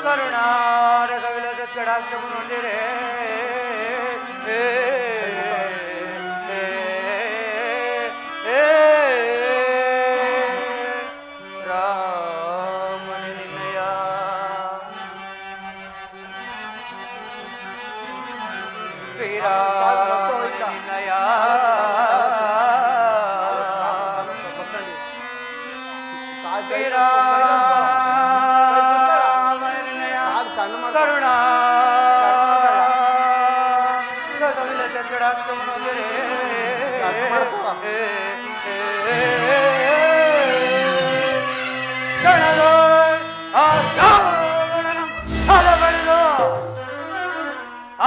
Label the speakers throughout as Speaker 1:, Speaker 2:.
Speaker 1: ಕರುಣಾರಕವಿಲದ ಕಡಾಕ್ಷವನ್ನು ಹೊಂದಿರೆ ರಾಮನಿ ನಿನ್ನಯ ನಿನ್ನಯ ಕರುಣಾ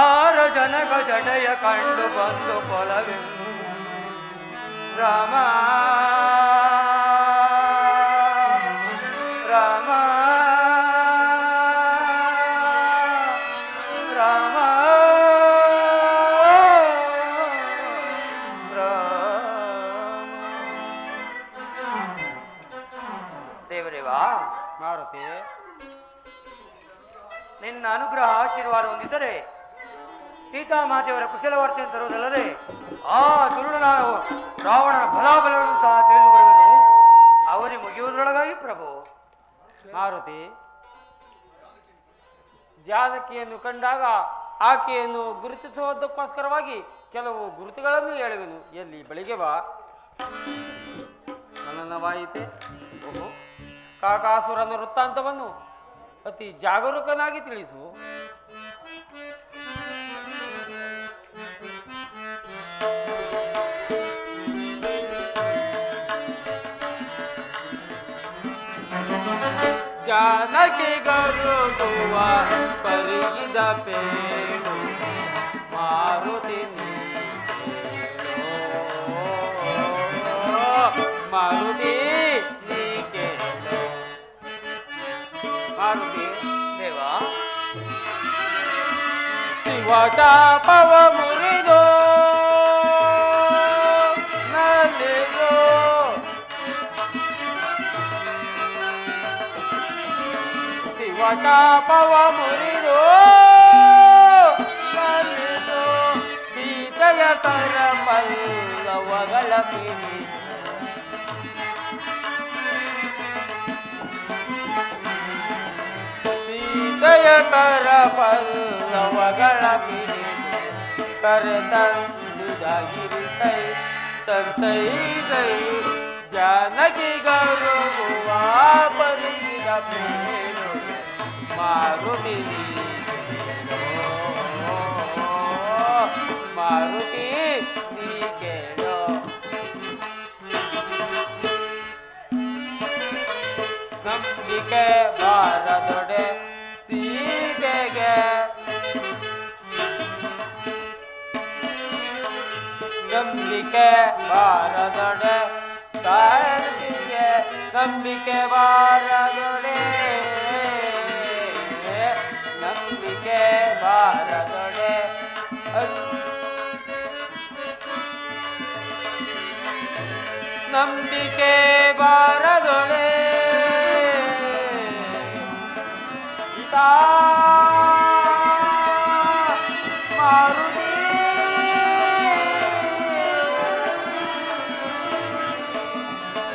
Speaker 1: ಆರ ಜನಕ ಜಟಯ ಕಂಡು ಬಂದು ಕೊಲವೆ ರಾಮ ರಾಮ ರಾಮ ದೇವರೇವಾ
Speaker 2: ಮಾರುತಿ,
Speaker 1: ನಿನ್ನ ಅನುಗ್ರಹ ಆಶೀರ್ವಾದ ಹೊಂದಿದ್ದರೆ ಸೀತಾಮಾತೆಯವರ ಕುಶಲವಾರ್ತೆಯನ್ನು ತರುವುದಲ್ಲದೆ ಆ ದುರುಳನ ರಾವಣನ ಬಲಾಬಲಗಳನ್ನು ಸಹ ತಿಳಿದು ಬರುವೆನು. ಅವನೇ ಮುಗಿಯುವುದರೊಳಗಾಗಿ ಪ್ರಭು.
Speaker 2: ಮಾರುತಿ, ಜಾನಕಿಯನ್ನು ಕಂಡಾಗ ಆಕೆಯನ್ನು ಗುರುತಿಸುವುದಕ್ಕೋಸ್ಕರವಾಗಿ ಕೆಲವು ಗುರುತುಗಳನ್ನು ಹೇಳುವೆನು. ಎಲ್ಲಿ ಬಳಿಗೆ ಬಾ. ಮನನವಾಯಿತೆ. ಓಹೋ, ಕಾಕಾಸುರನ ವೃತ್ತಾಂತವನ್ನು ಅತಿ ಜಾಗರೂಕನಾಗಿ ತಿಳಿಸು. ಜಾನಕಿ ಗರುಡುವ ಪರಿಗಿದ ಪೇಳು ಮಾರುತಿ ಮಾರುತಿ ನೀ ಕೇಳು. ಮಾರುತಿ
Speaker 1: ದೇವ
Speaker 2: ಶಿವ ಚಾಪವ ಮುರಿದು ನಲಿದು ಶಿವ ಚಾಪವ ಮುರಿದು ನಲಿದು ಸೀತೆಯ ಕರ ಪಲ್ಲವಗಳ ಪಿಡಿ ಸೀತೆಯ ಕರ ಪಲ್ಲವಗಳ ಪಿಡಿ ಕರೆತಂದುದಾಗಿರಿ ಕೈ ಸಂತೈಸೈ ಜಾನಕಿ ಗರುಗುವ ಪರಿಗಿದ ಪೇಳು ಮಾರುತಿ ಮಾರುತಿ ನೀ ಕೇಳೋ. ನಂಬಿಕೆ ಬಾರದೊಡೆ ಸೀತೆಗೆ ನಂಬಿಕೆ ಬಾರದೊಡೆ ಸಾರಿಗೆ ನಂಬಿಕೆ ಬಾರದೊಡೆ ನಂಬಿಕೆ ಬಾರದೊಡೆ ನಂಬಿಕೆ ಬಾರದೊಡೆ ಮಾರುತಿ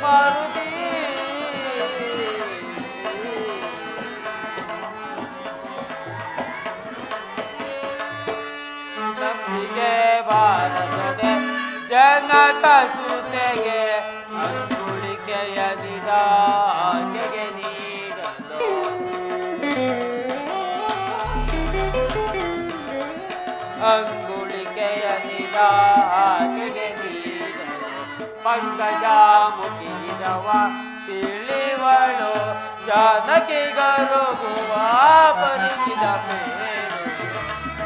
Speaker 2: ಮಾರುತಿ ನಂಬಿಕೆ ಬಾರದೊಡೆ ಜನಕ ಸುತೆಗೆ ಅಂಗುಳಿಕೆಯ ನಿದಾಕೆಗೆ ನೀಡಲು ಅಂಗುಳಿಕೆಯ ನಿದಾಕೆಗೆ ನೀಡಲು ಪಂಕಜಾಮುಖಿದವ ತಿಳಿವಳು ಜಾನಕಿ ಗರುಗುವ ಪರಿಗಿದ ಪೇಳು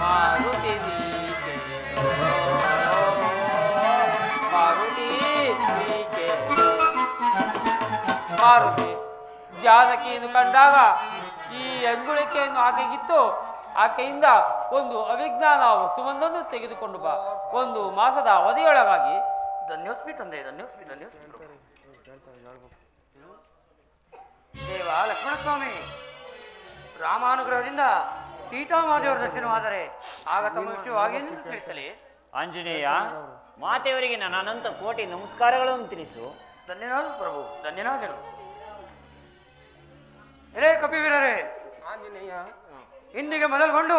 Speaker 2: ಮಾರುತಿ ಮಾರುತಿ ಮಾರುತಿ. ಜಾನಕಿಯನ್ನು ಕಂಡಾಗ ಈ ಅಂಗುಳಿಕೆಯನ್ನು ಆಕೆಗಿತ್ತು ಆಕೆಯಿಂದ ಒಂದು ಅವಿಜ್ಞಾನ ವಸ್ತುವೊಂದನ್ನು ತೆಗೆದುಕೊಂಡು ಬಾ. 1 ಮಾಸದ ಅವಧಿಯೊಳಗಾಗಿ.
Speaker 1: ಧನ್ಯೋಸ್ಮಿ ತಂದೆ, ಧನ್ಯೋಸ್ಮಿ ಧನ್ಯೋಸ್ಮಿ. ದೇವ ಲಕ್ಷ್ಮಣ ಸ್ವಾಮಿ ರಾಮಾನುಗ್ರಹದಿಂದ ಸೀತಾಮಾದೇವರ ದರ್ಶನವಾದರೆ ಆಗ ತಮ್ಮ ವಿಷಯವಾಗಿ ತಿಳಿಸಲಿ.
Speaker 3: ಆಂಜನೇಯ, ಮಾತೆಯವರಿಗೆ ನನ್ನ ಅನಂತ ಕೋಟಿ ನಮಸ್ಕಾರಗಳನ್ನು ತಿಳಿಸು.
Speaker 1: ಧನ್ಯನಾದ ಪ್ರಭು, ಧನ್ಯನಾದರು. ಎಲೇ ಕಪಿವೀರರೇ, ಇಂದಿಗೆ ಮೊದಲುಗೊಂಡು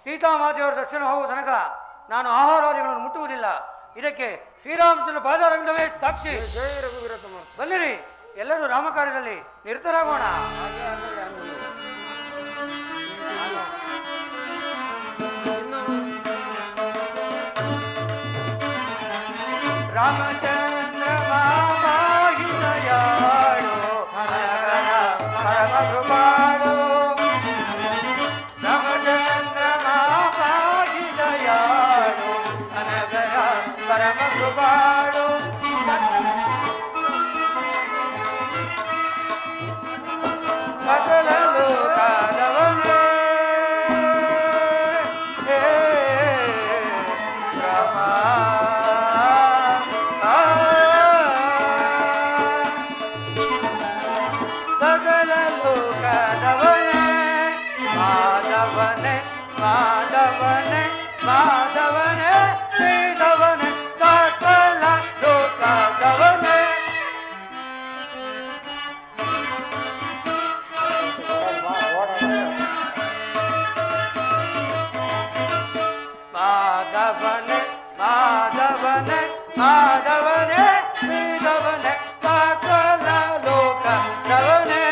Speaker 1: ಸೀತಾಮಾತೆಯವರ ದರ್ಶನ ಹೋಗುವ ತನಕ ನಾನು ಆಹಾರಾದಿಗಳನ್ನು ಮುಟ್ಟುವುದಿಲ್ಲ. ಇದಕ್ಕೆ ಶ್ರೀರಾಮಚಂದ್ರ ಪಾದಾರವಿಂದವೇ ಸಾಕ್ಷಿ. ಬನ್ನಿರಿ, ಎಲ್ಲರೂ ರಾಮಕಾರ್ಯದಲ್ಲಿ ನಿರತರಾಗೋಣ. ರಾಮಚಂದ್ರ ಮಾಹಿದಯಾಳು ಹರಹರ ಪರಮ ಕೃಪಾಳು. ರಾಮಚಂದ್ರ ಮಾಹಿದಯಾಳು ಹರಹರ ಪರಮ ಕೃಪಾಳು. ಸಕಲ ಲೋಕದವನೇ ರಾಮ. ಸಕಲ ಲೋಕದವನೇ ಮಾಧವನೇ ಮಾಧವನೇ ಮಾಧವನೇ ಶ್ರೀಧವನೇ ಸಕಲ ಲೋಕದವನೇ. ಮಾಧವನೇ ಮಾಧವನೇ ಮಾಧವನೇ ಶ್ರೀಧವನೇ ಸಕಲ ಲೋಕದವನೇ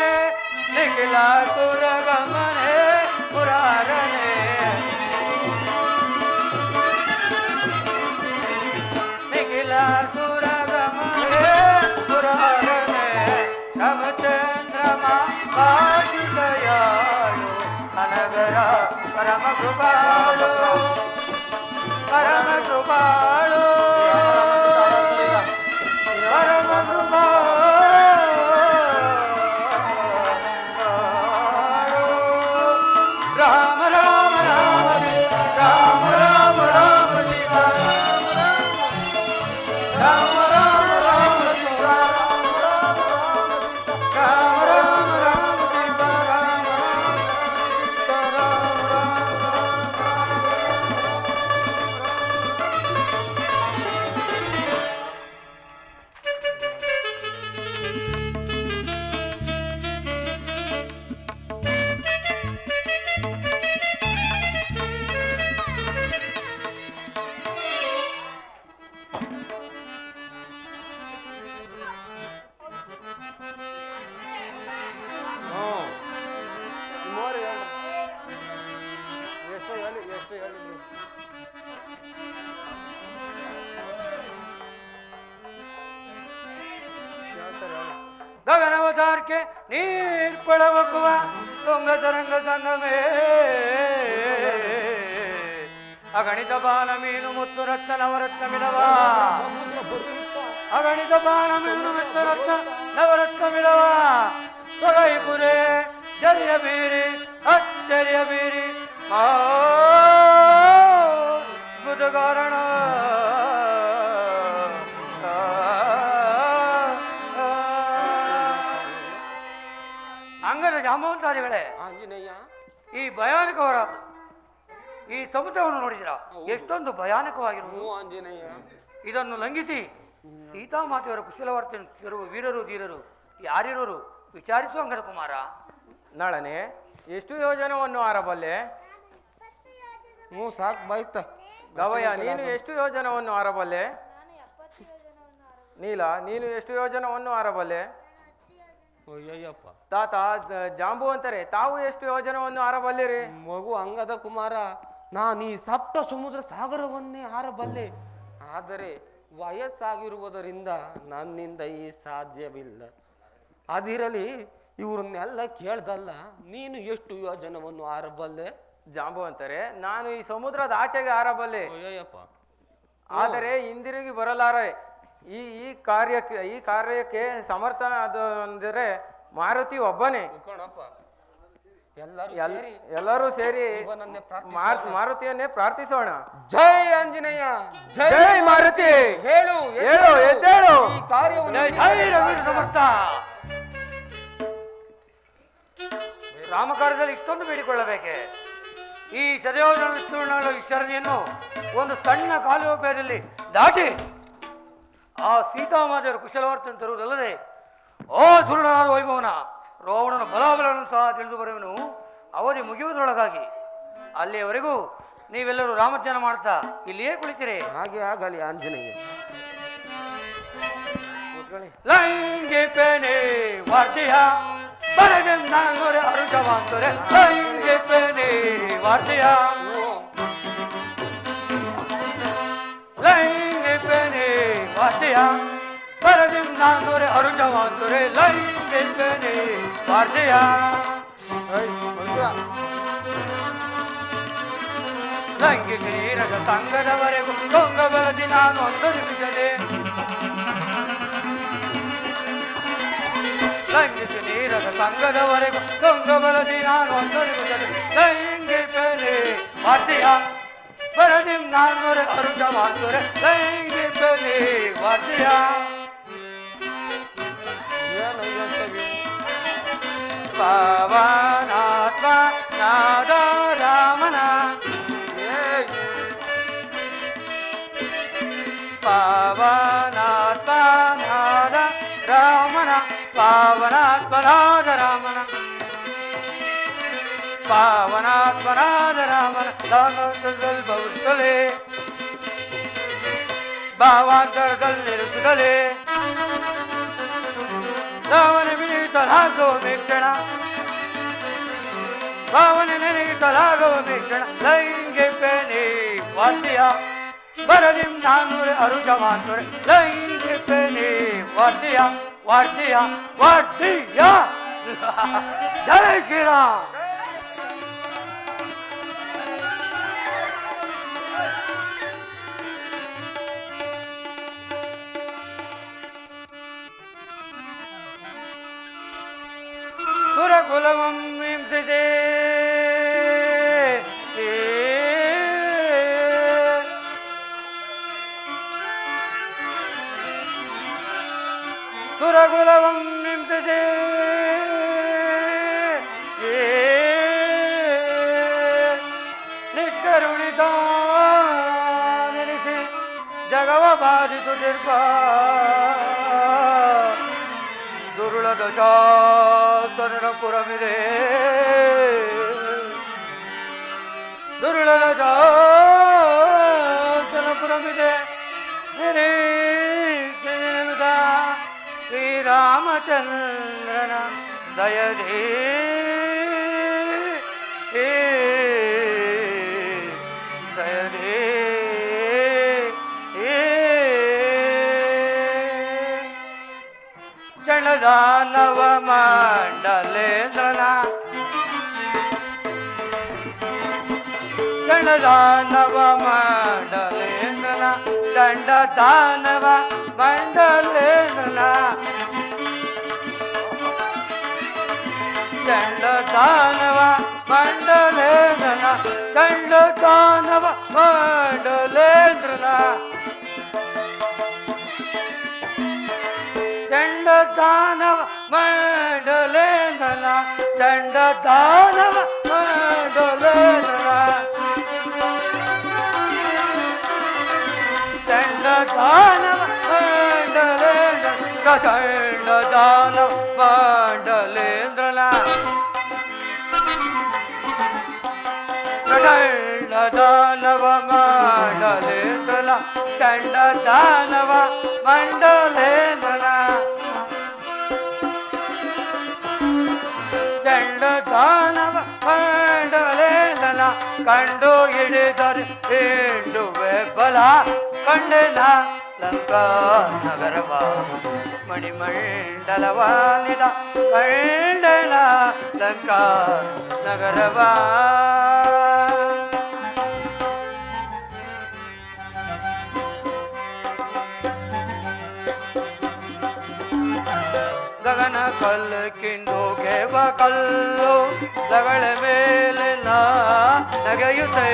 Speaker 1: ನಿಖಿಲ ಸುರಗಮನೇ ಪುರಾರನೇ. ನಿಖಿಲ ಸುರಗಮನೇ ಪುರಾರನೇ. ರಾಮಚಂದ್ರಮ ಪಾಟಿದಯಾಳು ಅನಗರ ಪರಮ ಕೃಪಾಳು. ಪರಮ ಕೃಪಾಳು ಪರಮ ಕೃಪಾಳು. ರಾಮ ರಾಮ ರಾಮ ರಾಮ ರಾಮ ರಾಮ ಶಿವ ರಾಮ ರಾಮ ರಾಮ ಶಿವ ರಾಮ ರಾಮ ರಾಮ ಶಿವ ರಾಮ ರಾಮ ಗಗನವತಾರಕ್ಕೆ ನೀರ್ಪಳವಕುವ ತುಂಗ ತರಂಗ ಸಂಗಮೇ. ಅಗಣಿತ ಬಾಲ ಮೀನು ಮುತ್ತು ರತ್ನ ನವರತ್ನ ಮಿಲವ. ಅಗಣಿತ ಬಾಲ ಮೀನು ಮುತ್ತು ರತ್ನ ನವರತ್ನ ಮಿಲವ. ತೊಗೈಪುರೆ ಜರಿಯ ಬೀರಿ ಅಚ್ಚರಿಯ ಬೀರಿ ಅದ್ಭುತ ಕಾರಣ. ಅಂಗದ ಜಾಂಬವಂತಾದಿಗಳೇ,
Speaker 4: ಆಂಜನೇಯ,
Speaker 1: ಈ ಭಯಾನಕವರ ಈ ಸಮುದ್ರವನ್ನು ನೋಡಿದಿರಾ? ಎಷ್ಟೊಂದು ಭಯಾನಕವಾಗಿರುವುದು.
Speaker 4: ಆಂಜನೇಯ,
Speaker 1: ಇದನ್ನು ಲಂಘಿಸಿ ಸೀತಾಮಾತೆಯವರ ಕುಶಲವಾರ್ತೆ ತರುವ ವೀರರು ಧೀರರು ಯಾರಿರೋರು ವಿಚಾರಿಸುವ ಅಂಗದ ಕುಮಾರ.
Speaker 4: ನಾಳನೆ ಎಷ್ಟು ಯೋಜನವನ್ನು ಆರಬಲ್ಲೆ? ಸಾಕು ಬಾಯ್ತ. ಗವಯ್ಯ, ನೀನು ಎಷ್ಟು ಯೋಜನವನ್ನು ಆರಬಲ್ಲೆ? ನೀಲ, ನೀನು ಎಷ್ಟು ಯೋಜನವನ್ನು ಆರಬಲ್ಲೆ?
Speaker 5: ಅಯ್ಯಯ್ಯಪ್ಪ,
Speaker 4: ತಾತ ಜಾಂಬು ಅಂತಾರೆ, ತಾವು ಎಷ್ಟು ಯೋಜನವನ್ನು ಆರಬಲ್ಲಿರಿ?
Speaker 5: ಮಗು ಅಂಗದ ಕುಮಾರ, ನಾನು ಈ ಸಪ್ತ ಸಮುದ್ರ ಸಾಗರವನ್ನೇ ಹಾರಬಲ್ಲೆ. ಆದರೆ ವಯಸ್ಸಾಗಿರುವುದರಿಂದ ನನ್ನಿಂದ ಈ ಸಾಧ್ಯವಿಲ್ಲ. ಅದಿರಲಿ, ಇವ್ರನ್ನೆಲ್ಲ ಕೇಳ್ದಲ್ಲ, ನೀನು ಎಷ್ಟು ಯೋಜನವನ್ನು ಹಾರಬಲ್ಲೆ?
Speaker 4: ಜಾಂಬು ಅಂತಾರೆ, ನಾನು ಈ ಸಮುದ್ರದ ಆಚೆಗೆ ಹಾರಬಲ್ಲೆ.
Speaker 5: ಅಯ್ಯಯ್ಯಪ್ಪ,
Speaker 4: ಆದರೆ ಹಿಂದಿರುಗಿ ಬರಲಾರೆ. ಈ ಕಾರ್ಯಕ್ಕೆ ಸಮರ್ಥನ ಅದು ಅಂದರೆ ಮಾರುತಿ ಒಬ್ಬನೇ.
Speaker 5: ಕಣಪ್ಪ,
Speaker 4: ಎಲ್ಲರೂ ಸೇರಿ
Speaker 5: ಇವನನ್ನೇ
Speaker 4: ಮಾರುತಿಯನ್ನೇ ಪ್ರಾರ್ಥಿಸೋಣ.
Speaker 5: ಜೈ ಆಂಜನೇಯ,
Speaker 4: ಜೈ ಮಾರುತಿ.
Speaker 5: ಹೇಳು
Speaker 4: ಹೇಳು, ಎದ್ದೇಳು.
Speaker 5: ಈ ಕಾರ್ಯವನ್ನು
Speaker 1: ಜೈ ರಘುವೀರ ಸಮರ್ಥ. ರಾಮಕಾರ್ಯದಲ್ಲಿ ಇಷ್ಟೊಂದು ಬೇಡಿಕೊಳ್ಳಬೇಕೆ? ಈ ಶತಯೋಜನ ವಿಸ್ತೀರ್ಣಗಳ ವಿಸ್ತರಣೆಯನ್ನು ಒಂದು ಸಣ್ಣ ಕಾಲುವೆ ಬೇರಲ್ಲಿ ದಾಟಿ ಆ ಸೀತಾಮಾತೆಯರು ಕುಶಲವಾರ್ತೆಯನ್ನು ತರುವುದಲ್ಲದೆ ಓ ಧುರುಣನಾದ ವೈಭವನ ರಾವಣನ ಬಲಾಬಲಗಳನ್ನು ಸಹ ತಿಳಿದು ಬರುವನು ಅವಧಿ ಮುಗಿಯುವುದರೊಳಗಾಗಿ. ಅಲ್ಲಿಯವರೆಗೂ ನೀವೆಲ್ಲರೂ ರಾಮಧ್ಯಾನ ಮಾಡ್ತಾ ಇಲ್ಲಿಯೇ ಕುಳಿತಿರಿ.
Speaker 5: ಹಾಗೆ ಆಗಲಿ ಆಂಜನೇಯ.
Speaker 1: ಲೈಂಗಿಪೇನೆ ವಾರ್ತೆಯ ಬರದೆ ನಾಲ್ವರೆ ಅರುಜವಾಂತರೆ ಲೈಂಗಿಪೇನೆ ವಾರ್ತೆಯ ಲೈಂಗಿಪೇನೆ ವಾರ್ತೆಯ ಬರದೆ ನಾಲ್ವರೆ ಅರುಜವಾಂತರೆ ಲೈಂಗಿಪೇನೆ ವಾರ್ತೆಯ ಲೈಂಗಿಕ ನೀರದ ಸಂಗದವರೆಗೂ ದೊಂಗ ಬರದಿ ನಾನು ಅಂದರಿಸಿದೆ. ಲೈಂಗಿಕ ನೀರದ ಸಂಗದವರೆಗೂ ದೊಂಗ ಬರದಿ ನಾನು ಅಂದರಿಸಿದೆ. ಲೈಂಗಿಕನೇ ವಾರ್ತೆಯ ಬರದಿ ನಾನ್ನೂರ ಅರುಜ ಮಾತುರೆ ಲೈಂಗಿಕನೇ ವಾರ್ತೆಯ ಪಾವನಾತ್ಮ ನಾದ ರಾಮನ ಪಾವನಾತ್ಮನಾದ ರಾಮನ ಪಾವನಾತ್ಮನಾದ ರಾಮನ ಪಾವನಾತ್ಮನಾದ ರಾಮನ ದಾನದಲ್ಲಿ ಬರುತ್ತಲೇ ಭಾವಾಂತರದಲ್ಲಿರುತ್ತಲೇ ರಾವಣ ಮಿಳಿತಲಾಗುವ ವೀಕ್ಷಣ ಭಾವನೆ ನೆನೆಯಿತಲಾಗುವ ವೀಕ್ಷಣ ಲೈಂಗಿಕನೇ ವಾರ್ತೆಯ ಬರದಿ ನಾನ್ನೂರ ಅರುಜ ಮಾತುರೆ ಲೈಂಗಿಕನೇ ವಾರ್ತೆಯ ವಾರ್ತೆಯ ವಾರ್ತೆಯ ಜಯ ಶ್ರೀರಾಮ್. ಸುರಕುಲವಂ ಹಿಂಸಿದೆ ಸುರಕುಲವಂ ಹಿಂಸಿದೆ ನಿಷ್ಕರುಣಿತ ನೆನೆಸಿ ಜಗವ ಬಾಧಿಸುತ್ತಿರ್ಪ ದುರುಳ ದಶಾಸನ ಪುರವಿದೆ ದುರುಳ ದಶಾಸನ ಪುರವಿದೆ ನಿರೀಕ್ಷೆನುದ ಶ್ರೀರಾಮಚಂದ್ರನ ದಯದೇ ದಯದೇ ಚಣದಾನವ ಮಂಡಲೇಂದ್ರನ ಚಣದಾನವ ಮಂಡಲೇಂದ್ರನ ದಂಡ ದಾನವ ಮಂಡಲೇಂದ್ರನ ದಂಡ ದಾನವ ಮಂಡಲೇಂದ್ರನ ದಂಡ ದಾನವ ಮಂಡಲೇಂದ್ರನ ದಂಡ ದಾನವ ಮಂಡಲೇಂದ್ರನ ದಂಡ ದಾನವ ಮಂಡಲೇಂದ್ರನ ದಂಡ ದಾನವ ಮಂಡಲೇಂದ್ರ ದಂಡ ದಾನವ ಮಂಡಲೇಂದ್ರನ ದಂಡ ದಾನವ ಮಂಡಲೇಂದ್ರನ ದಂಡ ದಾನವ ಮಂಡಲೇಂದ್ರನ ದಂಡ ದಾನವ ಮಂಡಲೇಂದ್ರನ ಕಂಡು ಹಿಡಿದರೆ ಹಿಂಡುವೆ ಬಲ ಕಂಡೆನ ಲಂಕಾ ನಗರವ ಮಣಿಮಂಡಲವಾನಿದ ಕಂಡೆನ ಲಂಕಾ ನಗರವ ಗಗನ ಕಲ್ಲಕ್ಕಿಂದು ಗೆವ ಕಲ್ಲು ಲಗಳ ಮೇಲೆ ನಗೆಯುತ್ತೆ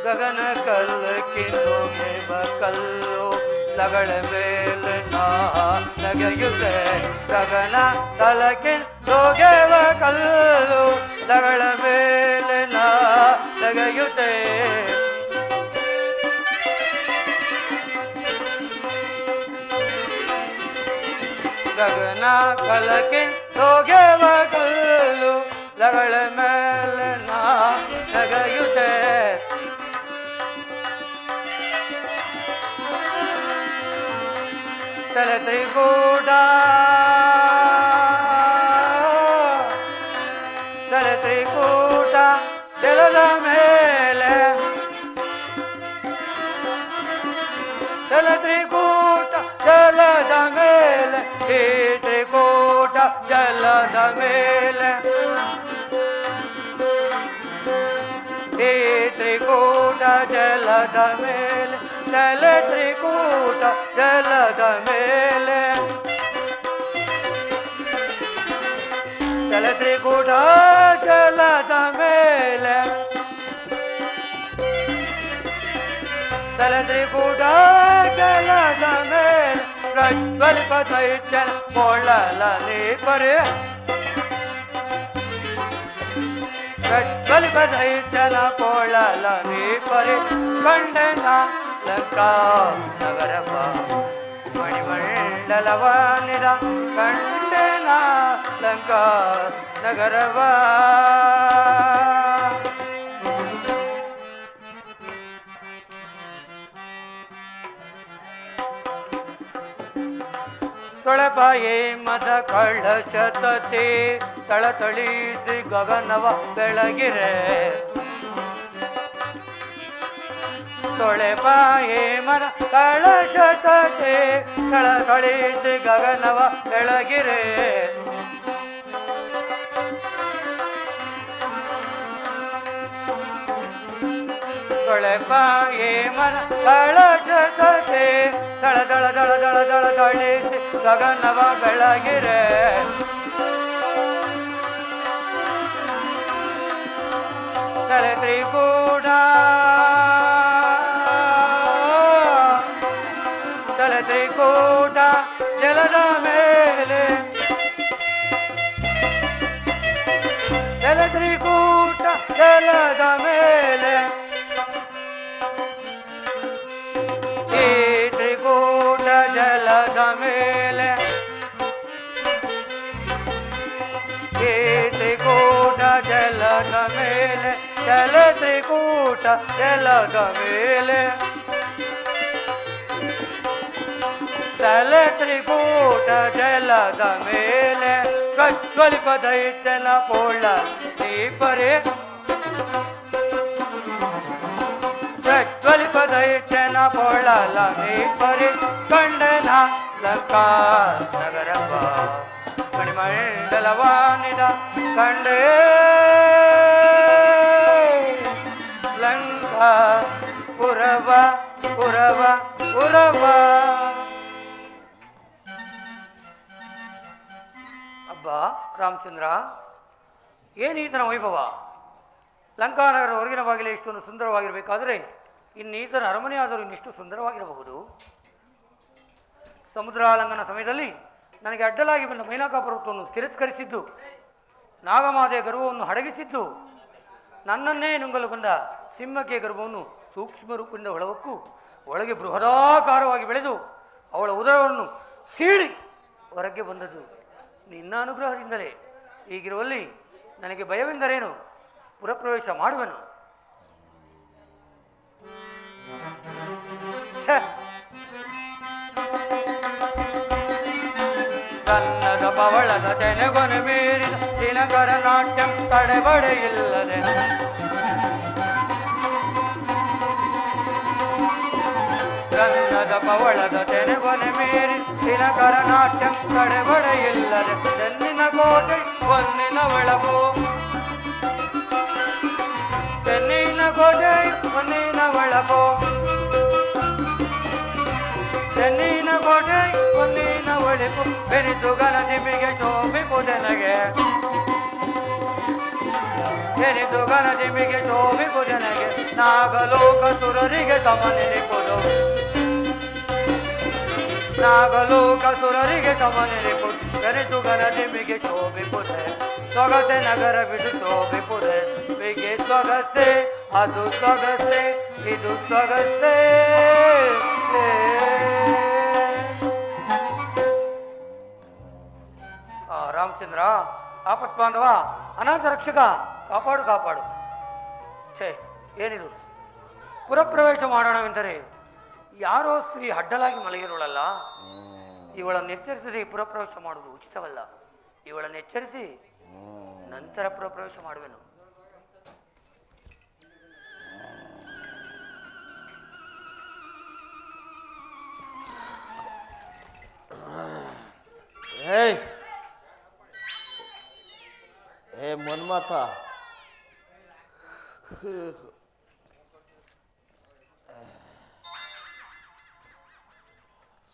Speaker 1: ಗಗನ ಕಲ್ಲಕ್ಕಿಂದು ಗೆವ ಕಲ್ಲು ಲಗಳ ಮೇಲೆ ನಾ ನಗೆಯುತ್ತೆ ಗಗನ ತಲಕಿನ್ ಹೋಗೆವ ಕಲ್ಲು ಲಗಳ ಮೇಲೆ ನಾ ನಗೆಯುತ್ತೆ ಗಗನ ಕಲಕಿನ್ ಹೋಗೆವ ಕಲ್ಲು ಲಗಳ ಮೇಲೆ ನಾ ನಗೆಯುತ್ತೆ ತಲೆ ತ್ರಿಕೂಟ ತಲೆ ತ್ರಿಕೂಟ ಜಲದ ಮೇಲೆ ತಲೆ ತ್ರಿಕೂಟ ಜಲದ ಮೇಲೆ ಈ ತ್ರಿಕೂಟ ಜಲದ ಮೇಲೆ ಈ ತ್ರಿಕೂಟ ಜಲದ ಮೇಲೆ ತಲೆ ತ್ರಿಕೂಟ ಜಲದ ಮೇಲೆ ತಲೆ ತ್ರಿಕೂಟ ಜಲದ ಮೇಲೆ ತಲೆ ತ್ರಿಕೂಟ ಜಲದ ಮೇಲೆ ಪ್ರಜ್ವಲಿಪ ದೈತ್ಯನ ಕೊಳ್ಳಲ ನೀ ಪರಿ ಪ್ರಜ್ವಲಿಪ ದೈತ್ಯನ ಕೊಳ್ಳಲ ನೀ ಪರಿ ಕಂಡನ ಲಂಕಾ ನಗರವ ಮಣಿಮಂಡಲವಾನಿದ ಕಂಡನ ಲಂಕಾ ನಗರವ ತೊಳೆಬಾಯಿ ಮದ ಕಳಶತತೆ ತಳತಳಿಸಿ ಗಗನವ ಬೆಳಗಿರೆ ತೊಳೆಬಾಯಿ ಮದ ಕಳಶತತೆ ತಳತಳಿಸಿ ಗಗನವ ಬೆಳಗಿರೆ ತೊಳೆಬಾಯಿ ಮನ ಕಳಶತತೆ ದಳ ದಳ ದಳ ದಳ ದಳ ದಳಿಸಿ ಗಗನವ ಬೆಳಗಿರೆ ತಲೆ ತ್ರಿಕೂಟ ತಲೆ ತ್ರಿಕೂಟ ಜಲದ ಮೇಲೆ ತಲೆ ತ್ರಿಕೂಟ ಜಲದ ಮೇಲೆ ಈ ತ್ರಿಕೂಟ ಜಲದ ಮೇಲೆ ಈ ತ್ರಿಕೂಟ ಜಲದ ಮೇಲೆ ತಲೆ ತ್ರಿಕೂಟ ಜಲದ ಮೇಲೆ ತಲೆ ತ್ರಿಕೂಟ ಜಲದ ಮೇಲೆ ಪ್ರಜ್ವಲಿಪ ದೈತ್ಯನ ಪೋಳ ನೀ ಪರಿ ಪ್ರಜ್ವಲಿಪ ದೈತ್ಯನ ಪೊಳಲ ನೀ ಪರಿ ಕಂಡನ ಲಂಕಾ ನಗರವ ಮಣಿಮಂಡಲವಾನಿದ ಕಂಡೇ ಲಂಕಾ ಪುರವ ಪುರವ ಪುರವ. ಅಬ್ಬಾ ರಾಮಚಂದ್ರ, ಏನೀತನ ವೈಭವ! ಲಂಕಾನಗರ ಹೊರಗಿನ ಬಾಗಿಲೇ ಇಷ್ಟೊಂದು ಸುಂದರವಾಗಿರಬೇಕಾದರೆ ಇನ್ನೀತನ ಅರಮನೆ ಆದರೂ ಇನ್ನಿಷ್ಟು ಸುಂದರವಾಗಿರಬಹುದು. ಸಮುದ್ರಾಲಂಘನ ಸಮಯದಲ್ಲಿ ನನಗೆ ಅಡ್ಡಲಾಗಿ ಬಂದ ಮೈನಾಕ ಪರ್ವತವನ್ನು ತಿರಸ್ಕರಿಸಿದ್ದು, ನಾಗಮಾತೆಯ ಗರ್ವವನ್ನು ಅಡಗಿಸಿದ್ದು, ನನ್ನನ್ನೇ ನುಂಗಲು ಬಂದ ಸಿಂಹಕ್ಕೆ ಗರ್ಭವನ್ನು ಸೂಕ್ಷ್ಮ ರೂಪದಿಂದ ಒಳವಕ್ಕೂ ಒಳಗೆ ಬೃಹದಾಕಾರವಾಗಿ ಬೆಳೆದು ಅವಳ ಉದರವನ್ನು ಸೀಳಿ ಹೊರಗೆ ಬಂದದ್ದು ನಿನ್ನ ಅನುಗ್ರಹದಿಂದಲೇ. ಹೀಗಿರುವಲ್ಲಿ ನನಗೆ ಭಯವೆಂದರೇನು? ಪುರಪ್ರವೇಶ ಮಾಡುವೆನು. ಕನ್ನಡ ಪವಳದ ತೆನೆಗೊನೆ ಮೀರಿದ ದಿನಕರ ನಾಟ್ಯಂ ತಡೆಬಡೆಯಿಲ್ಲದೆ ಕನ್ನಡ ಪವಳದ ತೆನೆಗೊನೆ ಮೀರಿ ದಿನಕರ ನಾಟ್ಯಂ ತಡೆಬಡೆಯಿಲ್ಲದೆ ತೆನ್ನಿನ ಕೋಟೆ ಹೊನ್ನಿನ ಬೆಳಕು ತೆನ್ನಿನ ಕೋಟೆ ಹೊನ್ನಿನ ಬೆಳಕು ತೆನ್ನಿನ ಕೋಟೆ ಹೊನ್ನಿನ ಒಳಿಪು ಬೆರಿತು ಗಣತಿಮಿಗೆ ಶೋಭಿಪುದನಗೆ ಬೆರಿತು ಗಣತಿಮಿಗೆ ಶೋಭಿಪುದನಗೆ ನಾಗಲೋಕ ಸುರರಿಗೆ ತಮನೆನಿಪುದು ನಾಗಲೋಕ ಸುರರಿಗೆ ಸಮನೆರಿಪುತ್ತು ಗಣದಿಮಿಗೆ ಶೋಭಿಪುದೆ ಸೊಗಸೆ ನಗರ ಬಿಡು ಶೋಭಿಪುದೆ ಬಿಗೆ ಸೊಗಸೆ ಅದು ಸೊಗಸೆ ಇದು ಸೊಗಸೆ. ರಾಮಚಂದ್ರ ಆಪತ್ ಬಾಂಧವ ಅನಾಥ ರಕ್ಷಕ ಕಾಪಾಡು ಕಾಪಾಡು. ಛೇ ಏನಿದು, ಪುರಪ್ರವೇಶ ಮಾಡೋಣವೆಂದರೆ ಯಾರೋ ಸ್ತ್ರೀ ಅಡ್ಡಲಾಗಿ ಮಲಗಿರೋಳಲ್ಲ. ಇವಳನ್ನು ಎಚ್ಚರಿಸದೆ ಪುರಪ್ರವೇಶ ಮಾಡುವುದು ಉಚಿತವಲ್ಲ. ಇವಳನ್ನು ಎಚ್ಚರಿಸಿ ನಂತರ ಪುರಪ್ರವೇಶ ಮಾಡುವೆನು.
Speaker 6: ಏ ಮನ್ಮಥ,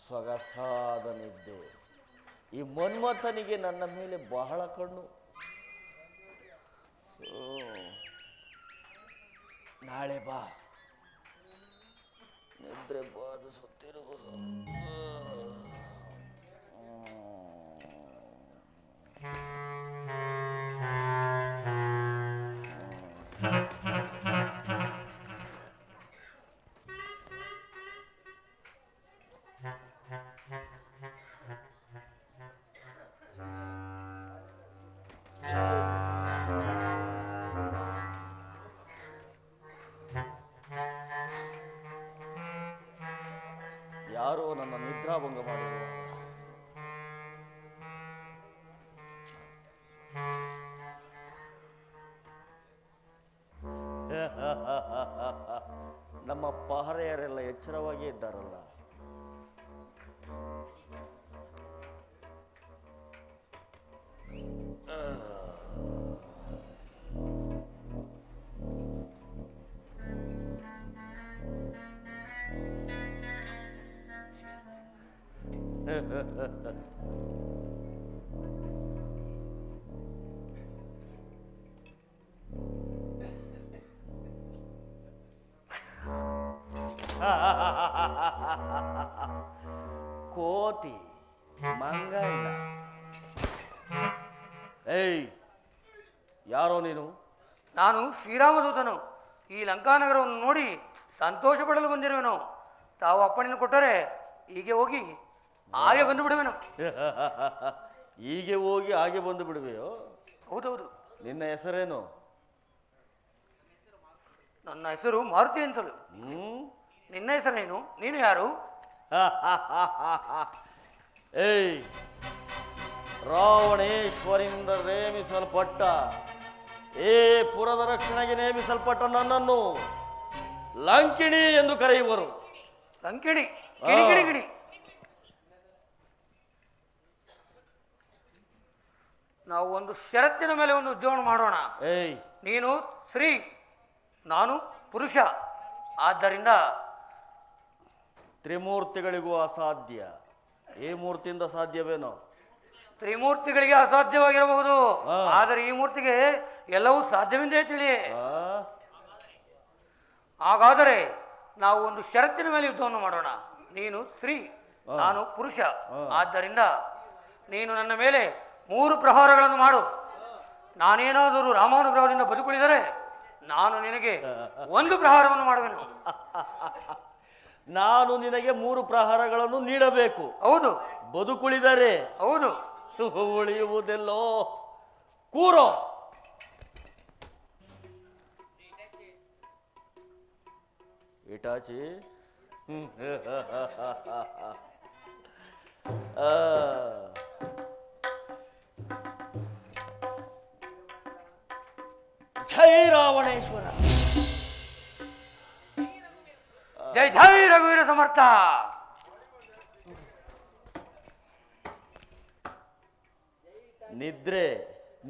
Speaker 6: ಸೊಗಸಾದ ನಿದ್ದೆ. ಈ ಮನ್ಮಥನಿಗೆ ನನ್ನ ಮೇಲೆ ಬಹಳ ಕಣ್ಣು. ನಾಳೆ ಬಾ, ನಿದ್ರೆ ಬಾಧಿಸುತ್ತಿರುವುದು. ಯಾರೋ ನನ್ನ ನಿದ್ರಾಭಂಗ ಮಾಡಿರುವ. ನಮ್ಮ ಪಹರೆಯರೆಲ್ಲ ಎಚ್ಚರವಾಗಿ ಇದ್ದಾರಲ್ಲ. ಕೋತಿ ಮಂಗಣ್ಣ. ಏಯ್, ಯಾರೋ ನೀನು?
Speaker 1: ನಾನು ಶ್ರೀರಾಮದೂತನು. ಈ ಲಂಕಾನಗರವನ್ನು ನೋಡಿ ಸಂತೋಷ ಪಡಲು ಬಂದಿರುವೆನು. ತಾವು ಅಪ್ಪಣೆಯನ್ನು ಕೊಟ್ಟರೆ ಹೀಗೆ ಹೋಗಿ ಹಾಗೆ ಬಂದು ಬಿಡುವೆನು.
Speaker 6: ಹೀಗೆ ಹೋಗಿ ಹಾಗೆ ಬಂದು ಬಿಡುವೆಯೋ?
Speaker 1: ಹೌದೌದು.
Speaker 6: ನಿನ್ನ ಹೆಸರೇನು?
Speaker 1: ನನ್ನ ಹೆಸರು ಮಾರುತಿ ಅಂತಲು. ನಿನ್ನ ಹೆಸರೇನು? ನೀನು ಯಾರು?
Speaker 6: ಏಯ್, ರಾವಣೇಶ್ವರಿಂದ ನೇಮಿಸಲ್ಪಟ್ಟ, ಏ ಪುರದ ರಕ್ಷಣೆಗೆ ನೇಮಿಸಲ್ಪಟ್ಟ ನನ್ನನ್ನು ಲಂಕಿಣಿ ಎಂದು ಕರೆಯುವರು.
Speaker 1: ಲಂಕಿಣಿ? ಗಿಣಿ ಗಿಣಿ ಗಿಣಿ. ನಾವು ಒಂದು ಷರತ್ತಿನ ಮೇಲೆ ಒಂದು ಉದ್ಯೋಗ ಮಾಡೋಣ.
Speaker 6: ಏಯ್,
Speaker 1: ನೀನು ಸ್ತ್ರೀ, ನಾನು ಪುರುಷ. ಆದ್ದರಿಂದ
Speaker 6: ತ್ರಿಮೂರ್ತಿಗಳಿಗೂ ಅಸಾಧ್ಯ. ಈ ಮೂರ್ತಿಯಿಂದ ಸಾಧ್ಯವೇನೋ?
Speaker 1: ತ್ರಿಮೂರ್ತಿಗಳಿಗೆ ಅಸಾಧ್ಯವಾಗಿರಬಹುದು, ಆದರೆ ಈ ಮೂರ್ತಿಗೆ ಎಲ್ಲವೂ ಸಾಧ್ಯವೆಂದೇ ತಿಳಿ. ಹಾಗಾದರೆ ನಾವು ಒಂದು ಷರತ್ತಿನ ಮೇಲೆ ಯುದ್ಧವನ್ನು ಮಾಡೋಣ. ನೀನು ಸ್ತ್ರೀ, ನಾನು ಪುರುಷ. ಆದ್ದರಿಂದ ನೀನು ನನ್ನ ಮೇಲೆ 3 ಪ್ರಹಾರಗಳನ್ನು ಮಾಡು. ನಾನೇನಾದರೂ ರಾಮಾನುಗ್ರಹದಿಂದ ಬದುಕುಳಿದರೆ ನಾನು ನಿನಗೆ 1 ಪ್ರಹಾರವನ್ನು ಮಾಡುವೆನು.
Speaker 6: ನಾನು ನಿನಗೆ 3 ಪ್ರಹಾರಗಳನ್ನು ನೀಡಬೇಕು.
Speaker 1: ಹೌದು.
Speaker 6: ಬದುಕುಳಿದರೆ?
Speaker 1: ಹೌದು.
Speaker 6: ಉಳಿಯುವುದೆಲ್ಲೋ. ಕೂರೋ. ಇಟಾಚಿ. ಜೈ ರಾವಣೇಶ್ವರ.
Speaker 1: ಜೈ ಜೈ ರಘುವೀರ ಸಮರ್ಥ.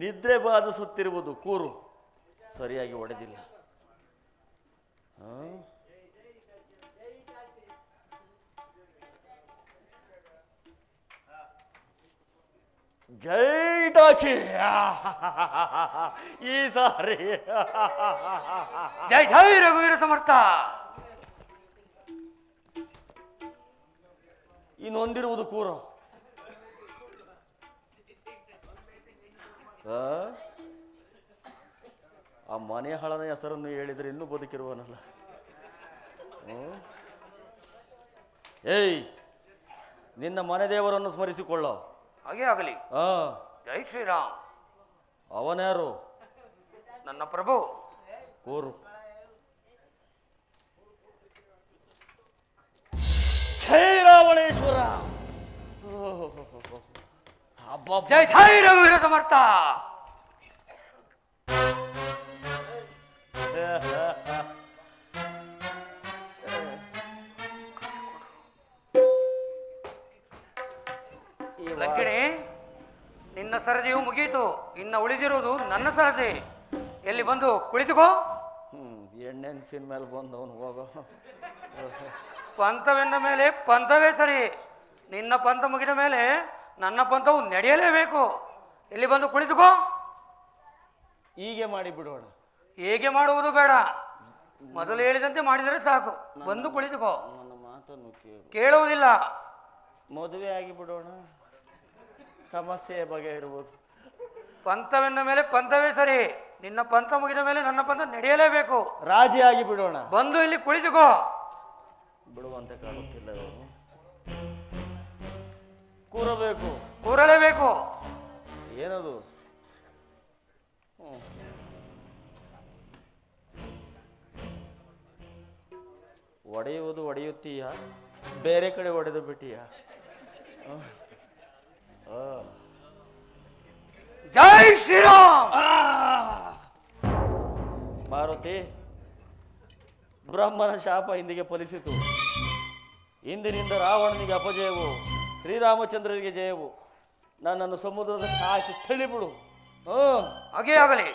Speaker 6: ನಿದ್ರೆ ಬಾಧಿಸುತ್ತಿರುವುದು. ಕೂರು. ಸರಿಯಾಗಿ ಹೊಡೆದಿಲ್ಲ. ಜೈ ಟಾಚಿ. ಈ ಸಾರಿ
Speaker 1: ಜೈ ಜೈ ರಘುವೀರ ಸಮರ್ಥ.
Speaker 6: ಇನ್ನೊಂದಿರುವುದು ಕೂರ. ಆ ಮನೆ ಹಳನ ಹೆಸರನ್ನು ಹೇಳಿದರೆ ಇನ್ನೂ ಬದುಕಿರುವನಲ್ಲ. ಏಯ್, ನಿನ್ನ ಮನೆ ದೇವರನ್ನು ಸ್ಮರಿಸಿಕೊಳ್ಳ.
Speaker 1: ಹಾಗೆ ಆಗಲಿ. ಜೈ ಶ್ರೀರಾಮ್.
Speaker 6: ಅವನ್ಯಾರು?
Speaker 1: ನನ್ನ ಪ್ರಭು.
Speaker 6: ಕೂರು. ಜೈ ರಾವಣೇಶ್ವರ.
Speaker 1: ಜೈ ಜೈ ರಘುವೀರ ಸಮರ್ಥ. ಲಂಕಿಣಿ, ನಿನ್ನ ಸರದಿಯು ಮುಗಿಯಿತು. ಇನ್ನ ಉಳಿದಿರುವುದು ನನ್ನ ಸರದಿ. ಎಲ್ಲಿ ಬಂದು ಕುಳಿತುಕೋ.
Speaker 6: ಎಣ್ಣೆನ್ಸಿನ ಮೇಲೆ ಬಂದವನು ಹೋಗೋ.
Speaker 1: ಪಂಥವೆಂದ ಮೇಲೆ ಪಂಥವೇ ಸರಿ. ನಿನ್ನ ಪಂಥ ಮುಗಿದ ಮೇಲೆ ನನ್ನ ಪಂಥವು ನಡೆಯಲೇಬೇಕು. ಎಲ್ಲಿ ಬಂದು ಕುಳಿತುಕೋ.
Speaker 6: ಹೀಗೆ ಮಾಡಿ ಬಿಡೋಣ.
Speaker 1: ಹೇಗೆ ಮಾಡುವುದು ಬೇಡ, ಮೊದಲು ಹೇಳಿದಂತೆ ಮಾಡಿದರೆ ಸಾಕು. ಬಂದು ಕುಳಿತುಕೋ.
Speaker 6: ನನ್ನ ಮಾತನ್ನು
Speaker 1: ಕೇಳುವುದಿಲ್ಲ.
Speaker 6: ಮದುವೆ ಆಗಿ ಬಿಡೋಣ, ಸಮಸ್ಯೆ ಬಗೆಯಿರುವುದು.
Speaker 1: ಪಂಥವೆಂದ ಮೇಲೆ ಪಂಥವೇ ಸರಿ. ನಿನ್ನ ಪಂಥ ಮುಗಿದ ಮೇಲೆ ನನ್ನ ಪಂಥ ನಡೆಯಲೇಬೇಕು.
Speaker 6: ರಾಜಿ ಆಗಿ ಬಿಡೋಣ.
Speaker 1: ಬಂದು ಇಲ್ಲಿ ಕುಳಿತುಕೋ.
Speaker 6: ಬಿಡುವಂತೆ ಕಾಣುತ್ತಿಲ್ಲ. ಕೂರಬೇಕು.
Speaker 1: ಕೂರಲೇಬೇಕು.
Speaker 6: ಏನದು? ಒಡೆಯುವುದು ಒಡೆಯುತ್ತೀಯ, ಬೇರೆ ಕಡೆ ಒಡೆದು ಬಿಟ್ಟೀಯ.
Speaker 1: ಜೈ ಶ್ರೀರಾಮ್.
Speaker 6: ಮಾರುತಿ, ಬ್ರಹ್ಮನ ಶಾಪ ಇಂದಿಗೆ ಫಲಿಸಿತು. ಇಂದಿನಿಂದ ರಾವಣನಿಗೆ ಅಪಜಯವು, ಶ್ರೀರಾಮಚಂದ್ರನಿಗೆ ಜಯವು. ನನ್ನನ್ನು ಸಮುದ್ರದ ಕಾಶಿ ತಳ್ಳಿಬಿಡು.
Speaker 1: ಹಾಗೇ ಆಗಲಿ.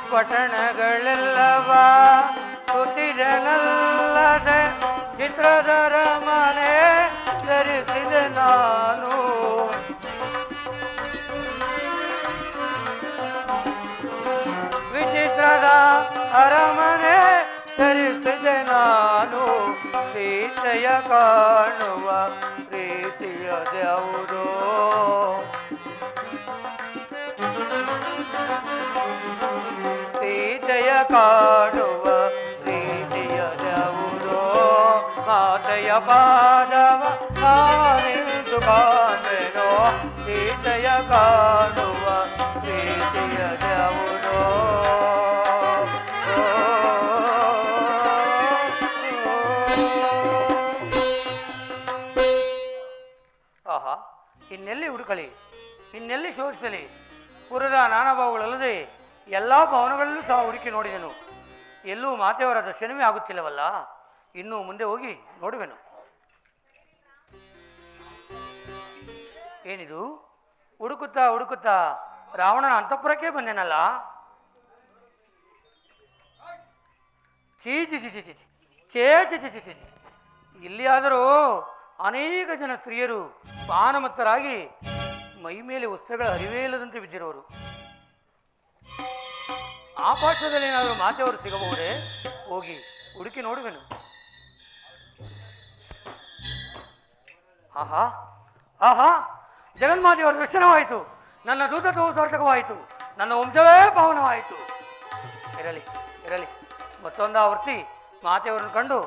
Speaker 1: ಪಟ್ಟಣಗಳೆಲ್ಲವ ಸುತ್ತಿರನಲ್ಲದೆ ಚಿತ್ರದರ ಮನೆ ಧರಿಸಿದೆ ನಾನು. ವಿಚಿತ್ರದ ಅರಮನೆ ಧರಿಸಿದೆ ನಾನು. ಸೀತೆಯ ಕಾಣುವ ಪ್ರೀತಿಯದ್ಯಾವುದೋ. ಸೀತೆಯ ಕಾಣುವ ಪ್ರೀತಿಯದ್ಯಾವುದೋ. ಮಾತೆಯ ಪಾದವ ನಿಂತು ಕಾಣೆನೋ. ಸೀತೆಯ ಕಾಣುವ ಪ್ರೀತಿಯದ್ಯಾವುದೋ. ಆಹಾ, ಇನ್ನೆಲ್ಲಿ ಹುಡುಕಲಿ, ಇನ್ನೆಲ್ಲಿ ಶೋಧಿಸಲಿ? ಪುರದ ನಾನಾ ಭಾವಗಳಲ್ಲದೆ ಎಲ್ಲ ಭವನಗಳಲ್ಲೂ ಸಹ ಹುಡುಕಿ ನೋಡಿದೆನು. ಎಲ್ಲೂ ಮಾತೆಯವರ ದರ್ಶನವೇ ಆಗುತ್ತಿಲ್ಲವಲ್ಲ. ಇನ್ನೂ ಮುಂದೆ ಹೋಗಿ ನೋಡುವೆನು. ಏನಿದು? ಹುಡುಕುತ್ತಾ ಹುಡುಕುತ್ತಾ ರಾವಣನ ಅಂತಃಪುರಕ್ಕೆ ಬಂದೆನಲ್ಲ. ಚೀ ಚಿ ಚಿ ಚಿ ಚಿ ಚೇ ಚಿ ಚಿ ಚಿ ಚಿ. ಇಲ್ಲಿಯಾದರೂ ಅನೇಕ ಜನ ಸ್ತ್ರೀಯರು ಪಾನಮತ್ತರಾಗಿ ಮೈ ಮೇಲೆ ವಸ್ತ್ರಗಳ ಹರಿವೇ ಇಲ್ಲದಂತೆ ಬಿದ್ದಿರುವರು. ಆಕಾಶದಲ್ಲಿ ಏನಾದರೂ ಮಾತೆಯವರು ಸಿಗಬಹುದೇ? ಹೋಗಿ ಹುಡುಕಿ ನೋಡುವೆನು. ಆಹಾ ಆಹಾ, ಜಗನ್ಮಾತೆಯವರ ದರ್ಶನವಾಯಿತು. ನನ್ನ ದೂತತ್ವವು ಸಾರ್ಥಕವಾಯಿತು. ನನ್ನ ವಂಶವೇ ಪಾವನವಾಯಿತು. ಇರಲಿ ಇರಲಿ, ಮತ್ತೊಂದು ಆವರ್ತಿ ಮಾತೆಯವರನ್ನು ಕಂಡು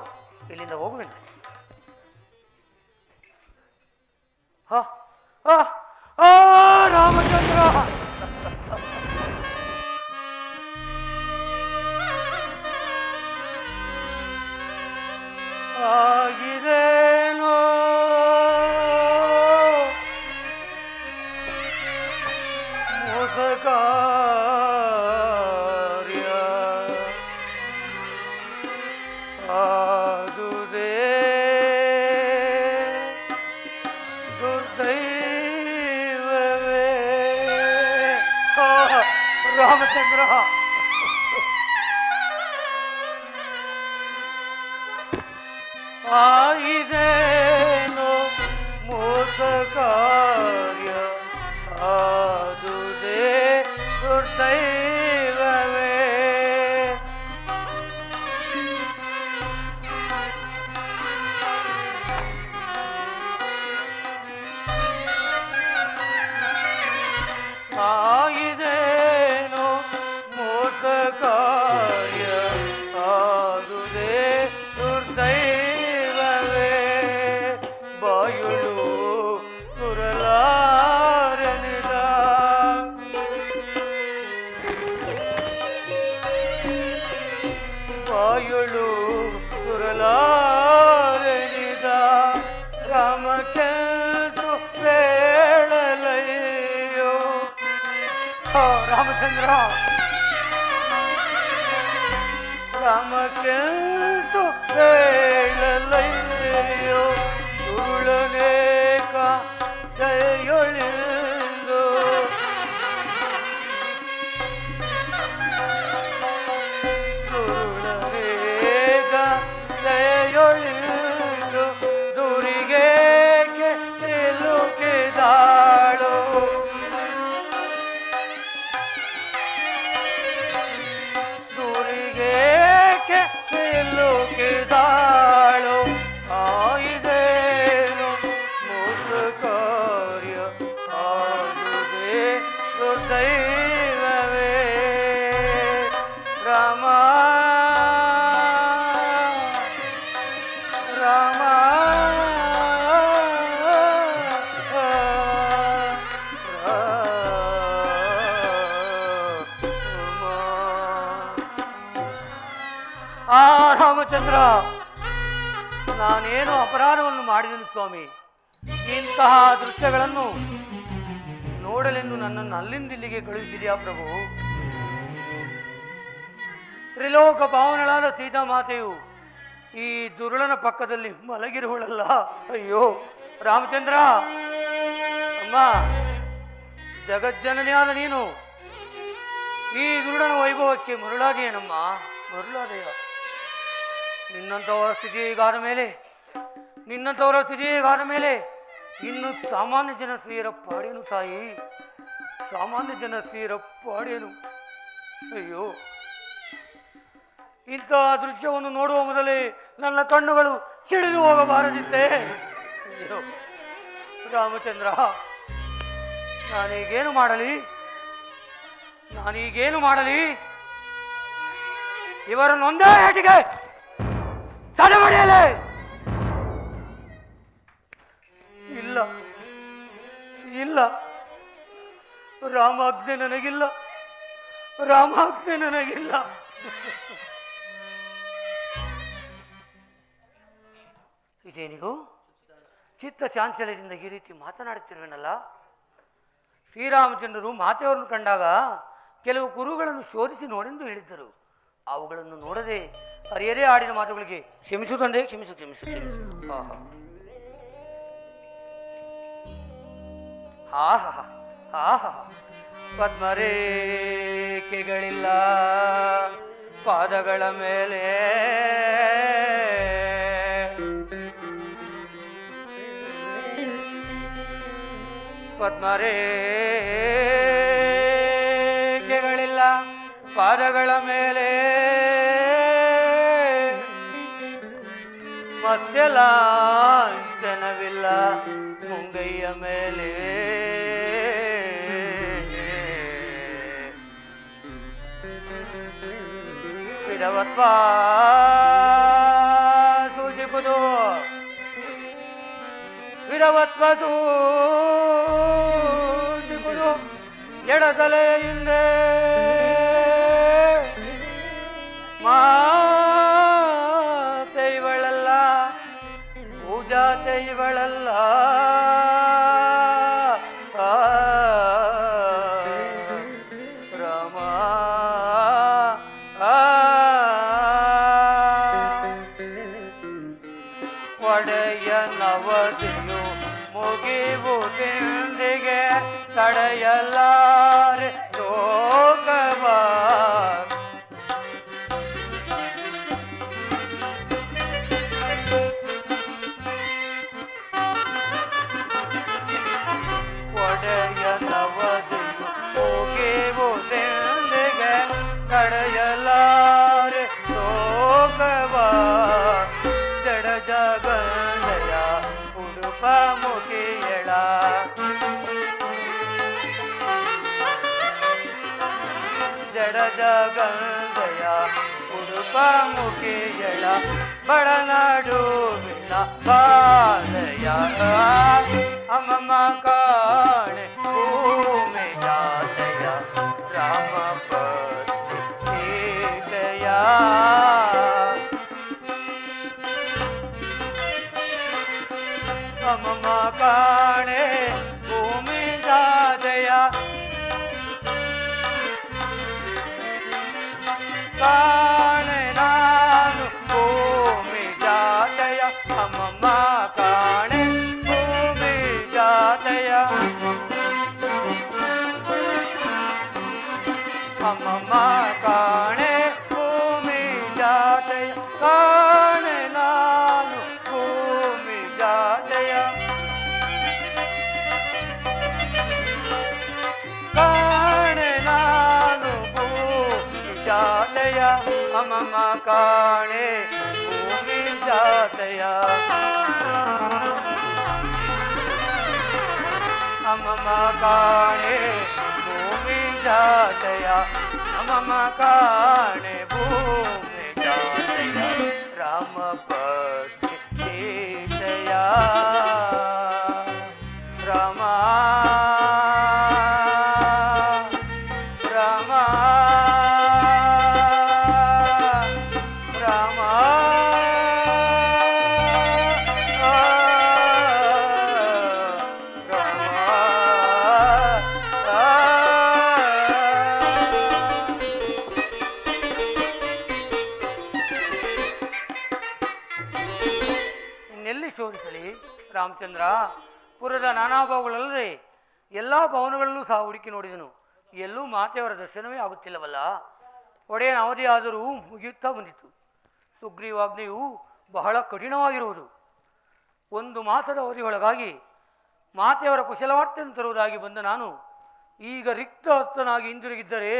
Speaker 1: ಇಲ್ಲಿಂದ ಹೋಗುವೆನು. ಹಾ ರಾಮಚಂದ್ರ, ಆಗಿರೇನೋ ರಾಮಚಂದ್ರ ಆಯಿದೇನೋ ಮೋಸ ಕಾರ್ಯ ಆದುದೇ ದುರ್ದೈವವೇ ಆಯಿದೇನೋ ಮೋಸ ಕಾರ್ಯ ಆದುದೇ ದುರ್ದೈವವೇ ಬಾಯುಳು ಕುರಲಾರನಿದ ಬಾಯುಳು ಕುರಲಾರನಿದ ರಾಮಚಂದ್ರ ಬೇಳಲಯ್ಯೋ ರಾಮಚಂದ್ರ ರಾಮಚಂದ್ರ ಬೇಳಲಯ್ಯೋ ಸುರುಳನೇಕ ಸೆಯೊಳಿಂದು ಸುರುಳನೇಕ ಸೆಯೊಳಿಂದು ದುರಿಗೇಕೆ ಸಿಲುಕಿದಾಳು ದುರಿಗೇಕೆ ಸಿಲುಕಿದಾಳು ಆಯಿದೇನು ಮೋಸ ಕಾರ್ಯ ಆದುದೇ ದುರ್ದೈವವೇ ರಾಮ ರಾಮ ರಾಮಚಂದ್ರ ನಾನೇನು ಅಪರಾಧವನ್ನು ಮಾಡಿದೆನು ಸ್ವಾಮಿ ಇಂತಹ ದೃಶ್ಯಗಳನ್ನು ನೋಡಲೆಂದು ನನ್ನನ್ನು ಅಲ್ಲಿಂದ ಇಲ್ಲಿಗೆ ಕಳುಹಿಸಿದೆಯಾ ಪ್ರಭು ತ್ರಿಲೋಕ ಪಾವನಳಾದ ಸೀತಾಮಾತೆಯು ಈ ದುರುಳನ ಪಕ್ಕದಲ್ಲಿ ಮಲಗಿರುವಳಲ್ಲ ಅಯ್ಯೋ ರಾಮಚಂದ್ರ ಅಮ್ಮ ಜಗಜ್ಜನನಿಯಾದ ನೀನು ಈ ದುರುಳನ ವೈಭವಕ್ಕೆ ಮರುಳಾದೆಯೇನಮ್ಮ ಮರುಳಾದೆಯ ನಿನ್ನಂಥವರ ಸ್ಥಿತಿಗಾದ ಮೇಲೆ ಇನ್ನು ಸಾಮಾನ್ಯ ಜನ ಸ್ತ್ರೀಯರ ಪಾಡೇನು ತಾಯಿ ಸಾಮಾನ್ಯ ಜನ ಸ್ತ್ರೀಯರ ಪಾಡೇನು ಅಯ್ಯೋ ಇಂತಹ ದೃಶ್ಯವನ್ನು ನೋಡುವ ಮೊದಲೇ ನನ್ನ ಕಣ್ಣುಗಳು ಸಿಡಿದು ಹೋಗಬಾರದಿತ್ತೆ ಅಯ್ಯೋ ರಾಮಚಂದ್ರ ನಾನೀಗೇನು ಮಾಡಲಿ ಇವರನ್ನೊಂದೇ ಹೇಟಿಗೆ ತಡೆ ಮಾಡಿಯಲೇ ಇಲ್ಲ ಇಲ್ಲ ರಾಮಾಜ್ಞೆ ನನಗಿಲ್ಲ ಇದೇನಿದು ಚಿತ್ತ ಚಾಂಚಲ್ಯದಿಂದ ಈ ರೀತಿ ಮಾತನಾಡುತ್ತಿರುವೆನಲ್ಲ ಶ್ರೀರಾಮಚಂದ್ರರು ಮಾತೆಯವರನ್ನು ಕಂಡಾಗ ಕೆಲವು ಕುರುಗಳನ್ನು ಶೋಧಿಸಿ ನೋಡೆಂದು ಹೇಳಿದ್ದರು ಅವುಗಳನ್ನು ನೋಡದೆ ಹರಿಯರೇ ಆಡಿನ ಮಾತುಗಳಿಗೆ ಕ್ಷಮಿಸು ತಂದೆ ಕ್ಷಮಿಸು ಪದ್ಮರೇಖೆಗಳಿಲ್ಲ ಪಾದಗಳ ಮೇಲೆ ಪದ್ಮರೇಖೆಗಳಿಲ್ಲ ಪಾದಗಳ ಮೇಲೆ ಮತ್ಸ್ಯಲಾಂಛನವಿಲ್ಲ ಮುಂಗೈಯ ಮೇಲೆ ವಿಧವತ್ವ ಸೂಚಿಪುದು ಎಡತಲೆಯ ಹಿಂದೆ ಮಾತೆಯವಳಲ್ಲ ಪೂಜಾತೆಯವಳಲ್ಲ ರಾಮ ಒಡೆಯ ನವದಿಯು ಮುಗಿಯುವುದೆಂದಿಗೆ ತಡೆಯಲಾರೆ ಲೋಕವ ಒಡೆಯನವದೆಯು ಹೋಗುವುದೆಂದಿಗೆ ತಡೆಯಲಾರೆ ಲೋಕವ ಜಡ ಜಗದಯ ಉಡುಪ ಮುಗಿಯಳ ಜಡ ಜಗದಯ ಉಡುಪ ಮುಗಿಯಳ ಬಡನಾಡುವಿನ ಬಾಲಯ ಅಮಮ ಕಾಣೆ ಭೂಮಿ ಜಾತಯ ರಾಮ ಪತ್ನಿಯ ಅಮಮ ಕಾಣೆ ಭೂಮಿ ಜಾತಯ ಕಾಣೆ ನಾನು ಭೂಮಿ ಜಾತಯ ಅಮಮ ಕಾಣೆ ಭೂಮಿ ಜಾತಯ ಅಮಮ ಕಾಣೆ ಭೂಮಿ ಜಾತಯ ಕಾಣೆ ನಾನು ಭೂಮಿ ಜಾತಯ ಕಾಣೆ ನಾನು ಭೂಮಿ ಜಾತಯ ಅಮಮ ಕಾಣೆ ಭೂಮಿ ಜಾತಯ ಅಮಮ ಕಾಣೆ ಭೂಮಿ ಜಾತಯ ಅಮಮ ಕಾಣೆ ಭೂಮಿ ಜಾತಯ ರಾಮ ಪತ್ನಿಯ ರಾಮ ರಾಮ ರಾಮ ಇನ್ನೆಲ್ಲಿ ಶೋಧಿಸಲಿ ರಾಮಚಂದ್ರ? ಪುರದ ನಾನಾ ಭಾವಗಳಲ್ಲದೆ ಎಲ್ಲ ಭವನಗಳಲ್ಲೂ ಸಹ ಹುಡುಕಿ ನೋಡಿದನು, ಎಲ್ಲೂ ಮಾತೆಯವರ ದರ್ಶನವೇ ಆಗುತ್ತಿಲ್ಲವಲ್ಲ. ಒಡೆಯನ ಅವಧಿಯಾದರೂ ಮುಗಿಯುತ್ತಾ ಬಂದಿತು. ಸುಗ್ರೀವಾಜ್ಞೆಯು ಬಹಳ ಕಠಿಣವಾಗಿರುವುದು. 1 ಮಾಸದ ಅವಧಿಯೊಳಗಾಗಿ ಮಾತೆಯವರ ಕುಶಲವಾರ್ತೆಯನ್ನು ತರುವುದಾಗಿ ಬಂದ ನಾನು ಈಗ ರಿಕ್ತ ಹಸ್ತನಾಗಿ ಹಿಂದಿರುಗಿದ್ದರೆ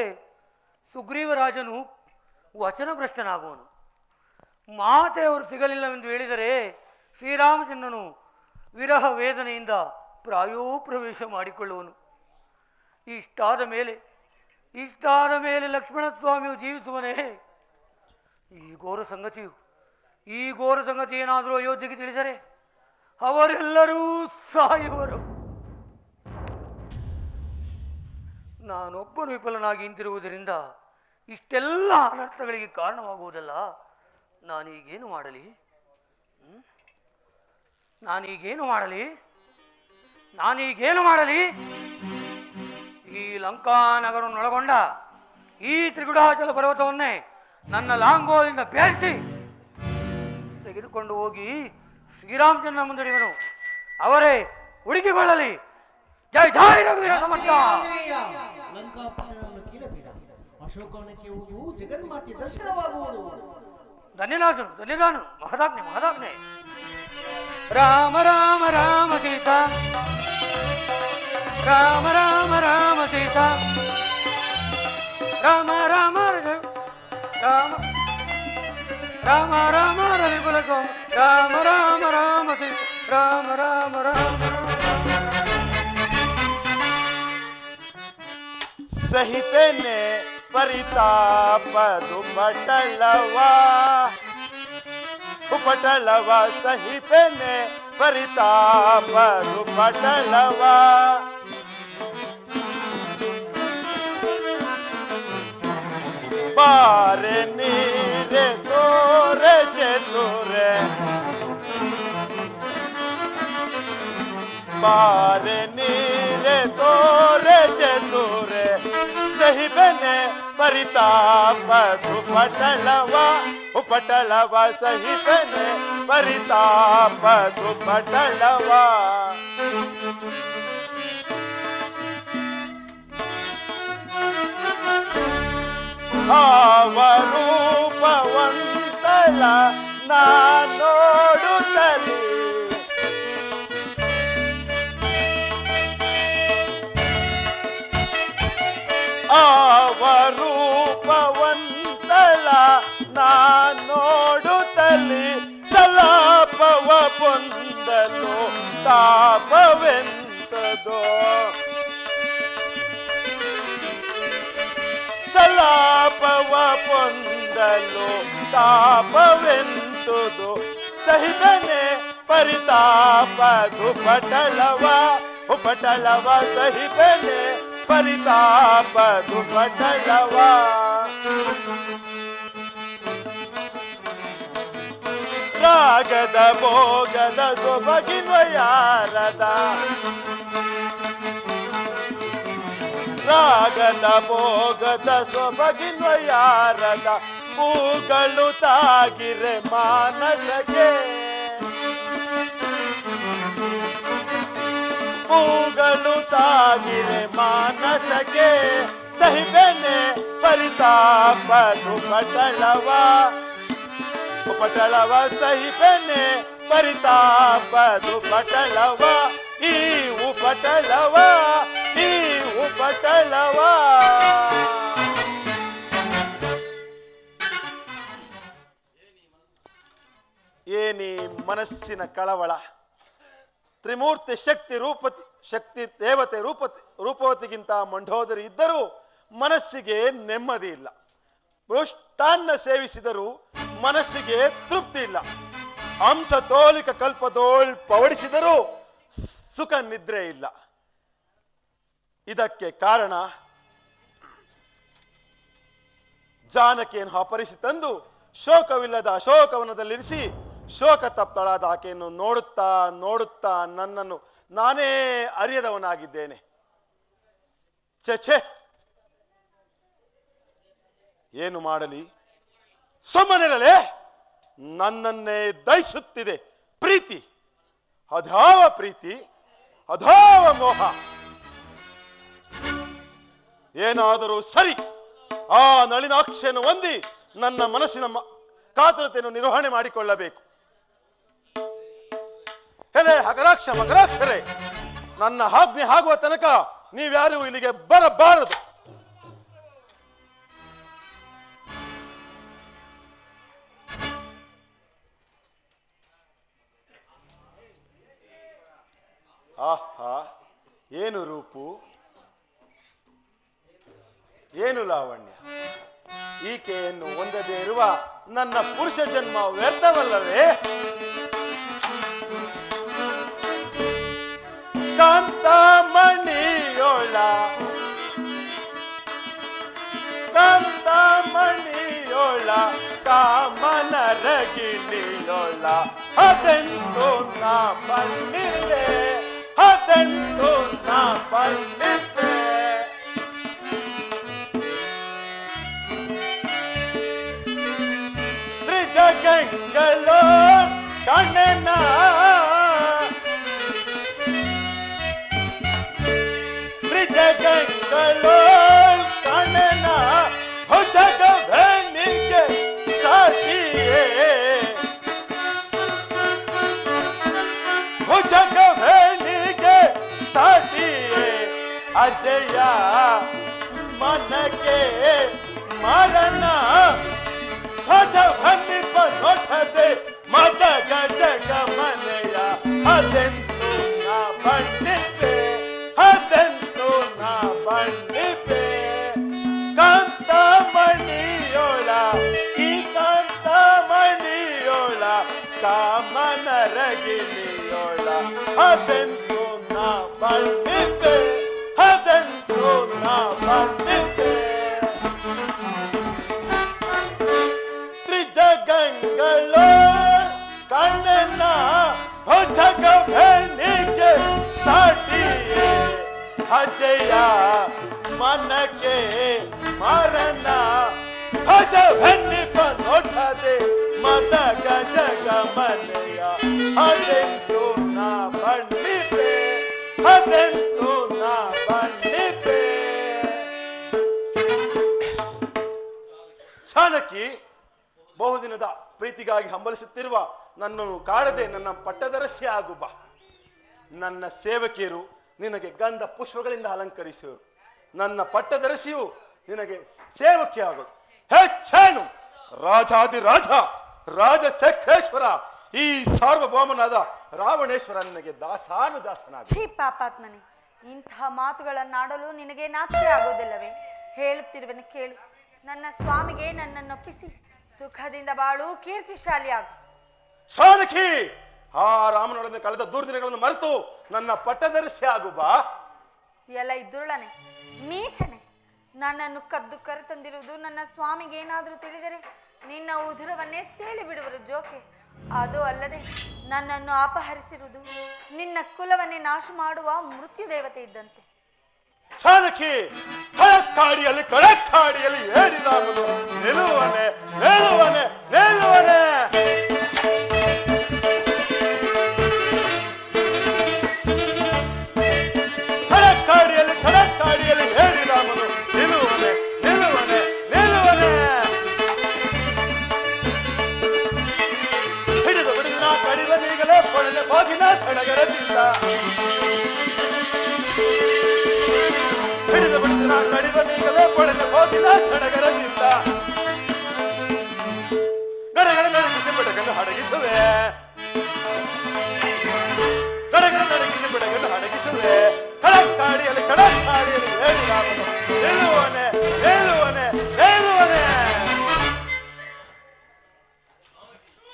Speaker 1: ಸುಗ್ರೀವರಾಜನು ವಚನಭ್ರಷ್ಟನಾಗುವನು. ಮಾತೆಯವರು ಸಿಗಲಿಲ್ಲವೆಂದು ಹೇಳಿದರೆ ಶ್ರೀರಾಮಚಂದ್ರನು ವಿರಹ ವೇದನೆಯಿಂದ ಪ್ರಾಯೋಪ್ರವೇಶ ಮಾಡಿಕೊಳ್ಳುವನು. ಇಷ್ಟಾದ ಮೇಲೆ ಲಕ್ಷ್ಮಣಸ್ವಾಮಿಯು ಜೀವಿಸುವನೇ? ಈ ಘೋರ ಸಂಗತಿ ಏನಾದರೂ ಅಯೋಧ್ಯೆಗೆ ತಿಳಿದರೆ ಅವರೆಲ್ಲರೂ ಸಾಯುವರು. ನಾನೊಬ್ಬನು ವಿಫಲನಾಗಿ ಹಿಂತಿರುವುದರಿಂದ ಇಷ್ಟೆಲ್ಲ ಅನರ್ಥಗಳಿಗೆ ಕಾರಣವಾಗುವುದಲ್ಲ. ನಾನೀಗೇನು ಮಾಡಲಿ? ಈ ಲಂಕಾನಗರವನ್ನೊಳಗೊಂಡ ಈ ತ್ರಿಗುಡಾಚಲ ಪರ್ವತವನ್ನೇ ನನ್ನ ಲಾಂಗೋಲಿಂದ ಬೇರಿಸಿ ತೆಗೆದುಕೊಂಡು ಹೋಗಿ ಶ್ರೀರಾಮಚಂದ್ರ ಮುಂದಿಡುವನು. ಅವರೇ ಹುಡುಕಿಕೊಳ್ಳಲಿ. ಜೈ ಜೈ ರಘುವೀರ ಸಮರ್ಥ.
Speaker 7: ಅಶೋಕವನಕ್ಕೆ ಹೋಗುವು ಜಗನ್ಮಾತೆ ದರ್ಶನವಾಗುವುದು.
Speaker 1: ಧನ್ಯನಾದನು. ಮಹದಾಜ್ಞೆ. ರಾಮ ರಾಮ ರಾಮ ಸೀತಾ, ರಾಮ ರಾಮ ರಾಮ ಸೀತಾ, ರಾಮ ರಾಮ ರಾಮ ರಾಮ ರಾಮ ರವಿಕುಲ ಸ್ವಾಮಿ, ರಾಮ ರಾಮ ರಾಮ ಸೀತಾ, ರಾಮ ರಾಮ ರಾಮ
Speaker 6: ಸಹಿಪೆನೆ ಪರಿತಾಪ ದುಪಟಲವ ಸಹಿಪೆನೆ ಪರಿತಾಪ ದುಪಟಲವ ಬಾರೆ ನೀರೆ ತೋರೆ ಚತುರೆ ಬಾರೆ ನೀರೆ ತೋರೆ ಚತುರೆ ಸಹಿಬನೆ ಪರಿತಾಪ ಉಪಟಲವ ಸಹಿಬನೆ ಪರಿತಾಪ ಉಪಟಲವ ರೂಪವಂತಲ ನೋಡುತ್ತಲೇ ರೂಪವಂತಲ ನೋಡುತ್ತಲೇ ಸಲಾಪವ ಪೊಂದಲು ತಾಪವೆಂತದೋ ಸಲಾಪವ ಪೊಂದಲು ತಾಪವೆಂತುದು ಸಹಿತನೆ ಪರಿತಾಪದು ಪಟಲವ ಉಪಟಲವ ಸಹಿತನೆ ಪರಿತಾಪದು ಪಟಲವ ರಾಗದ ಭೋಗದ ಸೊಬಗಿನ್ವಯಾರದ ರಾಗದ ಭೋಗದ ಸೊಬಗಿನ್ವಯಾರದ ಹೂಗಳು ತಾಗಿರೆ ಮಾನಸಗೆ ಹೂಗಳು ತಾಗಿರೆ ಮಾನಸಗೆ ಸಹಿಬೆನೆ ಪರಿತಾಪದು ಪಟಲವ ಪಟಲವ ಸಹಿಬೆನೆ ಪರಿತಾಪದು ಪಟಲವ ಈ ಉಪಟಲವ ಈ ಉಪಟಲವ ಏನಿ ಮನಸ್ಸಿನ ಕಳವಳ ತ್ರಿಮೂರ್ತಿ ಶಕ್ತಿ ದೇವತೆ ರೂಪವತಿಗಿಂತ ಮಂಡೋದರಿ ಇದ್ದರೂ ಮನಸ್ಸಿಗೆ ನೆಮ್ಮದಿ ಇಲ್ಲ. ಮೃಷ್ಟಾನ್ನ ಸೇವಿಸಿದರೂ ಮನಸ್ಸಿಗೆ ತೃಪ್ತಿ ಇಲ್ಲ. ಹಂಸ ತೋಲಿಕ ಕಲ್ಪದೋಳ್ ಪವಡಿಸಿದರೂ ಸುಖ ನಿದ್ರೆ ಇಲ್ಲ. ಇದಕ್ಕೆ ಕಾರಣ ಜಾನಕಿಯನ್ನು ಅಪಹರಿಸಿ ತಂದು ಶೋಕವಿಲ್ಲದ ಅಶೋಕವನದಲ್ಲಿರಿಸಿ ಶೋಕ ತಪ್ತಳಾದ ಆಕೆಯನ್ನು ನೋಡುತ್ತಾ ನೋಡುತ್ತಾ ನನ್ನನ್ನು ನಾನೇ ಅರಿಯದವನಾಗಿದ್ದೇನೆ. ಛೆ ಏನು ಮಾಡಲಿ? ಸುಮ್ಮನಿರಲೇ? ನನ್ನನ್ನೇ ದಹಿಸುತ್ತಿದೆ ಪ್ರೀತಿ. ಅಧಾವ ಪ್ರೀತಿ, ಅಧಾವ ಮೋಹ. ಏನಾದರೂ ಸರಿ, ಆ ನಳಿನಾಕ್ಷಿಯನ್ನು ಹೊಂದಿ ನನ್ನ ಮನಸ್ಸಿನ ಕಾತುರತೆಯನ್ನು ನಿರ್ವಹಣೆ ಮಾಡಿಕೊಳ್ಳಬೇಕು. ಹೇಳೆ ಹಗರಾಕ್ಷ ಮಗರಾಕ್ಷರೇ, ನನ್ನ ಆಜ್ಞೆ ಆಗುವ ತನಕ ನೀವ್ಯಾರೂ ಇಲ್ಲಿಗೆ ಬರಬಾರದು. ಆಹಾ, ಏನು ರೂಪು, ಏನು ಲಾವಣ್ಯ. ಈಕೆಯನ್ನು ಹೊಂದದೇ ಇರುವ ನನ್ನ ಪುರುಷ ಜನ್ಮ ವ್ಯರ್ಥವಲ್ಲವೇ? ಕಾಂತಮಣಿಯೋಳ ಕಾಂತಮಣಿಯೋಳ ಕಾಮನರಗಿಣಿಯೋಳ ಅದೆಂದು ನಾ ಬಣ್ಣಿದೆ, ಅದೆಂದು ನಾ ಬಣ್ಣಿದೆ. ತ್ರಿಜಗಂಗಲೋ ಕಣ್ಣನ ತ್ರಿಜಗಂಗಲೋ ಕಣ್ಣನ ಜಗವೇನಿಗೆ ಸಾಟಿಯೇ, ಜಗವೇನಿಗೆ ಸಾಟಿಯೇ. ಅಜಯ ಮನಕ್ಕೆ ಮರಣ ಭಜ ನೋಟದೆ ಮದ ಗಜಗ ಮನೆಯ ಅದೆಂದು ನಾ ಬಣ್ಣಿದೆ, ಅದೆಂದು ನಾ ಬಣ್ಣಿದೆ. ಕಾಂತಮಣಿಯೋಳ ಈ ಕಾಂತಮಣಿಯೋಳ ಕಾಮನರಗಿಣಿಯೋಳ ಅದೆಂದು ನಾ ಬಣ್ಣಿದೆ, ಅದೆಂದು ನಾ ಬಣ್ಣಿದೆ. ತ್ರಿಜಗಂಗಲೋ ಕಣ್ಣನ ಭಜಗವೇನಿಗೆ ಸಾಟಿಯೇ. ಅಜಯ ಮನಕ್ಕೆ ಮರಣ ಭಜವೆನ್ನಿಪ ನೋಟದೆ ಮದ ಗಜಗ ಮನೆಯ ಅದೆಂದು ನಾ ಬಣ್ಣಿದೆ, ಅದೆಂದು ನಾ ಬಣ್ಣಿದೆ. ಚಾಣಕಿ, ಬಹುದಿನದ ಪ್ರೀತಿಗಾಗಿ ಹಂಬಲಿಸುತ್ತಿರುವ ನನ್ನನ್ನು ಕಾಡದೆ ನನ್ನ ಪಟ್ಟದರಸಿ ಆಗು ಬಾ. ನನ್ನ ಸೇವಕಿಯರು ನಿನಗೆ ಗಂಧ ಪುಷ್ಪಗಳಿಂದ ಅಲಂಕರಿಸುವರು. ನನ್ನ ಪಟ್ಟದರಸಿಯು ನಿನಗೆ ಸೇವಕಿ ಆಗೋದು. ಹೆಚ್ಚೇನು ರಾಜಾದಿ ರಾಜ ರಾಜಚಕ್ರೇಶ್ವರ ಈ ಸಾರ್ವಭೌಮನಾದ ರಾವಣೇಶ್ವರ ನಿನಗೆ ದಾಸಾನುದಾಸನಾಗ.
Speaker 8: ಛೀ ಪಾಪಾತ್ಮನೆ, ಇಂತಹ ಮಾತುಗಳನ್ನಾಡಲು ನಿನಗೆ ನಾಚಿಕೆ ಆಗುವುದಿಲ್ಲವೇ? ಹೇಳುತ್ತಿರುವೆನು ಕೇಳು. ನನ್ನ ಸ್ವಾಮಿಗೆ ನನ್ನನ್ನೊಪ್ಪಿಸಿ ಸುಖದಿಂದ ಬಾಳು, ಕೀರ್ತಿಶಾಲಿಯಾಗು.
Speaker 6: ಚಾಣಕಿ, ಆ ರಾಮನೊಡನೆ ಕಳೆದ ದುರ್ದಿನಗಳನ್ನು ಮರೆತು ನನ್ನ ಪಟ್ಟದರ್ಶಿ ಆಗು ಬಾ.
Speaker 8: ಎಲ್ಲ ಇದ್ದುರುಳನೆ, ನೀಚನೆ, ನನ್ನನ್ನು ಕದ್ದು ಕರೆತಂದಿರುವುದು ನನ್ನ ಸ್ವಾಮಿಗೆ ಏನಾದರೂ ತಿಳಿದರೆ ನಿನ್ನ ಉದುರವನ್ನೇ ಸೇಳಿ ಬಿಡುವರು ಜೋಕೆ. ಅದು ಅಲ್ಲದೆ ನನ್ನನ್ನು ಅಪಹರಿಸಿರುವುದು ನಿನ್ನ ಕುಲವನ್ನೇ ನಾಶ ಮಾಡುವ ಮೃತ್ಯು ದೇವತೆ ಇದ್ದಂತೆ.
Speaker 6: ಚಾಣಕಿ, ಕಳಕ್ಕಾಡಿಯಲ್ಲಿ ಕಳಕ್ಕಾಡಿಯಲ್ಲಿ ಏರಿದಾಮನು ನಿಲ್ಲುವನೆ ನಿಲ್ಲುವನೆ ನಿಲ್ಲುವನೆ. ಕಳಕ್ಕಾಡಿಯಲ್ಲಿ ಕಳಕ್ಕಾಡಿಯಲ್ಲಿ ಏರಿದಾಮನು ನಿಲ್ಲುವನೆ ನಿಲ್ಲುವನೆ ನಿಲ್ಲುವನೆ. ಹಿಡಿದು ಬಿಡಿದ ಕಡಿದ ನೀಗಲೇ ಪೊಳೆದ ಹೋಗಿನ ಸಡಗರದಿಂದ. ಹಿಡಿದು ಬಿಡಿದ ಕಡಿದ ನೀಗಲೇ ಪೊಳೆದ ಹೋಗಿನ ಸಡಗರದಿಂದ. ಗಡಗಡ ನಡಗಿಸಿ ಬಿಡಗನ್ನು ಹಡಗಿಸುವೆ. ಗಡಗಡ ನಡಗಿಸಿ ಬಿಡಗನ್ನು ಹಡಗಿಸುವೆ. ಕಡಕ್ಕಾಡಿಯಲ್ಲಿ ಕಡಕ್ಕಾಡಿಯಲ್ಲಿ ಹೇಳಿದಾಮನು ನಿಲ್ಲುವನೆ ನಿಲ್ಲುವನೆ ನಿಲ್ಲುವನೆ.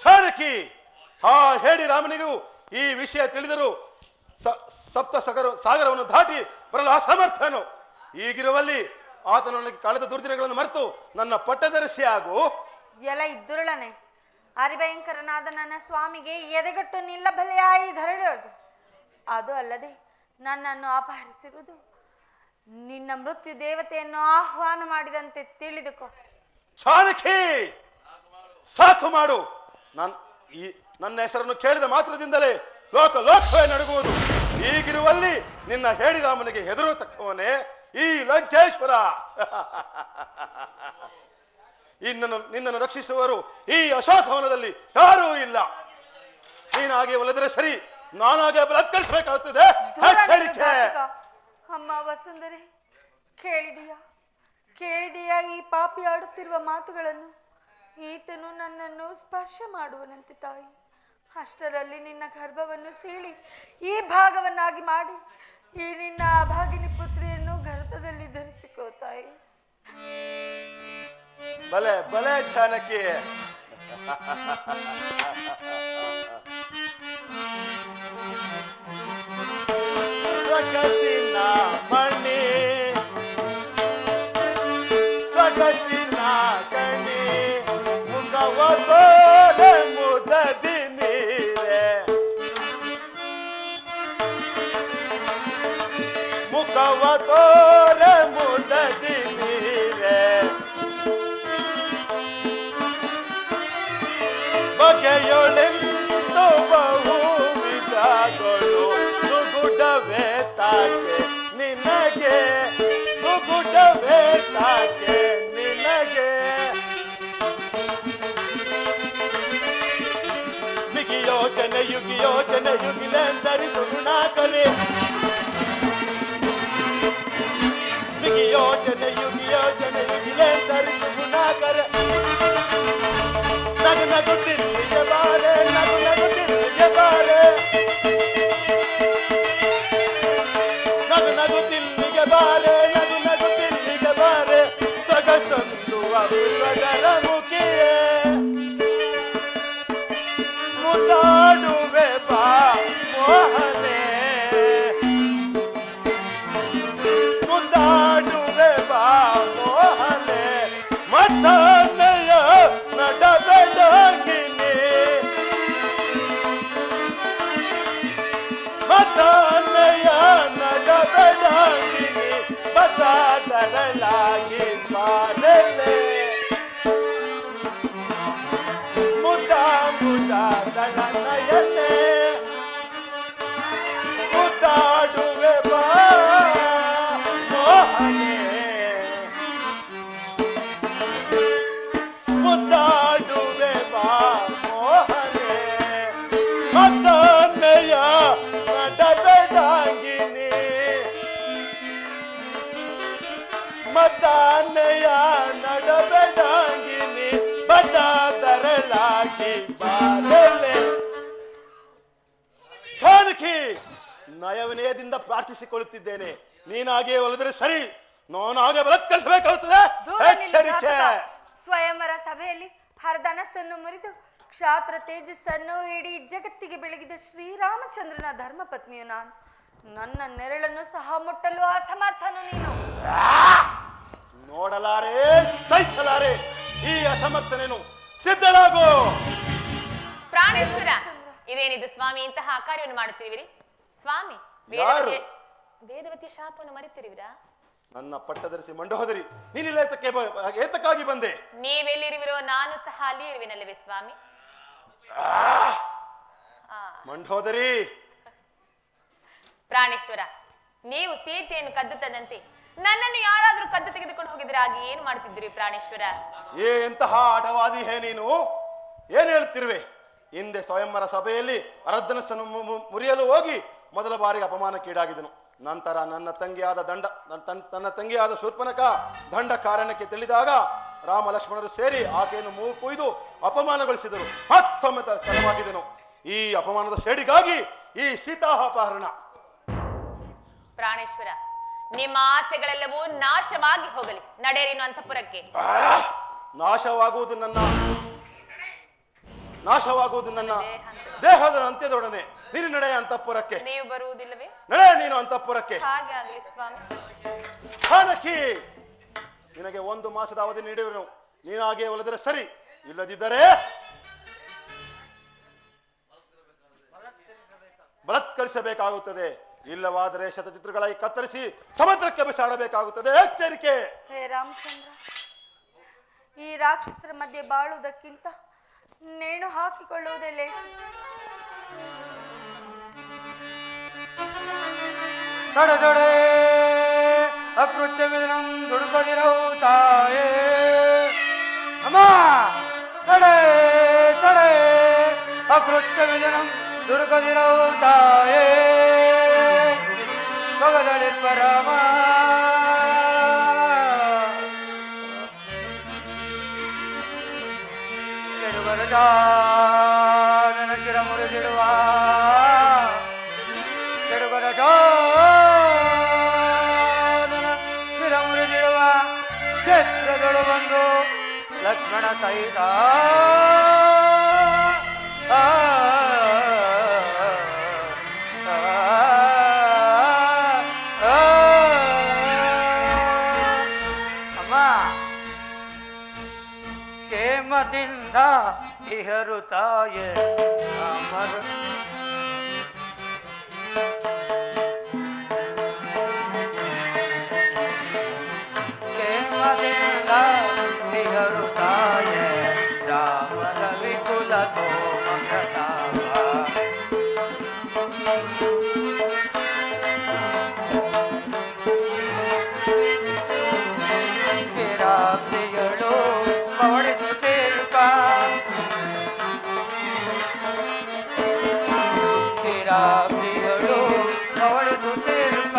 Speaker 6: ಚಾಣಕಿ, ಆ ಹೇಳಿ ರಾಮನಿಗೂ ಈ ವಿಷಯ ತಿಳಿದರು ಸಪ್ತ ಸಾಗರವನ್ನು ದಾಟಿ ಬರಲು ಅಸಮರ್ಥನು. ಈಗಿರುವಲ್ಲಿ ಆತನು ನನಗೆ ಕಳೆದ ದುರ್ದಿನಗಳನ್ನು ಮರೆತು ನನ್ನ ಪಟ್ಟದರಸಿ ಆಗು.
Speaker 8: ಎಲ್ಲ ಇದ್ದುರುಳನೆ, ಅರಿಭಯಂಕರನಾದ ನನ್ನ ಸ್ವಾಮಿಗೆ ಎದೆಗಟ್ಟು ನಿಲ್ಲಬಲೆಯಾಯಿ ಧರಡೋದು. ಅದು ಅಲ್ಲದೆ ನನ್ನನ್ನು ಅಪಹರಿಸಿರುವುದು ನಿನ್ನ ಮೃತ್ಯು ದೇವತೆಯನ್ನು ಆಹ್ವಾನ ಮಾಡಿದಂತೆ ತಿಳಿದುಕೋ.
Speaker 6: ಚಾಣಕಿ, ಸಾಕು ಮಾಡು. ನನ್ನ ಹೆಸರನ್ನು ಕೇಳಿದ ಮಾತ್ರದಿಂದಲೇ ಲೋಕವೇ ನಡುಗುವುದು. ಈಗಿರುವಲ್ಲಿ ನಿನ್ನ ಹೇಳಿ ರಾಮನಿಗೆ ಹೆದರತಕ್ಕವನೇ ಈ ಲಂಕೇಶ್ವರ. ನಿನ್ನನ್ನು ರಕ್ಷಿಸುವರು ಈ ಅಶೋಕವನದಲ್ಲಿ ಯಾರೂ ಇಲ್ಲ. ನೀನಾಗೆ ಒಲಿದರೆ ಸರಿ, ನಾನಾಗೆ ಬಲಾತ್ಕರಿಸಬೇಕಾಗುತ್ತದೆ.
Speaker 8: ಅಮ್ಮ ವಸುಂಧರೆ, ಕೇಳಿದೆಯಾ ಈ ಪಾಪಿ ಆಡುತ್ತಿರುವ ಮಾತುಗಳನ್ನು? ಈತನು ನನ್ನನ್ನು ಸ್ಪರ್ಶ ಮಾಡುವನಂತೆ ತಾಯಿ. ಅಷ್ಟರಲ್ಲಿ ನಿನ್ನ ಗರ್ಭವನ್ನು ಸೀಳಿ ಈ ಭಾಗವನ್ನಾಗಿ ಮಾಡಿ ಈ ನಿನ್ನ ಅಭಾಗಿನಿ ಪುತ್ರಿಯನ್ನು ಗರ್ಭದಲ್ಲಿ ಧರಿಸಿಕೋ ತಾಯಿ.
Speaker 6: ಬಲೆ ಬಲೆ ಚಾಣಕಿ. ಸಗಸಿನ ಮಣಿ ಸಗಸಿನ ಕಣಿ ಮುಖವ ತೋರೆ ಮುದದಿ ನೀರೆ. ಮುಖವ ತೋರೆ ಮುದದಿ ನೀರೆ. ಬಗೆಯೊಳೆಂದು ಬಹು ವಿಧಗಳು ನುಗುಡವೇ ತಾಕೆ ನಿನಗೆ. ನುಗುಡವೇ ತಾಕೆ ನಿನಗೆ. ಬಿಗಿಯೋಚನೆ ಯುಗಿಯೋಚನೆ ಯುಗಿಲೆಂದರಿಸು ಗುಣಾಕಲೆ. ಬಿಗಿಯೋಚನೆ ಯುಗಿಯೋಚನೆ ಯುಗಿಲೆಂದರಿಸು ಗುಣಾಕರೆ. ನಗು ನಗು ತಿರುಗಿಗೆ ಬಾರೆ, ನಗು ನಗು ತಿರುಗಿಗೆ ಬಾರೆ. ನಗು ನಗು ತಿರುಗಿಗೆ ಬಾರೆ, ನಗು ನಗು ತಿರುಗಿಗೆ ಬಾರೆ. ಸೊಗಸೊಂದು ಸಗರ ಮುಖಿಯೇ ಮುದ್ದಾಡುವೆ ಬಾ ಮೋಹನೆ. ಮುದ್ದಾಡುವೆ ಬಾ ಮೋಹನೆ. ಮತ್ತನೆಯ ನಡಬೆಡಗಿನಿ. ಮತ್ತನೆಯ ನಡಬೆಡಗಿನಿ. ಬಸಾದರಳಾಗಿ ಬಾರಲೆ. ಮುದ ಮುದಾದಳ ನಯನೆ. ಮುದ್ದಾಡುವೆ ಬಾ ಮೋಹನೆ. ತಾನೆಯ ನಡಬೇಡಂಗಿನಿ ಬಡ ತರಲಾಗಿ ಬಾರಲೆ. ಜಾನಕಿ, ನಯವಿನಯದಿಂದ ಪ್ರಾರ್ಥಿಸಿಕೊಳ್ಳುತ್ತಿದ್ದೇನೆ. ನೀನಾಗೆ ಒಲಿದರೆ ಸರಿ, ನಾನಾಗೆ ಬಲತ್ಕರಿಸಬೇಕಾಗುತ್ತದೆ. ಎಚ್ಚರಿಕೆ.
Speaker 8: ಸ್ವಯಂವರ ಸಭೆಯಲ್ಲಿ ಹರಧನಸ್ಸನ್ನು ಮುರಿದು ಕ್ಷಾತ್ರ ತೇಜಸ್ಸನ್ನು ಇಡೀ ಜಗತ್ತಿಗೆ ಬೆಳಗಿದ ಶ್ರೀರಾಮಚಂದ್ರನ ಧರ್ಮಪತ್ನಿಯು ನಾನು. ನನ್ನ ನೆರಳನ್ನು ಸಹ ಮುಟ್ಟಲು ಅಸಮರ್ಥನು ನೀನು.
Speaker 6: ನೋಡಲಾರೆ, ಸಹಿಸಲಾರೆ ಈ ಅಸಮರ್ಥನೇನು. ಸಿದ್ಧರಾಗು.
Speaker 9: ಪ್ರಾಣೇಶ್ವರ, ಇದೇನಿದು ಸ್ವಾಮಿ ಇಂತಹ ಕಾರ್ಯವನ್ನು ಮಾಡುತ್ತಿರುವಿರಿ? ಸ್ವಾಮಿ, ವೇದವತಿಯ ಶಾಪವನ್ನು ಮರೆತಿರುವಿರಾ?
Speaker 6: ನನ್ನ ಪಟ್ಟ ಧರಿಸಿ ಮಂಡೋದರಿ, ನೀನಿಲ್ಲ ಏತಕ್ಕಾಗಿ ಬಂದೆ?
Speaker 9: ನೀವೆಲ್ಲಿರುವಿರೋ ನಾನು ಸಹ ಅಲ್ಲಿ ಇರುವಿನಲ್ಲವೇ ಸ್ವಾಮಿ?
Speaker 6: ಮಂಡೋದರಿ.
Speaker 9: ಪ್ರಾಣೇಶ್ವರ, ನೀವು ಸೀತೆಯನ್ನು ಕದ್ದು ತಂದಂತೆ ನನ್ನನ್ನು ಯಾರಾದ್ರೂ ಕದ್ದು ತೆಗೆದುಕೊಂಡು ಹೋಗಿದ್ರೆ ಆಗಿ ಏನು ಮಾಡ್ತಿದ್ದೀರಿ ಪ್ರಾಣೇಶ್ವರ?
Speaker 6: ಎಂತಹ ಆಟವಾದಿ ಹೇ ನೀನು? ಏನ್ ಹೇಳ್ತಿರುವೆ? ಹಿಂದೆ ಸ್ವಯಂವರ ಸಭೆಯಲ್ಲಿ ಅರಧನಸ್ಸನ್ನು ಮುರಿಯಲು ಹೋಗಿ ಮೊದಲ ಬಾರಿಗೆ ಅಪಮಾನಕ್ಕೀಡಾಗಿದ್ದನು. ನಂತರ ನನ್ನ ತಂಗಿಯಾದ ಶೂರ್ಪನಖ ದಂಡ ಕಾರಣಕ್ಕೆ ತಿಳಿದಾಗ ರಾಮ ಲಕ್ಷ್ಮಣರು ಸೇರಿ ಆಕೆಯನ್ನು ಮೂಗು ಕೊಯ್ದು ಅಪಮಾನಗೊಳಿಸಿದರು. ಮತ್ತೊಮ್ಮೆ ತಡವಾಗಿದ್ದನು. ಈ ಅಪಮಾನದ ಸೇಡಿಗಾಗಿ ಈ ಸೀತಾಪಹರಣ.
Speaker 9: ಪ್ರಾಣೇಶ್ವರ, ನಿಮ್ಮ ಆಸೆಗಳೆಲ್ಲವೂ ನಾಶವಾಗಿ ಹೋಗಲಿ. ನಡೆಯರಿನು ಅಂತಃಪುರಕ್ಕೆ.
Speaker 6: ನಾಶವಾಗುವುದು ನನ್ನ ದೇಹದ ಅಂತ್ಯದೊಡನೆ. ನೀನು ನಡೆಯ ಅಂತಃಪುರಕ್ಕೆ.
Speaker 9: ನೀವು ಬರುವುದಿಲ್ಲವೇ?
Speaker 6: ನಡೆ ನೀನು ಅಂತಃಪುರಕ್ಕೆ.
Speaker 9: ಹಾಗೆ ಆಗಲಿ ಸ್ವಾಮಿ.
Speaker 6: ಜಾನಕಿ, ನಿನಗೆ 1 ಮಾಸದ ಅವಧಿ ನೀಡುವೆನು. ನೀನಾಗೆ ಒಲಿದರೆ ಸರಿ, ಇಲ್ಲದಿದ್ದರೆ ಬಲತ್ಕರಿಸಬೇಕಾಗುತ್ತದೆ. ಇಲ್ಲವಾದರೆ ಶತಚಿತ್ರಗಳಾಗಿ ಕತ್ತರಿಸಿ ಸಮುದ್ರಕ್ಕೆ ಬಿಸಾಡಬೇಕಾಗುತ್ತದೆ. ಎಚ್ಚರಿಕೆ.
Speaker 8: ಹೇ ರಾಮಚಂದ್ರ, ಈ ರಾಕ್ಷಸರ ಮಧ್ಯೆ ಬಾಳುವುದಕ್ಕಿಂತ ನೇಣು ಹಾಕಿಕೊಳ್ಳುವುದೇ ಲೇಸು.
Speaker 1: ತಡೆ ಅಕೃತ್ಯವಿದಂ ದುಡುಕದಿರವು ತಾಯೇ. ಅಮ್ಮ, ತಡೆ ಅಕೃತ್ಯವಿದಂ ದುಡುಕದಿರವು ತಾಯೇ. ಸೊಗದಳಿ ಪರಮ ನನ್ನ ಶಿರ ಮುರಿದಿಡುವ ಕೆಡುಗರ ನನ್ನ ಶಿರ ಮುರಿದಿಡುವ ಕ್ಷೇತ್ರಗಳು ಬಂದು ಲಕ್ಷ್ಮಣ ಸಹಿತ ಅಮ್ಮ, ಕ್ಷೇಮದಿಂದ ಇಹರು ತಾಯೇ ಅಮರ. ಕ್ಷೇಮದಿಂದ ಇಹರು ತಾಯೇ ರಾಮನ ವಿಪುಲ ಸೋಮ ಪ್ರತಾಪ. ಶಿರಾಬ್ದಿಗಳು ಪವಡಿಸುತ್ತಿರುವ ಶಿರಾಬ್ದಿಗಳು ಪವಡಿಸುತ್ತಿರುವ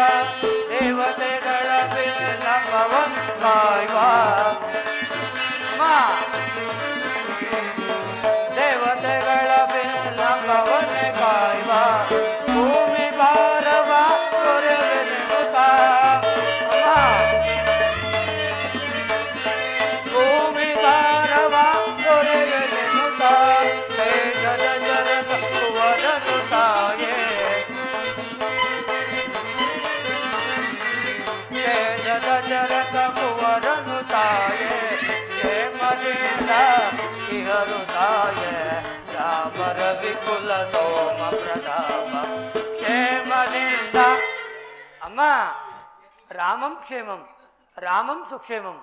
Speaker 1: ದೇವತೆಗಳ ಬೆನ್ನ ಪವನ್ ಕಾಯುವ ದೇವತೆಗಳ ಬೆನ್ನ ಪವನ್ ಕಾಯುವ ಭೂಮಿ ಭಾರವ ತೊರೆಯುತ್ತ ಭೂಮಿ ಭಾರವ ತೊರೆಯುತ್ತ ಜರ ಜರ ವರನು ತಾಯೇ. ಜರ ಜರ ಕುವರನು ತಾಯೇ. ಕ್ಷೇಮದಿಂದ ಇಹರು ತಾಯೇ ರಾಮರ ವಿಪುಲ ಸೋಮ ಪ್ರತಾಪ. ಕ್ಷೇಮದಿಂದ ಅಮ್ಮ, ರಾಮಂ ಕ್ಷೇಮಂ ರಾಮಂ ಸುಕ್ಷೇಮಂ.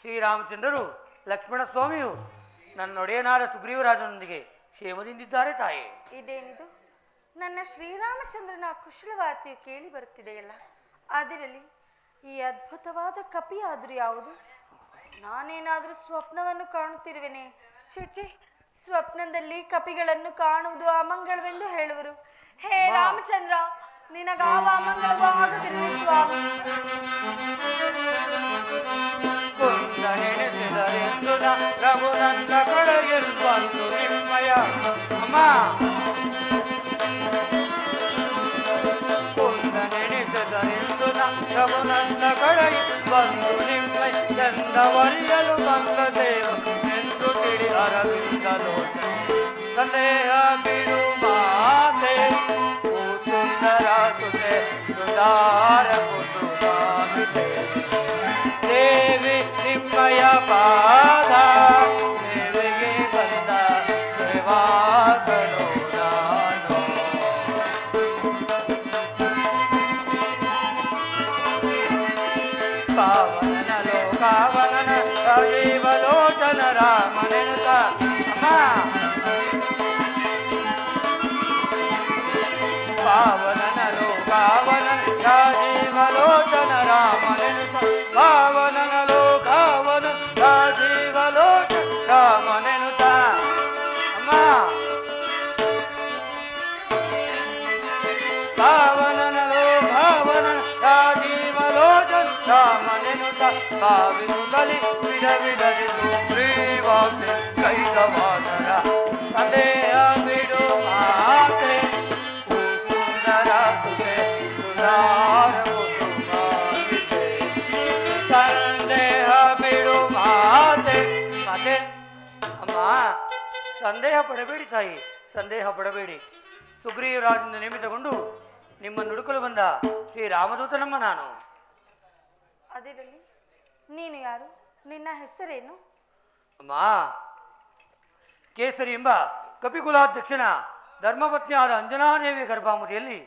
Speaker 1: ಶ್ರೀರಾಮಚಂದ್ರರು ಲಕ್ಷ್ಮಣ ಸ್ವಾಮಿಯು ನನ್ನೊಡೆಯನಾದ ಸುಗ್ರೀವರಾಜನೊಂದಿಗೆ ಕ್ಷೇಮದಿಂದಿದ್ದಾರೆ ತಾಯೇ.
Speaker 8: ಇದೇನಿದು? ನನ್ನ ಶ್ರೀರಾಮಚಂದ್ರನ ಕುಶಲವಾರ್ತೆಯು ಕೇಳಿ ಬರುತ್ತಿದೆಯಲ್ಲ. ಅದಿರಲಿ, ಈ ಅದ್ಭುತವಾದ ಕಪಿಯಾದರೂ ಯಾವುದು? ನಾನೇನಾದರೂ ಸ್ವಪ್ನವನ್ನು ಕಾಣುತ್ತಿರುವೆನೆ? ಚೇಚೆ, ಸ್ವಪ್ನದಲ್ಲಿ ಕಪಿಗಳನ್ನು ಕಾಣುವುದು ಅಮಂಗಳವೆಂದು ಹೇಳುವರು. ಹೇ ರಾಮಚಂದ್ರ, ನಿನಗಾವ ಮಂಗಳವಾಗದಿರಲಿ ಸ್ವಾಮಿ.
Speaker 1: ಕುಂದನೆನೆಸಿದರೆಂದು ರಘುನಂದ ಕಡೆಯಲ್ವಂದು ನಿಮ್ಮಯ ಅಮ್ಮ ಕುಂದನೆನೆಸಿದರೆಂದು ರಘುನಂದ ಕಡೆಯಲ್ವಂದು ನಿಮ್ಮಯ ಚಂದವರಿಯಲು ಬಂದ ದೇವ ಎಂದು ತಿಳಿ ಅರವಿಂದಲೋ ಸಂದೇಹ ಬಿಡು ಮಾತೆ ಸುಂದರ ಸುತೆ ಸುಧಾರ ಕುಸುಮಾಮಿತೆ ದೇವಿ ನಿಮ್ಮಯ ಪಾದ ದೇವಿಗೆ ಬಂದ ಸೇವಾಸನು ನಾನು ಪಾವನ ಲೋಕಾವನ ಜೀವಲೋಚನ ರಾಮನೆನುತ ಅಮ್ಮ ಪಾವನ ಲೋಕಾವನ ರಾಜೀವಲೋಚನ ರಾಮನೆನುತ ಪಾವನ ಲೋಕಾವನ ರಾಜೀವಲೋಚನ ರಾಮನೆನುತ ಅಮ್ಮ ಪಾವನ ಲೋಕಾವನ ರಾಜೀವಲೋಚನ ರಾಮನೆನುತ ಪಾವಿನುಗಲಿ ವಿಧ ವಿಧದಿ ಸುಗ್ರೀವಾಸೆ ಕೈದವಾದರ ಸಂದೇಹ ಬಿಡು ಮಾತೆ ಸುಂದರ ಸುತೆ ಸುಧಾರ ಕುಸುಮಾಗಿತೆ ಸಂದೇಹ ಬಿಡು ಮಾತೆ ಮಾತೆ ಅಮ್ಮ ಸಂದೇಹ ಪಡಬೇಡಿ ತಾಯಿ, ಸಂದೇಹ ಪಡಬೇಡಿ. ಸುಗ್ರೀವರಾಜನಿಂದ ನೇಮಿತಗೊಂಡು ನಿಮ್ಮನ್ನು ಹುಡುಕಲು ಬಂದ ಶ್ರೀರಾಮದೂತನಮ್ಮ ನಾನು.
Speaker 8: ಅದಿರಲಿ, ನೀನು ಯಾರು? ನಿನ್ನ ಹೆಸರೇನು?
Speaker 1: ಅಮ್ಮ ಕೇಸರಿ ಎಂಬ ಕಪಿಕುಲಾಧ್ಯಕ್ಷನ ಧರ್ಮಪತ್ನಿಯಾದ ಅಂಜನಾದೇವಿಯ ಗರ್ಭಾಮುದಿಯಲ್ಲಿ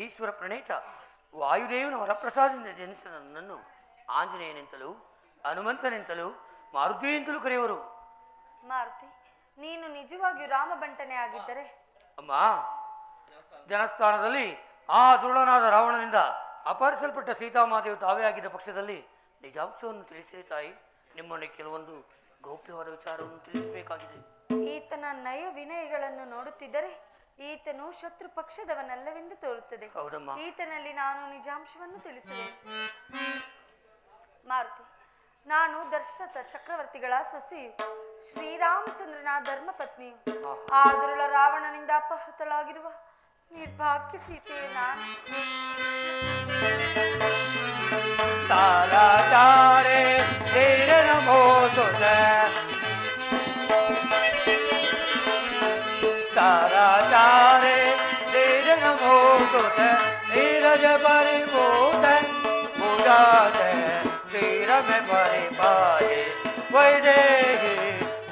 Speaker 1: ಈಶ್ವರ ಪ್ರಣೇತ ವಾಯುದೇವನ ವರಪ್ರಸಾದದಿಂದ ಜನಿಸಿದ ನನ್ನನ್ನು ಆಂಜನೇಯನೆಂತಲೂ ಹನುಮಂತನೆಂತಲೂ ಮಾರುತಿ ಎಂತಲೂ ಕರೆಯುವರು.
Speaker 8: ಮಾರುತಿ, ನೀನು ನಿಜವಾಗಿಯೂ ರಾಮಬಂಟನೆ ಆಗಿದ್ದರೆ?
Speaker 1: ಅಮ್ಮ ಜನಸ್ಥಾನದಲ್ಲಿ ಆ ದುರುಳನಾದ ರಾವಣನಿಂದ ಅಪಹರಿಸಲ್ಪಟ್ಟ ಸೀತಾಮಾತೆಯು ತಾವೇ ಆಗಿದ್ದ ಪಕ್ಷದಲ್ಲಿ ನಿಜಾಂಶವನ್ನು ತಿಳಿಸಿರಿ ತಾಯಿ. ನಿಮ್ಮನ್ನು ಕೆಲವೊಂದು ಗೌಪ್ಯವಾದ ವಿಚಾರವನ್ನು ತಿಳಿಸಬೇಕಾಗಿದೆ.
Speaker 8: ಈತನ ನಯ ವಿನಯಗಳನ್ನು ನೋಡುತ್ತಿದ್ದರೆ ಈತನು ಶತ್ರು ಪಕ್ಷದವನಲ್ಲವೆಂದು ತೋರುತ್ತದೆ.
Speaker 1: ಹೌದಮ್ಮ.
Speaker 8: ಈತನಲ್ಲಿ ನಾನು ನಿಜಾಂಶವನ್ನು ತಿಳಿಸುವೆ. ಮಾರುತಿ, ನಾನು ದಶರಥ ಚಕ್ರವರ್ತಿಗಳ ಸೊಸೆಯು, ಶ್ರೀರಾಮಚಂದ್ರನ ಧರ್ಮಪತ್ನಿಯು. ಆ ದುರುಳ ರಾವಣನಿಂದ ಅಪಹೃತಳಾಗಿರುವ ನಿರ್ಭಾಗ್ಯ ಸೀತೆಯೇ ನಾನು.
Speaker 1: ತಾರಾಚಾರೆ ताराचारे तेरन मोत नीरज परिमोदन मुरादे तीर में परिपाये वैदेही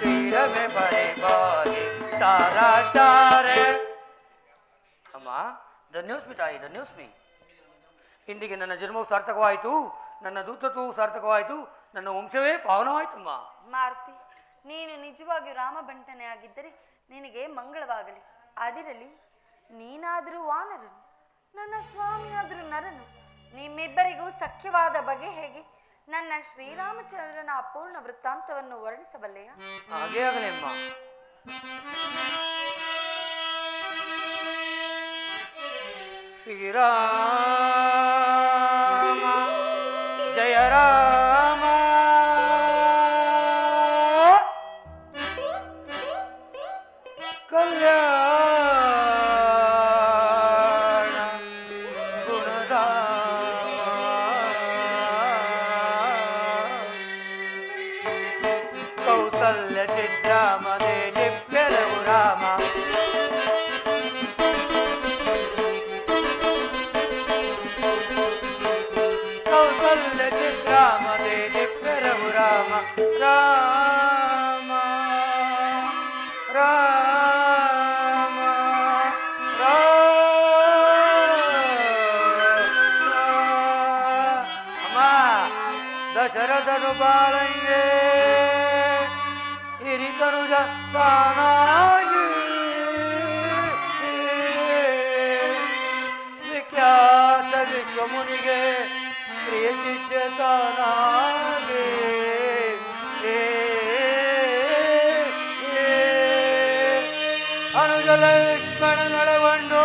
Speaker 1: तीर में परिपाये ताराचारे ಅಮ್ಮ ಧನ್ಯೋಸ್ಮಿ ತಾಯಿ, ಧನ್ಯೋಸ್ಮಿ. ಇಂದಿಗೆ ನನ್ನ ಜನ್ಮವು ಸಾರ್ಥಕವಾಯಿತು, ನನ್ನ ದೂತತ್ವವು ಸಾರ್ಥಕವಾಯಿತು, ನನ್ನ ವಂಶವೇ ಪಾವನವಾಯಿತಮ್ಮ.
Speaker 8: ಮಾರುತಿ, ನೀನು ನಿಜವಾಗಿಯೂ ರಾಮಬಂಟನೆ ಆಗಿದ್ದರೆ ನಿನಗೆ ಮಂಗಳವಾಗಲಿ. ಅದಿರಲಿ, ನೀನಾದರೂ ವಾನರನು, ನನ್ನ ಸ್ವಾಮಿಯಾದರೂ ನರನು. ನಿಮ್ಮಿಬ್ಬರಿಗೂ ಸಖ್ಯವಾದ ಬಗೆ ಹೇಗೆ? ನನ್ನ ಶ್ರೀರಾಮಚಂದ್ರನ ಅಪೂರ್ಣ ವೃತ್ತಾಂತವನ್ನು ವರ್ಣಿಸಬಲ್ಲೆಯಾ?
Speaker 1: ಹಾಗೇ ಆಗಲಿ ಅಮ್ಮ. ಶ್ರೀರಾಮ ಜಯ ರಾಮ ಕಲ್ಯಾಣ ಗುಣಧಾಮ ಕೌಸಲ್ಯ ಚಿತ್ರಾಮದೆ ದಿವ್ಯರಘು ರಾಮ चित्रामदे दिव्यरघु राम राम राम राम दशरथनु बाळंगे हिरितनु जानागी विख्यात विश्वमुनिगे प्रिय चिज्जतानागे अनुज लक्ष्मण नळवंडो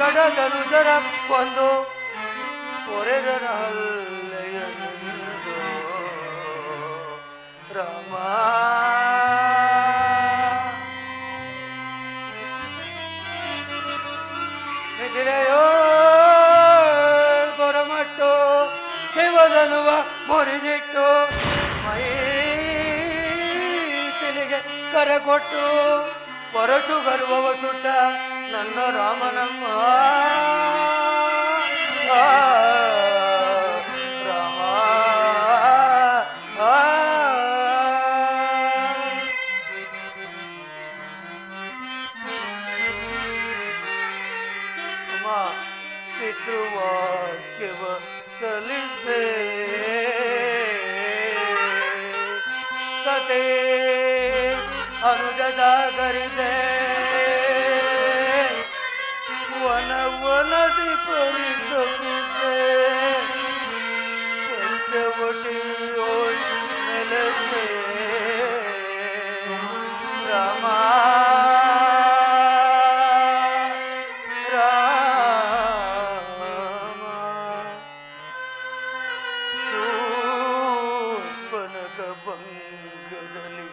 Speaker 1: ಕಡದನುದರ ಕೊಂದು ಒರೆದರ ಹಲ್ಲೆಯನೆಂದು ರಾಮ ಮಿಥಿಲೆಯೋ ಗೊರಮಟ್ಟು ಶಿವದನುವ ಮುರಿದಿಟ್ಟು ಮೈತಿಲಿಗೆ ಕರೆ ಕೊಟ್ಟು ಹೊರಟು ಗರ್ವವ ಸುಟ್ಟ ನನ್ನ ರಾಮನಮ್ಮ ರಾಮ ಅಮ್ಮ ಪಿತೃವಾಕ್ಯವ ಸಲ್ಲಿಸೆ ಸತೆ ಅನುಜದಾಗರಿದೆ ವನವನದಿ ಪರಿತಪಿಸೆ ಪಂಚವಟಿಯೋಳ್ ನೆಲೆಸೆ ರಾಮ ರಾಮ ಶೂರ್ಪನಖ ಭಂಗದಲ್ಲಿ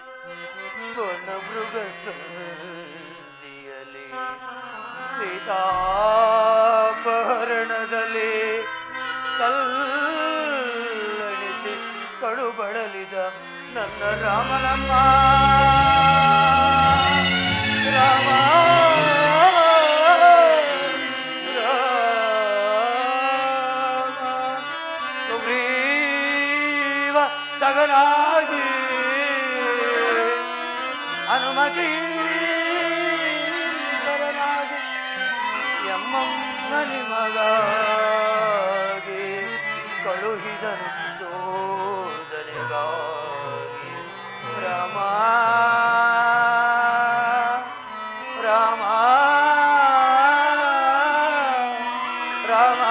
Speaker 1: ಸ್ವನಮೃಗ ಸಂಧಿಯಲಿ ಸೀತಾಪಹರಣದಲ್ಲಿ ಕಲ್ಲಣಿಸಿ ಕಡುಬಡಲಿದ ನನ್ನ ರಾಮನಮ್ಮ ರಾಮ ಸುಗ್ರೀವ ತಗನಾಗಿ ಹನುಮತಿ ಎಮ್ಮಮ್ಮನಿ ಮಗಾಗಿ ಕಳುಹಿದನು ಚೋದನೆಗಾಗಿ ರಾಮ ರಾಮ ರಾಮ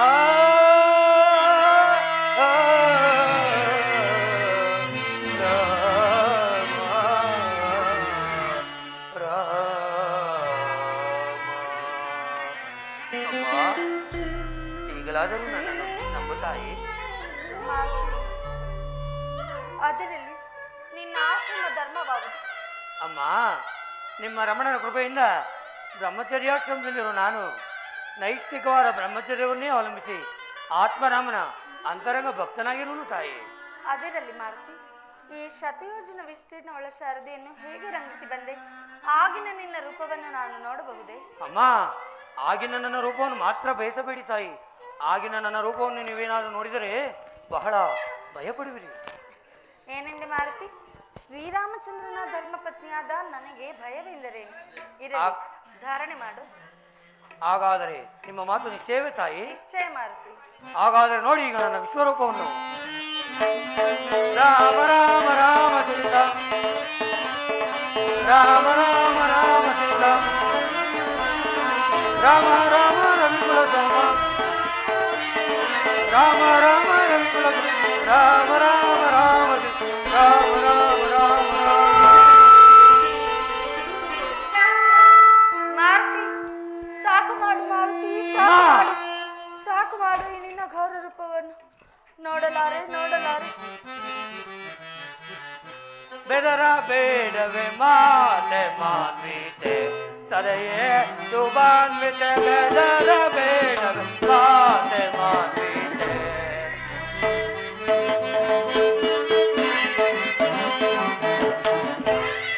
Speaker 1: ಈಗಲಾದರೂ ನನ್ನನ್ನು ನಂಬುತ್ತಾಯಿ.
Speaker 8: ಅದರಲ್ಲಿ ನಿನ್ನ ಆಶ್ರಮ ಧರ್ಮವಾಗುವುದು.
Speaker 1: ಅಮ್ಮ, ನಿಮ್ಮ ರಮಣನ ಕೃಪೆಯಿಂದ ಬ್ರಹ್ಮಚರ್ಯಾಶ್ರಮದಲ್ಲಿರುವ ನಾನು ನೈಷ್ಠಿಕವಾದ ಬ್ರಹ್ಮಚರ್ಯವನ್ನೇ ಅವಲಂಬಿಸಿ ಆತ್ಮರಾಮನ ಅಂತರಂಗ ಭಕ್ತನಾಗಿರುವನು ತಾಯಿ.
Speaker 8: ಅದರಲ್ಲಿ ಮಾರುತಿ, ಈ ಶತಯೋಜನ ವಿಸ್ತೀರ್ಣವುಳ್ಳ ಶಾರದೆಯನ್ನು ಹೇಗೆ ರಂಗಿಸಿ ಬಂದೆ? ಆಗಿನ ನಿನ್ನ ರೂಪವನ್ನು ನಾನು ನೋಡಬಹುದೇ?
Speaker 1: ಅಮ್ಮ, ಆಗಿನ ನನ್ನ ರೂಪವನ್ನು ಮಾತ್ರ ಬಯಸಬೇಡಿ ತಾಯಿ. ಆಗಿನ ನನ್ನ ರೂಪವನ್ನು ನೀವೇನಾದರೂ ನೋಡಿದರೆ ಬಹಳ ಭಯಪಡುವಿರಿ.
Speaker 8: ಏನೆಂದೆ ಮಾರುತಿ? ಶ್ರೀರಾಮಚಂದ್ರನ ಧರ್ಮಪತ್ನಿಯಾದ ನನಗೆ ಭಯವೆಂದರೇನು? ಇರಲಿ, ಧಾರಣೆ ಮಾಡು.
Speaker 1: ಹಾಗಾದರೆ ನಿಮ್ಮ ಮಾತು ನಿಶ್ಚಯವೇ ತಾಯಿ?
Speaker 8: ನಿಶ್ಚಯ ಮಾರುತಿ.
Speaker 1: ಹಾಗಾದರೆ ನೋಡಿ ಈಗ ನನ್ನ ವಿಶ್ವರೂಪವನ್ನು. ರಾಮ ರಾಮ ರಾಮ ಸೀತ, ರಾಮ ರಾಮ ರಾಮ ಸೀತ, ರಾಮ ರಾಮ ರವಿಕುಲ ಸೋಮ, ರಾಮ ರಾಮ ರವಿಕುಲ ರಾಮ ರಾಮ ರಾಮ ರಾಮ ರಾಮ ರಾಮ ರಾಮ.
Speaker 8: ಮಾರುತಿ, ಸಾಕು ಮಾಡು ಮಾರುತಿ, ಸಾಕು ಮಾಡು ಈ ನಿನ್ನ ಘೋರ ರೂಪವನ್ನು. ನೋಡಲಾರೆ ನೋಡಲಾರೆ.
Speaker 1: ಬೆದರ ಬೇಡವೆ ಮಾತೆ ಮಾನ್ವಿತೆ ಸದಯೇ ಸುಬಾನ್ವಿತೆ. ಬೆದರ ಬೇಡವೆ ಮಾತೆ ಮಾನ್ವಿತೆ.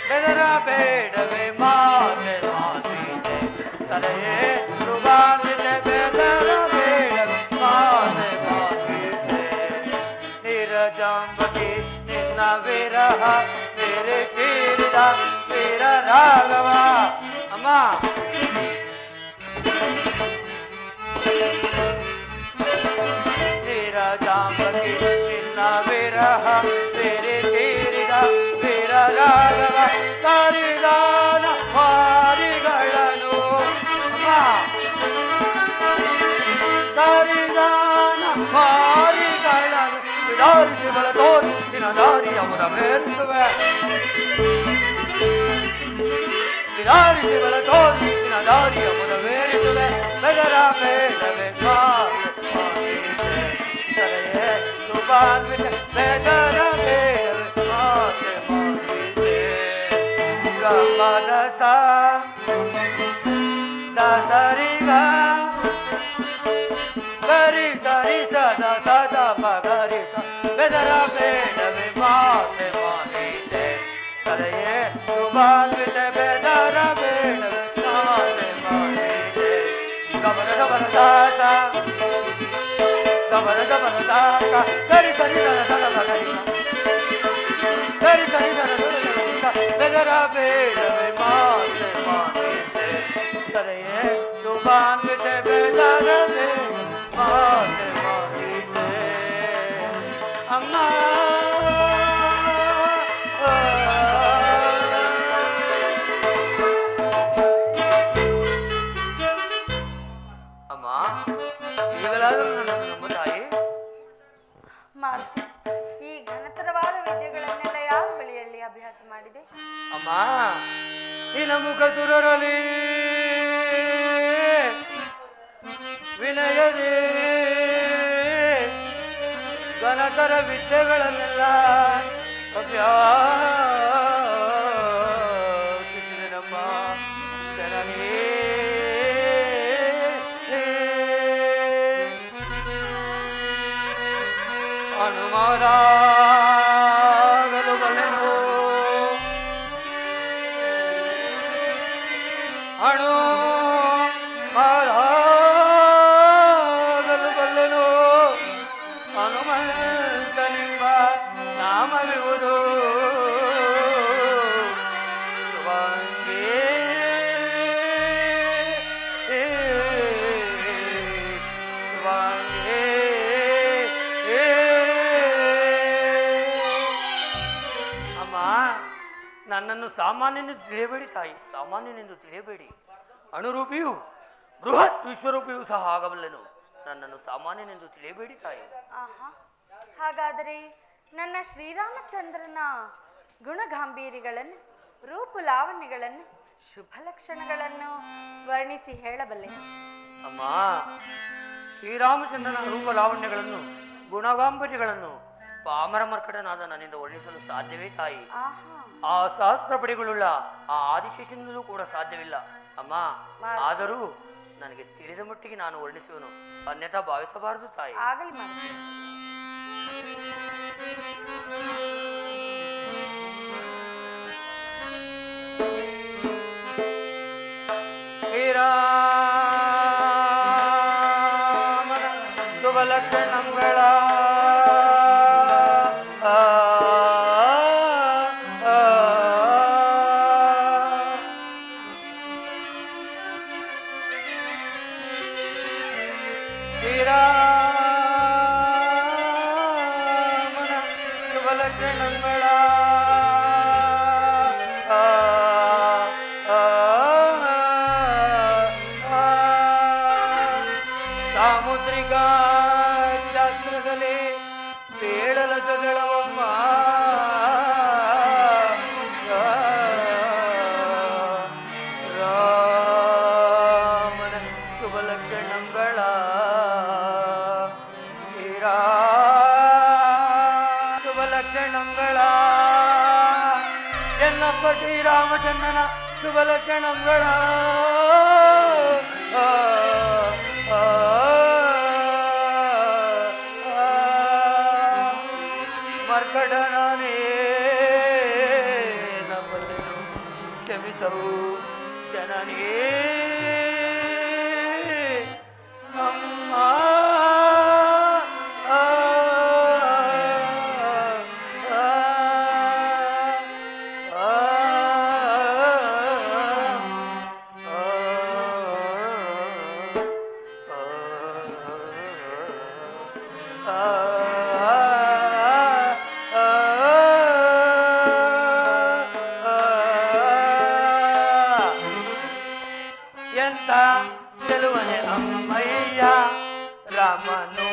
Speaker 1: ಬೆದರ ಬೇಡವೆ ಮಾತೆ ಮಾನ್ವಿತೆ ಸದಯೇ ಸುಬಾನ್ವಿತೆ. ಬೆದರ ಬೇಡವೆ ಮಾತೆ ಮಾನ್ವಿತೆ. ನೀರಜಾಂಬಕಿ ನಿನ್ನ ವಿರಹ ಬೇರೆ ತೀರಿದ ವೀರ ರಾಘವ. ಅಮ್ಮ, ನೀರಜಾಂಬಕಿ ನಿನ್ನ ವಿರಹ ಬೇರೆ ತೀರಿದ ವೀರ ರಾಘವ. ಕರಿದಾನ ಮಾರಿಗಳನ್ನು ಕರಿದಾನ ಮಾರಿಗಳನ್ನು ವಿಧಾರಿಸಿಗಳ ತೋರಿ ನಿನ್ನ ದಾರಿ ಅವರ ಮೇರಿಸುವೆ. ವಿಧಾರಿಸಿಗಳ ತೋರಿ ನಿನ್ನ ದಾರಿ ಅವರ ಮೇರಿಸುವೆ. ಬೆದರ ಬೇಡವೇ ಮಾತೆ ಮಾತೆ ತಲೆಯೇ ಶುಭಾನ್ವಿತ ಬೇದರ ಬೇಡವೇ ಮಾತೆ ಮಾತೆ ಗಮದ ಸಾ ದಾಸರಿಗ ಗರಿ ಧರಿ ಸದ ಸದ ಮಗರಿ ಬೆದರ ಬೇಡವೇ ಮಾತೆ ಮಾತೆ ತಲೆಯೇ ಶುಭಾನ್ವಿತ ಬೆದರ ಬೇಡವೇ ಮಾತೆ ಮಾತೆ ಗಮನ ಗಮನ ದಾಸ ಗಮನ ಗಮನ ದಾಸ ಗರಿ ಧರಿ ಸದ ಸದ ಮಗರಿ ಗರಿ ಧರಿ ಸದ ಸದ ಬೆದರ ಬೇಡವೇ ಮಾತೆ ಮಾತೆ ತಲೆಯೇ ಶುಭಾನ್ವಿತ ಬೆದರ ಮಾತೆ ಮಾತೆ ಅಮ್ಮ ಅಮ್ಮ ಈಗಲಾದರೂ ನನ್ನನ್ನು ನಂಬು ತಾಯಿ.
Speaker 8: ಮಾರುತಿ, ಈ ಘನತರವಾದ ವಿದ್ಯೆಗಳನ್ನೆಲ್ಲ ಯಾವ ಬಳಿಯಲ್ಲಿ ಅಭ್ಯಾಸ ಮಾಡಿದೆ?
Speaker 1: ಅಮ್ಮ ನಿನ್ನ ಮುಖ ತುರರಲಿ ವಿನಯದೇ ಘನತರ ವಿದ್ಯೆಗಳನ್ನೆಲ್ಲ ಅಭ್ಯಾಸಿಸಿದೆನಮ್ಮ ಜನನೇ. ಅನುಮಾನಾಗಲು ಬಲೆನು ಅಣು ಮಾರಾಗಲು ಬಲ್ಲೆನು ಹನುಮಂತನೆಂಬ ನಾಮವಿವುದು ಶುಭಾಂಗೇ ಶುಭಾಂಗೇ. ಅಮ್ಮ ನನ್ನನ್ನು ಸಾಮಾನ್ಯನೆಂದು ತಿಳಿಯಬೇಡಿ ತಾಯಿ, ಸಾಮಾನ್ಯನೆಂದು ತಿಳಿಯಬೇಡಿ. ಅಣುರೂಪಿಯು ಬೃಹತ್ ವಿಶ್ವರೂಪಿಯೂ ಸಹ ಆಗಬಲ್ಲೆನು. ನನ್ನನ್ನು ಸಾಮಾನ್ಯನೆಂದು ತಿಳಿಯಬೇಡಿ ತಾಯಿ.
Speaker 8: ಆಹಾ, ಹಾಗಾದರೆ ನನ್ನ ಶ್ರೀರಾಮಚಂದ್ರನ ಗುಣಗಾಂಭೀರ್ಯಗಳನ್ನು, ರೂಪು ಲಾವಣ್ಯಗಳನ್ನು, ಶುಭ ಲಕ್ಷಣಗಳನ್ನು ವರ್ಣಿಸಿ ಹೇಳಬಲ್ಲೆ?
Speaker 1: ಅಮ್ಮ, ಶ್ರೀರಾಮಚಂದ್ರನ ರೂಪ ಲಾವಣ್ಯಗಳನ್ನು, ಗುಣಗಾಂಭೀರ್ಯಗಳನ್ನು ಪಾಮರ ಮರ್ಕಟನಾದ ನನ್ನಿಂದ ವರ್ಣಿಸಲು ಸಾಧ್ಯವೇ ತಾಯಿ?
Speaker 8: ಆಹಾ,
Speaker 1: ಆ ಸಹಸ್ರ ಪಡಿಗಳುಳ್ಳ ಆ ಆದಿಶೇಷನಿಂದಲೂ ಕೂಡ ಸಾಧ್ಯವಿಲ್ಲ ಅಮ್ಮ. ಆದರೂ ನನಗೆ ತಿಳಿದ ಮಟ್ಟಿಗೆ ನಾನು ವರ್ಣಿಸುವನು, ಅನ್ಯಥಾ ಭಾವಿಸಬಾರದು ತಾಯಿ.
Speaker 8: ಆಗಲಿ ಮಾರುತಿ.
Speaker 1: ಶ್ರೀರಾಮನ ಶುಭ ಲಕ್ಷಣಗಳ ಶ್ರೀರಾಮನ ಶುಭ ಲಕ್ಷಣಗಳ ಸಾಮುದ್ರಿಕ ಶಾಸ್ತ್ರದಲ್ಲಿ ಬೇಡಲ ಜಗಳವಮ್ಮ ರಾಮನ ಶುಭ ಲಕ್ಷಣಗಳ ಶುಭ ಲಕ್ಷಣಗಳ ಎನ್ನಪ್ಪ ಶ್ರೀರಾಮಚಂದ್ರನ ಶುಭ ಲಕ್ಷಣಗಳ ಮರ್ಕಟನೇ ನಮ್ಮನ್ನು ಕ್ಷಮಿಸವು ಜನನೇ. ಅಮ್ಮ ಎಂತ ಚೆಲುವನೆ ಅಮ್ಮಯ್ಯ ರಾಮನು,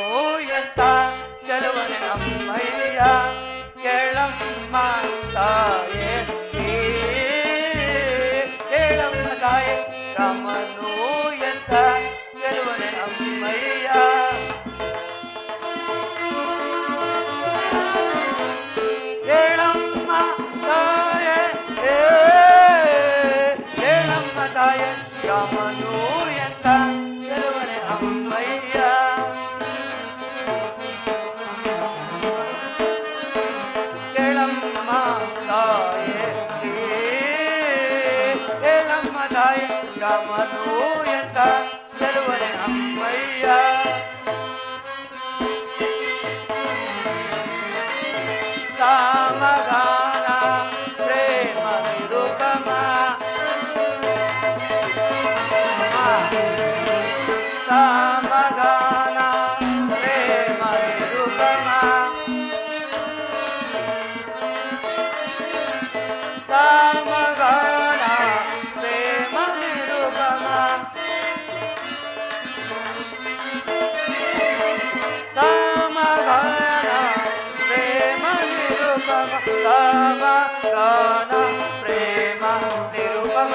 Speaker 1: ಎಂತ ಚೆಲುವನೆ ಅಮ್ಮಯ್ಯ ಕೇಳಮ್ಮ ತಾಯೇ, ಕೇಳಮ್ಮ ತಾಯೇ ರಾಮನು ಎಂತ ಚೆಲುವನೆ ರಾಮನು ಎಂತ ಗೆಲುವನೆ ಅಮ್ಮಯ್ಯ. ಕೇಳಮ್ಮ ತಾಯೇ ಕೇಳಮ್ಮ ತಾಯಿ ರಾಮನು ಎಂತ ಗೆಲುವನೆ ಅಮ್ಮಯ್ಯ. ಸಾಮಗಾನ ಪ್ರೇಮ ನಿರುಪಮ ಸಾಮಗಾನ ಪ್ರೇಮ ನಿರುಪಮ ಸಾಮಗಾನ ಪ್ರೇಮ ನಿರುಪಮ ಸಾಮಗಾನ ಪ್ರೇಮ ನಿರುಪಮ ಸಾಮಗಾನ ಪ್ರೇಮ ನಿರುಪಮ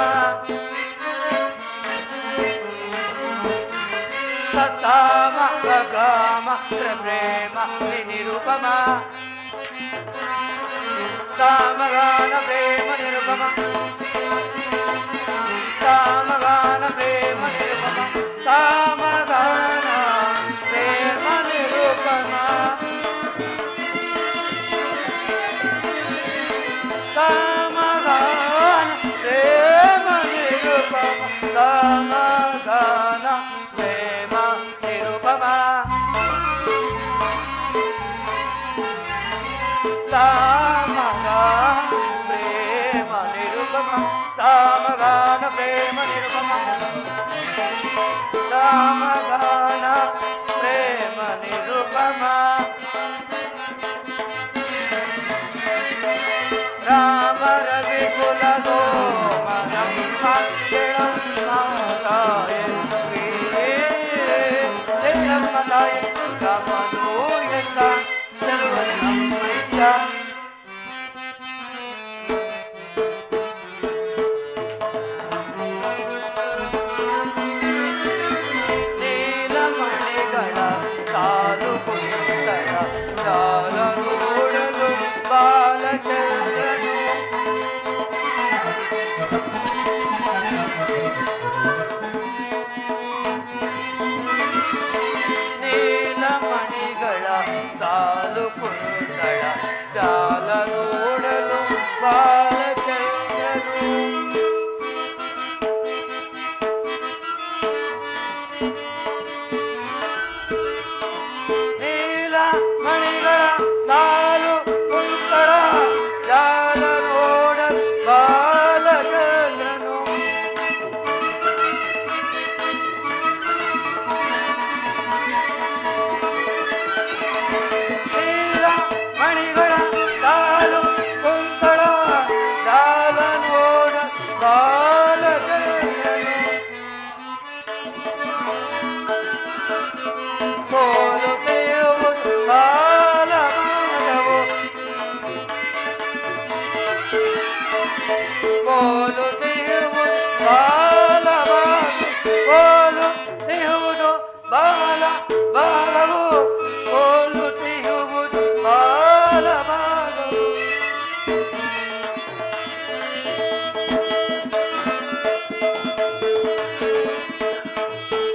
Speaker 1: ಸಾಮ ಗಮ ಪ್ರೇಮ ನಿರುಪಮ ಸಾಮಗಾನ ಪ್ರೇಮ ನಿರುಪಮ ಸಾಮಗಾನ ಪ್ರೇಮ ನಿರುಪಮ ಸಾಮಗಾನ ಪ್ರೇಮ ನಿರುಪಮ ಸಾಮಗಾನ ಪ್ರೇಮ ನಿರುಪಮ ಸಾಮಗಾನ ಪ್ರೇಮ ನಿರುಪಮ ಸಾಮಗಾನ ಪ್ರೇಮ ನಿರುಪಮ ಸಾಮಗಾನ ಪ್ರೇಮ ನಿರುಪಮ ಸಾಮಗಾನ ಪ್ರೇಮ ನಿರುಪಮ ರಾಮ ರವಿ ಕುಲ ಸೋಮನಮ್ಮ ಕೇಳಮ್ಮ ತಾಯೇ ಕೇಳಮ್ಮ ತಾಯೇ ರಾಮನು ಎಂತ ಗೆಲುವನೆ ಅಮ್ಮಯ್ಯ. ನೀಲಮಣಿಗಳ ಸಾಲು ಪುಷ್ಕರ ಜಾಲ ನೋಡಲು ಬಾಲಚಂದ್ರನು ನೀಲಮಣಿಗಳ ಸಾಲು ಪುಷ್ಕರ ಜಾಲ ನೋಡಲು ಬಾಲಚಂದ್ರನು ನೀಲ ಮಣಿಗಳ ಸಾಲು ಪುಷ್ಕರ ಜಾಲ ನೋಡಲು ಬಾಲಚಂದ್ರನು ನೀಲ ಮಣಿಗಳ ಸಾಲು ಪುಷ್ಕರ ಜಾಲ ನೋಡ ಬಾಲಚಂದ್ರನು ಸೋಲುತ್ತೇವುದು ಬಾಲಮಾಧವು ಸೋಲುತ್ತೇವುದು ಬಾಲಮಾಧು ಸೋಲುತ್ತೇವುದು ಬಾಲ ಬಾಲವು ಸೋಲುತ್ತೇವುದು ಬಾಲಮಾಧವು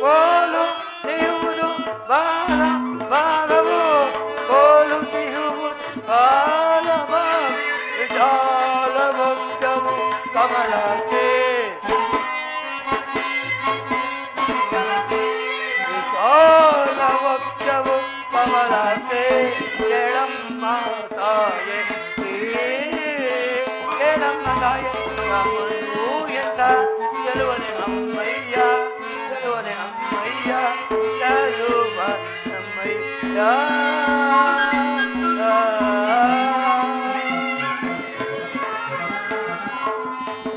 Speaker 1: ಕೋಲು ತಿಹುವುದು ಬಾಲ ಭಾಗವು ಕೋಲು ತಿಹುವುದು ಬಾಲ ಭಾಗ ವಿಶಾಲ ವಕ್ಷವು ಕಮಲಕ್ಕೆ ವಿಶಾಲ ವಕ್ಷವು ಕಮಲಕ್ಕೆ ಕೇಳಮ್ಮ ತಾಯೇ ಕೇಳಮ್ಮ ತಾಯೇ ರಾಮನು ಎಂತ ಗೆಲುವನೆ ಅಮ್ಮಯ್ಯ ಗೆಲುವನೆ ಅಮ್ಮಯ್ಯ ಗೆಲುವ ಅಮ್ಮಯ್ಯ.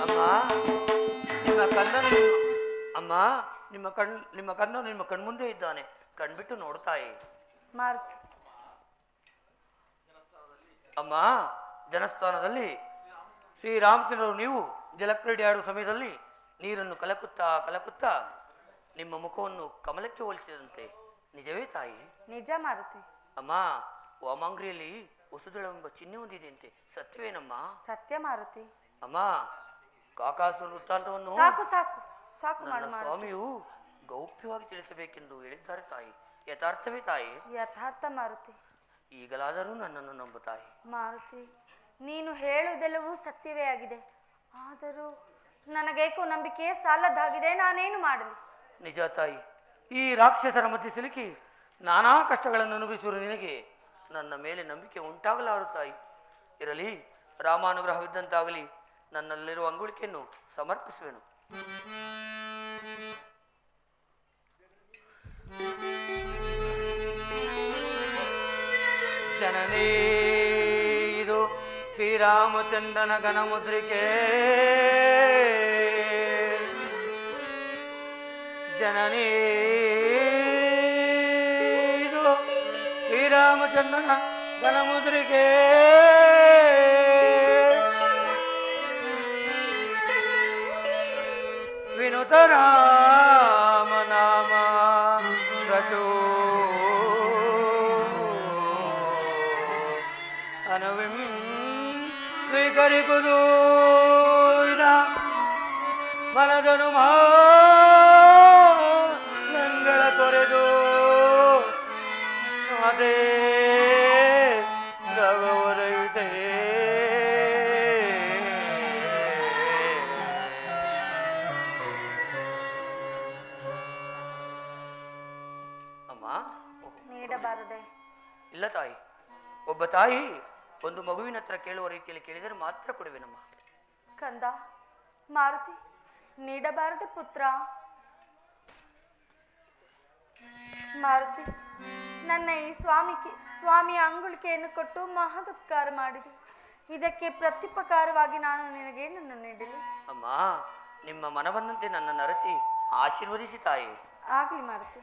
Speaker 1: ಅಮ್ಮ ನಿಮ್ಮ ಕಣ್ಣನ್ನು ಅಮ್ಮ ನಿಮ್ಮ ಕಣ್ಣು ನಿಮ್ಮ ಕಣ್ಮುಂದೆ ಇದ್ದಾನೆ, ಕಣ್ಬಿಟ್ಟು ನೋಡ್ತಾಯಿ.
Speaker 8: ಮಾರುತಿ
Speaker 1: ಅಮ್ಮ ಜನಸ್ಥಾನದಲ್ಲಿ ಶ್ರೀರಾಮಚಂದ್ರರು ನೀವು ಜಲಕ್ರೀಡೆ ಆಡುವ ಸಮಯದಲ್ಲಿ ನೀರನ್ನು ಕಲಕುತ್ತಾ ಕಲಕುತ್ತಾ ನಿಮ್ಮ ಮುಖವನ್ನು ಕಮಲಕ್ಕೆ ಹೋಲಿಸಿದಂತೆ ನಿಜವೇ ತಾಯಿ?
Speaker 8: ನಿಜ ಮಾರುತಿ.
Speaker 1: ಅಮ್ಮ ವಾಮಾಂಗ್ರಿಯಲ್ಲಿ ಹೊಸದಳೆಂಬ ಚಿಹ್ನೆ ಹೊಂದಿದೆಯಂತೆ, ಸತ್ಯವೇನಮ್ಮ?
Speaker 8: ಸತ್ಯ ಮಾರುತಿ.
Speaker 1: ಅಮ್ಮ ಕಾಕಾಸುರ ವೃತ್ತಾಂತವನ್ನು
Speaker 8: ಸಾಕು ಸಾಕು ಸಾಕು
Speaker 1: ನನ್ನ
Speaker 8: ಮಾಡು
Speaker 1: ಸ್ವಾಮಿಯು ಗೌಪ್ಯವಾಗಿ ತಿಳಿಸಬೇಕೆಂದು ಹೇಳಿದ್ದಾರೆ ತಾಯಿ. ಯಥಾರ್ಥವೇ ತಾಯಿ?
Speaker 8: ಯಥಾರ್ಥ ಮಾರುತಿ.
Speaker 1: ಈಗಲಾದರೂ ನನ್ನನ್ನು ನಂಬು ತಾಯಿ.
Speaker 8: ಮಾರುತಿ, ನೀನು ಹೇಳುವುದೆಲ್ಲವೂ ಸತ್ಯವೇ ಆಗಿದೆ. ಆದರೂ ನನಗೇಕೋ ನಂಬಿಕೆ ಸಾಲದ್ದಾಗಿದೆ. ನಾನೇನು ಮಾಡಲಿ?
Speaker 1: ನಿಜ ತಾಯಿ, ಈ ರಾಕ್ಷಸರ ಮಧ್ಯೆ ಸಿಲುಕಿ ನಾನಾ ಕಷ್ಟಗಳನ್ನು ಅನುಭವಿಸುವ ನಿನಗೆ ನನ್ನ ಮೇಲೆ ನಂಬಿಕೆ ಉಂಟಾಗಲಾರು ತಾಯಿ. ಇರಲಿ, ರಾಮಾನುಗ್ರಹವಿದ್ದಂತಾಗಲಿ. ನನ್ನಲ್ಲಿರುವ ಅಂಗುಳಿಕೆಯನ್ನು ಸಮರ್ಪಿಸುವೆನು. ಜನನೇ, ಇದು ಶ್ರೀರಾಮಚಂದ್ರನ ಘನಮುದ್ರಿಕೆ. ಜನನೇ, ಇದು ಶ್ರೀರಾಮಚಂದ್ರನ ಘನಮುದ್ರಿಕೆ. ವಿನುತ ರಾಮ ನಾಮ ರಟೋ ಅನವಿಂ ಸ್ವೀಕರಿಸುವುದು ಮನದನು ಮಂಗಳ ತೊರೆದು ಅದೇ ರಘುವರಯುತೆ. ಅಮ್ಮ,
Speaker 8: ನೀಡಬಾರದೆ?
Speaker 1: ಇಲ್ಲ ತಾಯಿ. ಒಬ್ಬ ತಾಯಿ ಒಂದು ಮಗುವಿನ ಹತ್ರ ಕೇಳುವ ರೀತಿಯಲ್ಲಿ ಕೇಳಿದರೆ ಮಾತ್ರ ಕೊಡುವೆನಮ್ಮ.
Speaker 8: ಕಂದ ಮಾರುತಿ, ನೀಡಬಾರದೆ ಪುತ್ರ? ಮಾರುತಿ, ನನ್ನ ಈ ಸ್ವಾಮಿಯ ಅಂಗುಳಿಕೆಯನ್ನು ಕೊಟ್ಟು ಮಹದುಪಕಾರ ಮಾಡಿದೆ. ಇದಕ್ಕೆ ಪ್ರತ್ಯುಪಕಾರವಾಗಿ ನಾನು ನಿನಗೇನನ್ನು ನೀಡಲಿ?
Speaker 1: ಅಮ್ಮ, ನಿಮ್ಮ ಮನ ಬಂದಂತೆ ನನ್ನನ್ನು ಅರಸಿ ಆಶೀರ್ವದಿಸಿ ತಾಯಿ.
Speaker 8: ಆಗ್ಲಿ ಮಾರುತಿ.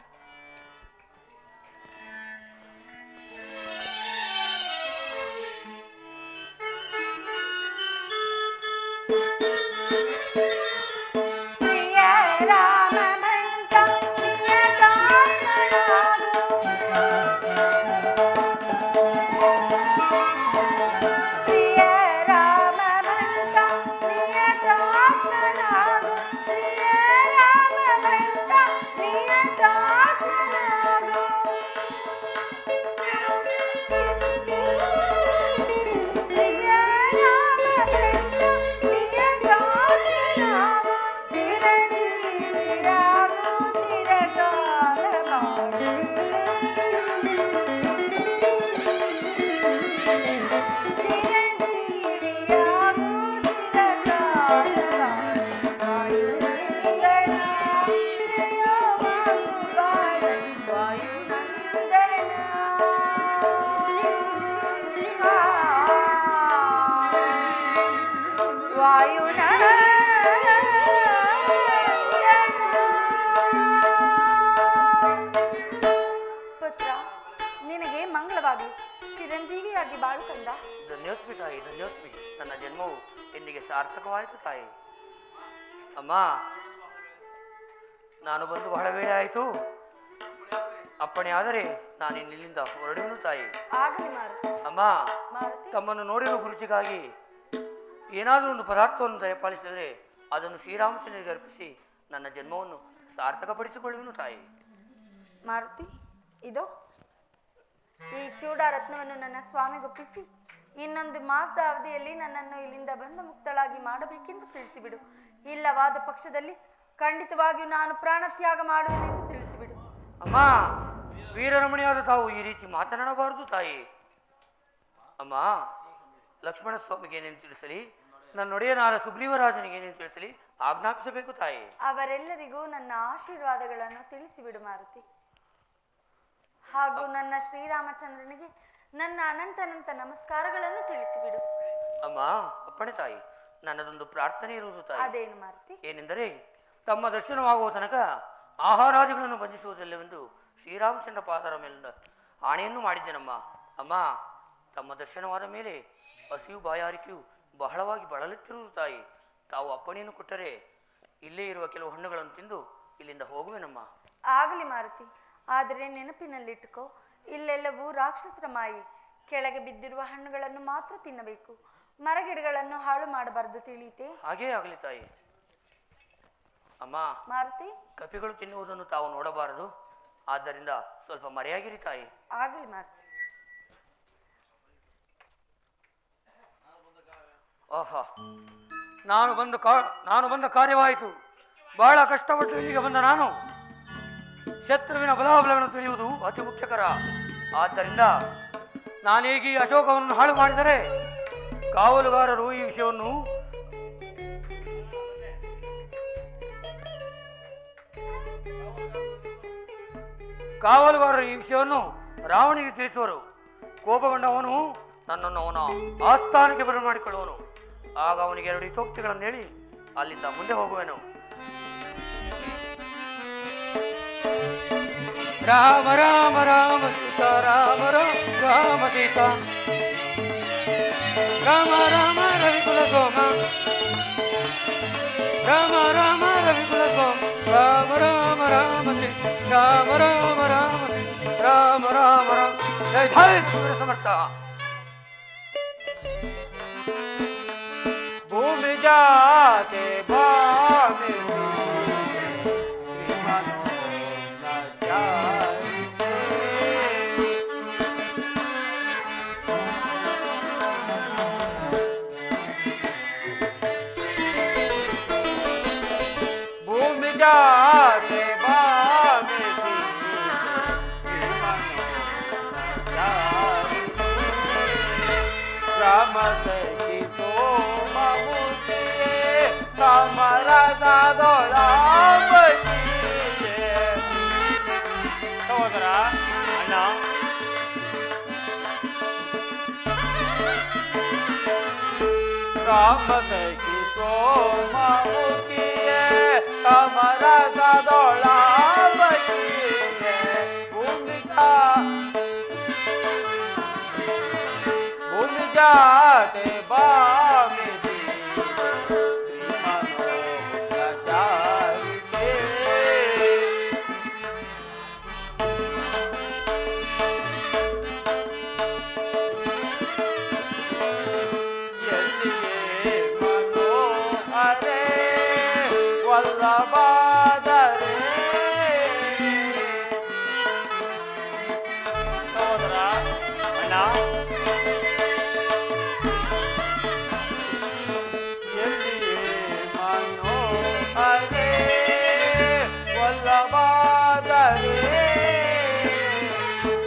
Speaker 8: ಚಿರಂಜೀವಿಯಾಗಿ ಬಾಳು ಕಂದ.
Speaker 1: ಧನ್ಯೋಸ್ಮಿ ತಾಯಿ, ಧನ್ಯೋಸ್ಮಿ. ನನ್ನ ಜನ್ಮವು ಇಂದಿಗೆ ಸಾರ್ಥಕವಾಯಿತು ತಾಯಿ. ಅಮ್ಮ, ನಾನು ಬಂದು ಬಹಳ ವೇಳೆ ಆಯಿತು. ಅಪ್ಪಣೆ ಆದರೆ ನಾನು ಇಲ್ಲಿಂದ ಹೊರಡುವೆನು ತಾಯಿ.
Speaker 8: ಆಗಲಿ ಮಾರುತಿ.
Speaker 1: ಅಮ್ಮ,
Speaker 8: ಮಾರುತಿ,
Speaker 1: ತಮ್ಮನ್ನು ನೋಡಿರುವ ಗುರುತಿಗಾಗಿ ಏನಾದರೂ ಒಂದು ಪದಾರ್ಥವನ್ನು ದಯಪಾಲಿಸಿದರೆ ಅದನ್ನು ಶ್ರೀರಾಮಚಂದ್ರನಿಗೆ ಅರ್ಪಿಸಿ ನನ್ನ ಜನ್ಮವನ್ನು ಸಾರ್ಥಕಪಡಿಸಿಕೊಳ್ಳುವೆನು ತಾಯಿ.
Speaker 8: ಮಾರುತಿ, ಇದು ಈ ಚೂಡ ರತ್ನವನ್ನು ನನ್ನ ಸ್ವಾಮಿಗೊಪ್ಪಿಸಿ ಇನ್ನೊಂದು ಮಾಸದ ಅವಧಿಯಲ್ಲಿ ನನ್ನನ್ನು ಇಲ್ಲಿಂದ ಬಂದ ಮುಕ್ತಳಾಗಿ ಮಾಡಬೇಕೆಂದು ತಿಳಿಸಿಬಿಡು. ಇಲ್ಲವಾದ ಪಕ್ಷದಲ್ಲಿ ಖಂಡಿತವಾಗಿಯೂ ನಾನು ಪ್ರಾಣತ್ಯಾಗ ಮಾಡುವೆನೆಂದು ತಿಳಿಸಿಬಿಡು.
Speaker 1: ಅಮ್ಮ, ವೀರರಮಣಿಯಾದ ತಾವು ಈ ರೀತಿ ಮಾತನಾಡಬಾರದು ತಾಯಿ. ಅಮ್ಮ, ಲಕ್ಷ್ಮಣ ಸ್ವಾಮಿಗೆ ಏನೇನು ತಿಳಿಸಲಿ, ನನ್ನೊಡೆಯನಾದ ಸುಗ್ರೀವರಾಜನಿಗೆ ಏನೇನು ತಿಳಿಸಲಿ ಆಜ್ಞಾಪಿಸಬೇಕು ತಾಯಿ.
Speaker 8: ಅವರೆಲ್ಲರಿಗೂ ನನ್ನ ಆಶೀರ್ವಾದಗಳನ್ನು ತಿಳಿಸಿಬಿಡು ಮಾರುತಿ. ಹಾಗೂ ನನ್ನ ಶ್ರೀರಾಮಚಂದ್ರನಿಗೆ ನನ್ನ ಅನಂತ ನಮಸ್ಕಾರಗಳನ್ನು ತಿಳಿಸಿಬಿಡು.
Speaker 1: ಅಮ್ಮ, ಅಪ್ಪಣೆ ತಾಯಿ. ನನ್ನದೊಂದು ಪ್ರಾರ್ಥನೆ ಇರುವುದು ತಾಯಿ.
Speaker 8: ಅದೇನು ಮಾರುತಿ?
Speaker 1: ಏನೆಂದರೆ, ತಮ್ಮ ದರ್ಶನವಾಗುವ ತನಕ ಆಹಾರಾದಿಗಳನ್ನು ಬಂಧಿಸುವುದಿಲ್ಲವೆಂದು ಶ್ರೀರಾಮಚಂದ್ರ ಪಾದರ ಮೇಲಿಂದ ಆಣೆಯನ್ನು ಮಾಡಿದ್ದೇನಮ್ಮ. ಅಮ್ಮ, ತಮ್ಮ ದರ್ಶನವಾದ ಮೇಲೆ ಹಸಿವು ಬಾಯಾರಿಕೆಯು ಬಹಳವಾಗಿ ಬಳಲುತ್ತಿರುವುದು ತಾಯಿ. ತಾವು ಅಪ್ಪಣೆಯನ್ನು ಕೊಟ್ಟರೆ ಇಲ್ಲೇ ಇರುವ ಕೆಲವು ಹಣ್ಣುಗಳನ್ನು ತಿಂದು ಇಲ್ಲಿಂದ ಹೋಗುವೆನಮ್ಮ.
Speaker 8: ಆಗಲಿ ಮಾರುತಿ, ಆದರೆ ನೆನಪಿನಲ್ಲಿಟ್ಟುಕೋ, ಇಲ್ಲೆಲ್ಲವೂ ರಾಕ್ಷಸರ ಮಾಯೆ. ಕೆಳಗೆ ಬಿದ್ದಿರುವ ಹಣ್ಣುಗಳನ್ನು ಮಾತ್ರ ತಿನ್ನಬೇಕು. ಮರಗಿಡಗಳನ್ನು ಹಾಳು ಮಾಡಬಾರದು, ತಿಳಿಯಿತೆ?
Speaker 1: ಹಾಗೇ ಆಗಲಿ ತಾಯಿ. ಅಮ್ಮ,
Speaker 8: ಮಾರುತಿ,
Speaker 1: ಕಪಿಗಳು ತಿನ್ನುವುದನ್ನು ತಾವು ನೋಡಬಾರದು. ಆದ್ದರಿಂದ ಸ್ವಲ್ಪ ಮರೆಯಾಗಿರಿ ತಾಯಿ.
Speaker 8: ಆಗಲಿ ಮಾರುತಿ.
Speaker 1: ಆಹಾ, ನಾನು ಬಂದ ಕಾರ್ಯವಾಯಿತು. ಬಹಳ ಕಷ್ಟಪಟ್ಟು ಇಲ್ಲಿಗೆ ಬಂದ ನಾನು ಶತ್ರುವಿನ ಬಲಾಬಲಗಳನ್ನು ತಿಳಿಯುವುದು ಅತಿ ಮುಖ್ಯಕರ. ಆದ್ದರಿಂದ ನಾನೀಗ ಈ ಅಶೋಕವನ್ನು ಹಾಳು ಮಾಡಿದರೆ ಕಾವಲುಗಾರರು ಈ ವಿಷಯವನ್ನು ರಾವಣಿಗೆ ತಿಳಿಸುವರು. ಕೋಪಗೊಂಡವನು ನನ್ನನ್ನು ಅವನ ಆಸ್ಥಾನಕ್ಕೆ ಬರಮಾಡಿಕೊಳ್ಳುವನು. ಆಗ ಅವನಿಗೆ 2 ಹಿತೋಕ್ತಿಗಳನ್ನು ಹೇಳಿ ಅಲ್ಲಿಂದ ಮುಂದೆ ಹೋಗುವೆನು. ರಾಮ ರಾಮ ರಾಮ ಸೀತಾ, ರಾಮ ರಾಮ ರಾಮ ಸೀತಾ, ರಾಮ ರಾಮ ರವಿಕುಲ ಸೋಮ, ರಾಮ ರಾಮ ರವಿಕುಲ ಸೋಮ, ರಾಮ ರಾಮ ರಾಮ ಸೀತಾ, ರಾಮ ರಾಮ ರಾಮ ಸೀತಾ, ರಾಮ ರಾಮ ರಾಮ. ಜಯ ಜಯ ಸೂರ್ಯ ಸಮರ್ಥ.
Speaker 5: ಭೂಮಿ ಜಾತೆ ಭಾಮಿ जाते बामे राम सखी सोममुखे कमरा साधो राम ಸಹೋದರ ಅಣ್ಣ ರಾಮ ಸಖಿ ಸೋಮಮುಖಿಯೇ ಕಮರ ಸದೋಳ ಭೂಮಿ ಜಾತೆ ಬಾಮಿ ಶ್ರೀ ಮನೋಚಾರಿಕೆ ಎಲ್ಲಿಯೇ ಮನೋಹರೇ ವಲ್ಲಭಾದರೆ ಸಹೋದರ ಅಣ್ಣ ಎಲ್ಲಿಯೇ ಮನೋಹರೇ ವಲ್ಲಭಾದರೆ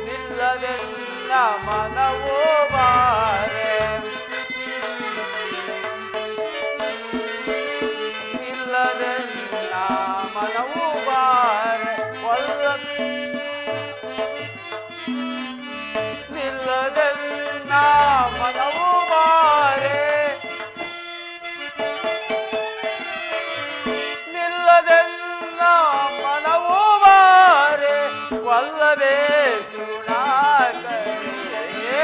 Speaker 5: ನಿಲ್ಲದೆಲ್ಲ ಮನವೋ ಬಾರೆ ನಿಲ್ಲದೆಲ್ಲ ಮನವೋ ಬಾರೆ ನಿಲ್ಲದೆಲ್ಲ ಮನವೋ ಬಾರೆ ನಿಲ್ಲದೆಲ್ಲ ಮನವೋ ಬಾರೆ ವಲ್ಲಭೇ ಸುಣಾಕರಿಯೇ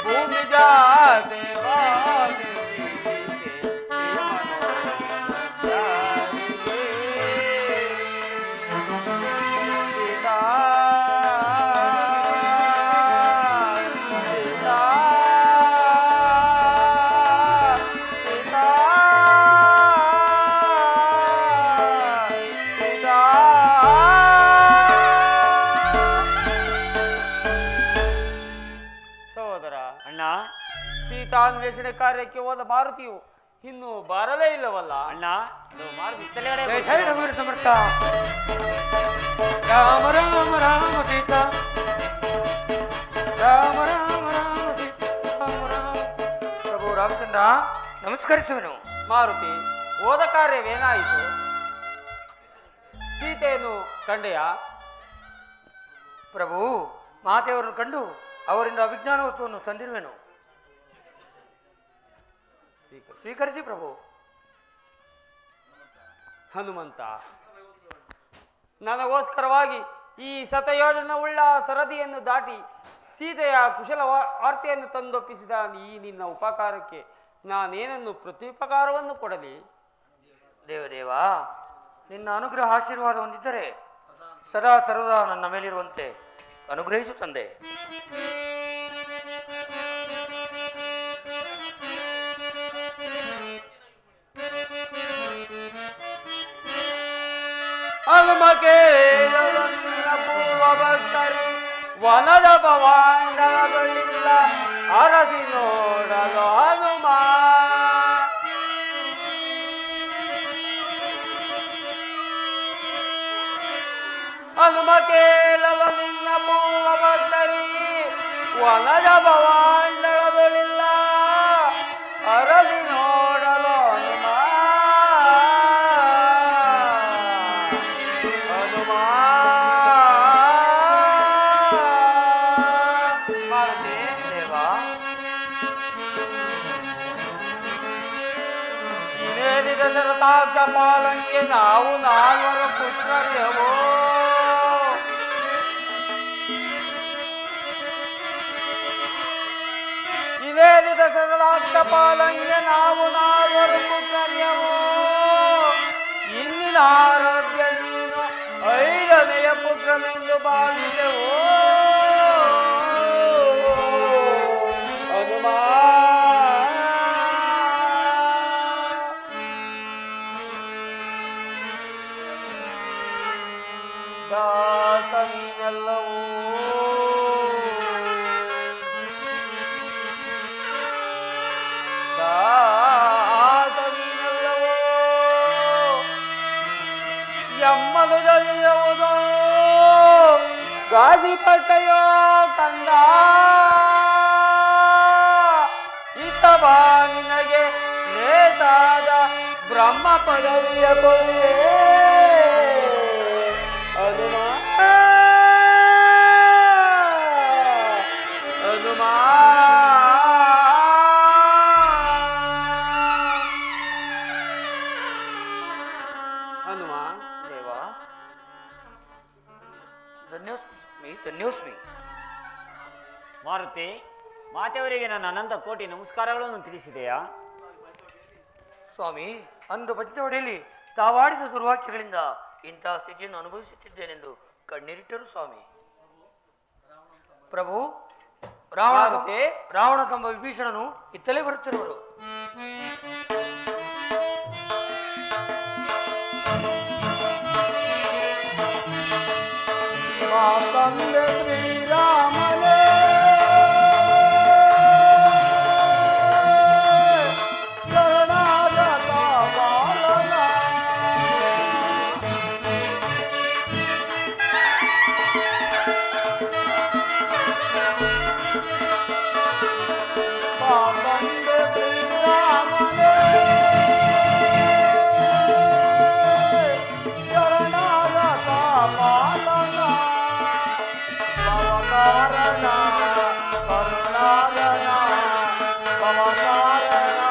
Speaker 5: ಭೂಮಿ ಜಾತೆ ಬಾಮಿ ಸಹೋದರ
Speaker 2: ಅಣ್ಣ
Speaker 5: ಸೀತಾನ್ವೇಷಣೆ ಕಾರ್ಯಕ್ಕೆ ಹೋದ ಮಾರುತಿಯು ಇನ್ನು ಬರಲೇ ಇಲ್ಲವಲ್ಲ
Speaker 3: ಅಣ್ಣ ಅದು ಮಾರುತಿ ತಲೆಗಡೆ
Speaker 1: ಜಯ ಜಯ ರಘುವೀರ ಸಮರ್ಥ. ರಾಮ ರಾಮ ರಾಮ ಸೀತಾ, ರಾಮ ರಾಮ ರಾಮ ಸೀತಾ, ರಾಮ ರಾಮ. ಪ್ರಭು ರಾಮಚಂದ್ರ ನಮಸ್ಕರಿಸುವೆನು.
Speaker 5: ಮಾರುತಿ ಹೋದ ಕಾರ್ಯವೇನಾಯಿತು? ಸೀತೆಯನ್ನು ಕಂಡೆಯ?
Speaker 1: ಪ್ರಭು ಮಾತೆಯವರನ್ನು ಕಂಡು ಅವರಿಂದ ಅಭಿಜ್ಞಾನ ವಸ್ತುವನ್ನು ತಂದಿರುವೆನು. ಸ್ವೀಕರಿಸಿ ಪ್ರಭು.
Speaker 5: ಹನುಮಂತ, ನನಗೋಸ್ಕರವಾಗಿ ಈ ಶತಯೋಜನವುಳ್ಳ ಸರದಿಯನ್ನು ದಾಟಿ ಸೀತೆಯ ಕುಶಲ ವಾರ್ತೆಯನ್ನು ತಂದೊಪ್ಪಿಸಿದ ಈ ನಿನ್ನ ಉಪಕಾರಕ್ಕೆ ನಾನೇನನ್ನು ಪ್ರತ್ಯುಪಕಾರವನ್ನು ಕೊಡಲಿ?
Speaker 1: ದೇವದೇವ, ನಿನ್ನ ಅನುಗ್ರಹ ಆಶೀರ್ವಾದ ಹೊಂದಿದ್ದರೆ ಸದಾ ಸರ್ವದಾ ನನ್ನ ಮೇಲಿರುವಂತೆ ಅನುಗ್ರಹಿಸು ತಂದೆ.
Speaker 5: ಹನುಮಕೆ ಪೂರ್ವ ಭಕ್ತರಿ ವನದ ಪವಾಂಡಗಳಿಲ್ಲ ಅರಸಿ ನೋಡಲು ಹನುಮ ಹನುಮ ಕೇಳಲು ನಿನ್ನ ಪೂರ್ವ ಭಕ್ತರಿ ವನದ ಭವಾಂಡಗಳಿಲ್ಲ ಅರಸಿ ನೋಡಲು ಹನುಮ ಹನುಮ ಮಾರುತಿ ದೇವ ಇನೇನಿದ ಸರತಾಕ್ಷ ಪಾಲಂಗೆ ನಾವು ನಾಲ್ವರು ಪುತ್ರರ್ಯವೋ ನಿವೇದಿತ ಸದರಾಕ್ಷ ಪಾಲಂಗೆ ನಾವು ನಾಲ್ವರು ಪುತ್ರರ್ಯವೋ ಇಂದಿನ ಆರೋಗ್ಯ ನೀನು 5ನೆಯ ಪುತ್ರನೆಂದು ಭಾವಿದೆವೋ ಹನುಮ ದಾಸ ನೀನೆಲ್ಲವೋ ಎಮ್ಮನು ಜರಿಯುವುದೋ ಗಾಜಿಪಟ್ಟೆಯೋ ಕಂದ ಇತವ ನಿನಗೆ ನೇತಾದ ಬ್ರಹ್ಮ ಪದವಿಯ ಕೊರಿಯೇ ಹನುಮ ಹನುಮ ಹನುಮ ದೇವ
Speaker 1: ಧನ್ಯೋಸ್ಮಿ.
Speaker 3: ಮಾರುತಿ, ಮಾತೆಯವರಿಗೆ ನನ್ನ ಅನಂತ ಕೋಟಿ ನಮಸ್ಕಾರಗಳನ್ನು ತಿಳಿಸಿದೆಯಾ?
Speaker 1: ಸ್ವಾಮಿ, ಅಂದು ಬಜ್ಜವಡಿಯಲ್ಲಿ ತಾವಾಡಿದ ದುರ್ವಾಕ್ಯಗಳಿಂದ ಇಂತಹ ಸ್ಥಿತಿಯನ್ನು ಅನುಭವಿಸುತ್ತಿದ್ದೇನೆಂದು ಕಣ್ಣೀರಿಟ್ಟರು ಸ್ವಾಮಿ. ಪ್ರಭು, ರಾವಣ ತಮ್ಮ ವಿಭೀಷಣನು ಇತ್ತಲೇ ಬರುತ್ತಿರುವರು.
Speaker 10: ತಂದೆ ಶ್ರೀರಾಮನೇ ಶರಣಾಗತ ಬಾಲನ ತಂದೆ ಶ್ರೀರಾಮನೇ ಶರಣಾಗತ ಬಾಲನ ಕರುಣಾಗನ ಕರುಣಾಗನ ಭವಕಾರಣ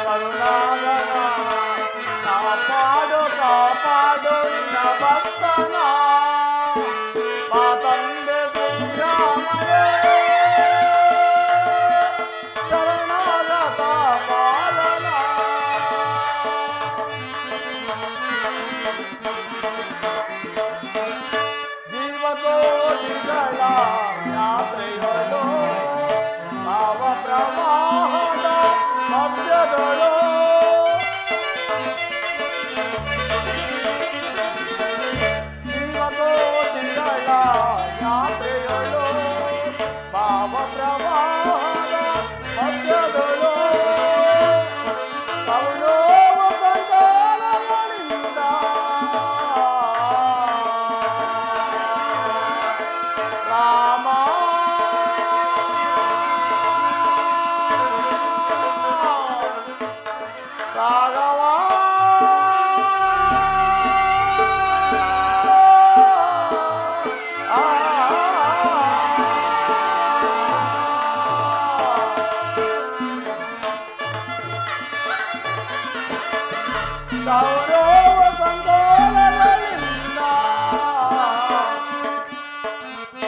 Speaker 10: ಕರುಣಾಗನ ಕಾಪಾಡು ಕಾಪಾಡು ನಿನ್ನ ಭಕ್ತನ ಮಾತಂದೆ ಶ್ರೀರಾಮನೇ ಶರಣಾಗತ ಬಾಲನ ಜೀವಕೋಟಿಗಳ ಯಾತ್ರೆಗಳು ಭಾವ ಪ್ರವಾಹದ ಮಧ್ಯದಳು ಜೀವಕೋಟಿಗಳ ಯಾತ್ರೆಗಳು ಭಾವ ಪ್ರವಾಹದ ಮಧ್ಯದಳು ಕವಲೋವ ಸಂಗಾಲಗಳಿಂದ ರಾಮ ರಾಘವ ಗೌರವ ಸಂಗೋಲಗಳಿಂದ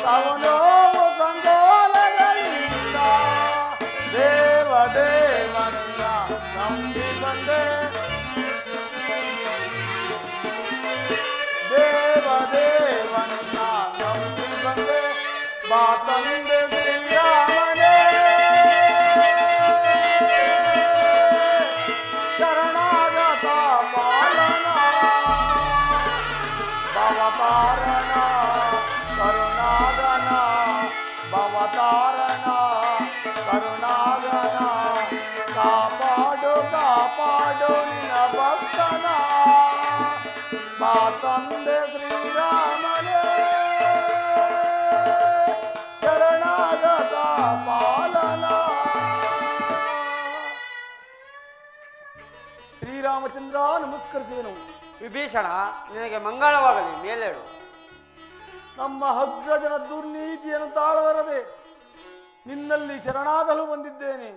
Speaker 10: ಕವನೋವು ಸಂಗೋಲಗಳಿಂದ ದೇವ ದೇವನ್ನ ನಂಬಿ ಬಂದೆ ದೇವ ದೇವನ್ನ ನಂಬಿ ಬಂದೆ ಬಾ ತಂದೆ ಶ್ರೀರಾಮನೇ ಶರಣಾಗತ ಬಾಲನ ರಾಮಚಂದ್ರ ನಮಸ್ಕರಿಸುವೆನು.
Speaker 5: ವಿಭೀಷಣ, ನಿನಗೆ ಮಂಗಳವಾಗಲಿ, ಮೇಲೇಳು.
Speaker 10: ನಮ್ಮ ಅಗ್ರಜನ ದುರ್ನೀತಿಯನ್ನು ತಾಳಬರದೆ ನಿನ್ನಲ್ಲಿ ಶರಣಾಗಲು ಬಂದಿದ್ದೇನೆ.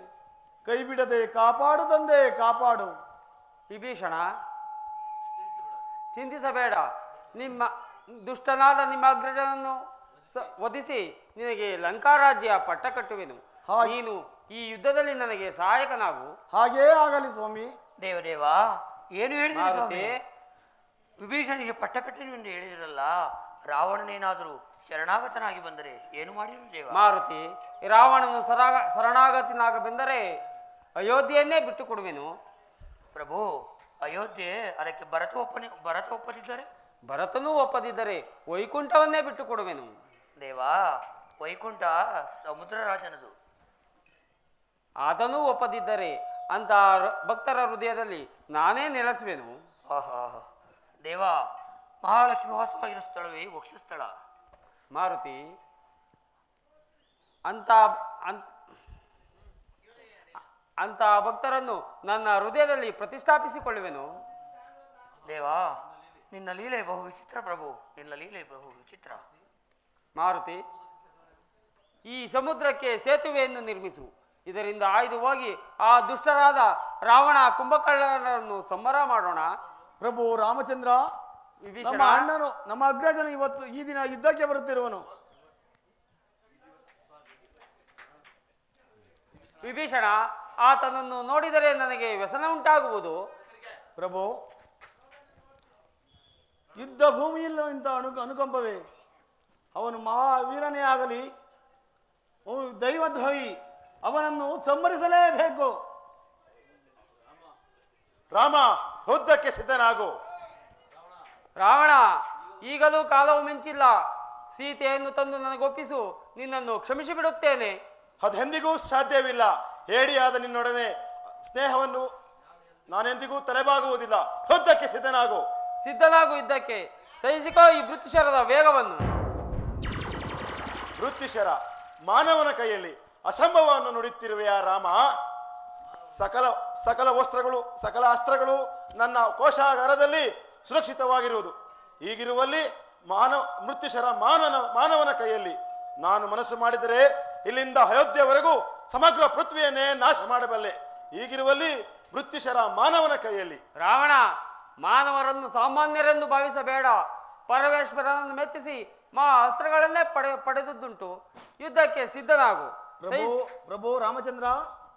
Speaker 10: ಕೈ ಬಿಡದೆ ಕಾಪಾಡು ತಂದೆ, ಕಾಪಾಡು.
Speaker 5: ವಿಭೀಷಣ, ಚಿಂತಿಸಬೇಡ. ನಿಮ್ಮ ದುಷ್ಟನಾದ ನಿಮ್ಮ ಅಗ್ರಜನನ್ನು ವಧಿಸಿ ನಿನಗೆ ಲಂಕಾರಾಜ್ಯ ಪಟ್ಟ ಕಟ್ಟುವೆನು. ನೀನು ಈ ಯುದ್ಧದಲ್ಲಿ ನನಗೆ ಸಹಾಯಕನಾಗು.
Speaker 10: ಹಾಗೇ ಆಗಲಿ ಸ್ವಾಮಿ.
Speaker 1: ದೇವದೇವ, ಏನು ಹೇಳಿದ್ರಿ ಸ್ವಾಮಿ? ವಿಭೀಷಣಿಗೆ ಪಟ್ಟ ಕಟ್ಟೆನು ಎಂದು ಹೇಳಿದ್ರಲ್ಲ, ರಾವಣನೇನಾದರೂ ಶರಣಾಗತನಾಗಿ ಬಂದರೆ ಏನು ಮಾಡಿರು ದೇವ?
Speaker 5: ಮಾರುತಿ, ರಾವಣನು ಶರಣಾಗತನಾಗ ಬಂದರೆ ಅಯೋಧ್ಯೆಯನ್ನೇ ಬಿಟ್ಟು ಕೊಡುವೆನು.
Speaker 1: ಪ್ರಭು, ಅಯೋಧ್ಯೆ ಅದಕ್ಕೆ ಭರತ ಒಪ್ಪದಿದ್ದರೆ?
Speaker 5: ಭರತನೂ ಒಪ್ಪದಿದ್ದರೆ ವೈಕುಂಠವನ್ನೇ ಬಿಟ್ಟು ಕೊಡುವೆನು.
Speaker 1: ದೇವಾ, ವೈಕುಂಠ ಸಮುದ್ರ ರಾಜನದು.
Speaker 5: ಆತನೂ ಒಪ್ಪದಿದ್ದರೆ ಅಂತ ಭಕ್ತರ ಹೃದಯದಲ್ಲಿ ನಾನೇ ನೆಲೆಸುವೆನು.
Speaker 1: ಆಹಾ ದೇವಾ, ಮಹಾಲಕ್ಷ್ಮಿ ವಾಸವಾಗಿರೋ ಸ್ಥಳವೇ ವಕ್ಷಸ್ಥಳ.
Speaker 5: ಮಾರುತಿ, ಅಂತ ಭಕ್ತರನ್ನು ನನ್ನ ಹೃದಯದಲ್ಲಿ ಪ್ರತಿಷ್ಠಾಪಿಸಿಕೊಳ್ಳುವೆನು.
Speaker 1: ದೇವಾ, ನಿನ್ನ ಲೀಲೆ ಬಹು ವಿಚಿತ್ರ ಪ್ರಭು, ನಿನ್ನ ಲೀಲೆ ಬಹು ವಿಚಿತ್ರ.
Speaker 5: ಮಾರುತಿ, ಈ ಸಮುದ್ರಕ್ಕೆ ಸೇತುವೆಯನ್ನು ನಿರ್ಮಿಸು. ಇದರಿಂದ ಹಾಯ್ದು ಹೋಗಿ ಆ ದುಷ್ಟರಾದ ರಾವಣ ಕುಂಭಕರ್ಣರನ್ನು ಸಂಹಾರ ಮಾಡೋಣ.
Speaker 10: ಪ್ರಭು ರಾಮಚಂದ್ರ, ನಮ್ಮ ಅಣ್ಣನು, ನಮ್ಮ ಅಗ್ರಜನು ಇವತ್ತು ಈ ದಿನ ಯುದ್ಧಕ್ಕೆ ಬರುತ್ತಿರುವನು.
Speaker 5: ವಿಭೀಷಣ, ಆತನನ್ನು ನೋಡಿದರೆ ನನಗೆ ವ್ಯಸನ ಉಂಟಾಗುವುದು.
Speaker 10: ಪ್ರಭು, ಯುದ್ಧ ಭೂಮಿಯಿಲ್ಲ ಇಂಥ ಅನುಕಂಪವೇ. ಅವನು ಮಹಾವೀರನೇ ಆಗಲಿ ದೈವದ್ರೋಹಿ, ಅವನನ್ನು ಸಂಹರಿಸಲೇಬೇಕು.
Speaker 6: ರಾಮ, ಯುದ್ಧಕ್ಕೆ ಸಿದ್ಧನಾಗು.
Speaker 5: ರಾವಣ, ಈಗಲೂ ಕಾಲವು ಮಿಂಚಿಲ್ಲ. ಸೀತೆಯನ್ನು ತಂದು ನನಗೊಪ್ಪಿಸು, ನಿನ್ನನ್ನು ಕ್ಷಮಿಸಿ ಬಿಡುತ್ತೇನೆ.
Speaker 6: ಅದೆಂದಿಗೂ ಸಾಧ್ಯವಿಲ್ಲ. ಹೇಡಿಯಾದ ನಿನ್ನೊಡನೆ ಸ್ನೇಹವನ್ನು ನಾನೆಂದಿಗೂ ತಲೆಬಾಗುವುದಿಲ್ಲ. ಯುದ್ಧಕ್ಕೆ ಸಿದ್ಧನಾಗು.
Speaker 5: ಸಿದ್ಧನಾಗು ಯುದ್ಧಕ್ಕೆ. ಸಹಿಸಿಕೋ ಈ ಬ್ರಿಟಿಷರದ ವೇಗವನ್ನು.
Speaker 6: ವೃತ್ತಿಶರ ಮಾನವನ ಕೈಯಲ್ಲಿ ಅಸಂಭವವನ್ನು ನುಡಿತಿರುವೆಯಾ ರಾಮ? ಸಕಲ ವಸ್ತ್ರಗಳು, ಸಕಲ ಅಸ್ತ್ರಗಳು ನನ್ನ ಕೋಶಾಗಾರದಲ್ಲಿ ಸುರಕ್ಷಿತವಾಗಿರುವುದು. ಹೀಗಿರುವಲ್ಲಿ ಮೃತ್ಯುಶರ ಮಾನವನ ಕೈಯಲ್ಲಿ. ನಾನು ಮನಸ್ಸು ಮಾಡಿದರೆ ಇಲ್ಲಿಂದ ಅಯೋಧ್ಯೆವರೆಗೂ ಸಮಗ್ರ ಪೃಥ್ವಿಯನ್ನೇ ನಾಶ ಮಾಡಬಲ್ಲೆ. ಹೀಗಿರುವಲ್ಲಿ ಮೃತ್ಯುಶರ ಮಾನವನ ಕೈಯಲ್ಲಿ.
Speaker 5: ರಾವಣ, ಮಾನವರನ್ನು ಸಾಮಾನ್ಯರೆಂದು ಭಾವಿಸಬೇಡ. ಪರಮೇಶ್ವರನನ್ನು ಮೆಚ್ಚಿಸಿ ಅಸ್ತ್ರಗಳನ್ನೇ ಪಡೆದುದುಂಟು. ಯುದ್ಧಕ್ಕೆ ಸಿದ್ಧನಾಗು.
Speaker 10: ಪ್ರಭು ರಾಮಚಂದ್ರ,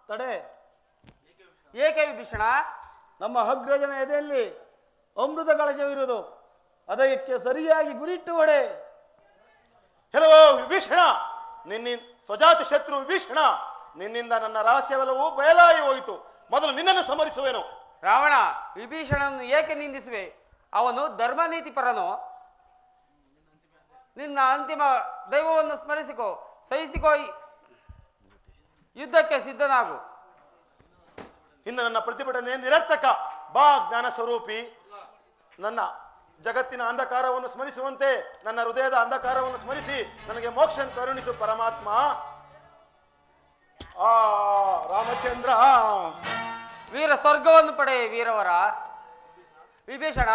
Speaker 10: ತಡೆ.
Speaker 5: ಏಕೆ ವಿಭೀಷಣ?
Speaker 10: ನಮ್ಮ ಅಗ್ರಜನ ಎದೆಯಲ್ಲಿ ಅಮೃತ ಕಳಶವಿರುವುದು, ಅದಕ್ಕೆ ಸರಿಯಾಗಿ ಗುರಿಟ್ಟು ಹೊಡೆ.
Speaker 6: ಕೆಲವೋ ವಿಭೀಷಣ, ಸ್ವಜಾತಿ ಶತ್ರು ವಿಭೀಷಣ, ನಿನ್ನಿಂದ ನನ್ನ ರಹಸ್ಯವೆಲ್ಲವೂ ಬಯಲಾಗಿ ಹೋಯಿತು. ಮೊದಲು ನಿನ್ನನ್ನು ಸಮರಿಸುವೆನು.
Speaker 5: ರಾವಣ, ವಿಭೀಷಣನನ್ನು ಏಕೆ ನಿಂದಿಸುವೆ? ಅವನು ಧರ್ಮನೀತಿ ಪರನೋ? ನಿನ್ನ ಅಂತಿಮ ದೈವವನ್ನು ಸ್ಮರಿಸಿಕೋ, ಸಹಿಸಿಕೋ. ಯುದ್ಧಕ್ಕೆ ಸಿದ್ಧನಾಗು.
Speaker 6: ಇನ್ನು ನನ್ನ ಪ್ರತಿಭಟನೆ ನಿರರ್ಥಕ. ಬಾ ಜ್ಞಾನ ಸ್ವರೂಪಿ, ನನ್ನ ಜಗತ್ತಿನ ಅಂಧಕಾರವನ್ನು ಸ್ಮರಿಸುವಂತೆ ನನ್ನ ಹೃದಯದ ಅಂಧಕಾರವನ್ನು ಸ್ಮರಿಸಿ ನನಗೆ ಮೋಕ್ಷ ಕರುಣಿಸು ಪರಮಾತ್ಮ. ರಾಮಚಂದ್ರ,
Speaker 5: ವೀರ ಸ್ವರ್ಗವನ್ನು ಪಡೆ ವೀರವರ. ವಿಭೀಷಣ,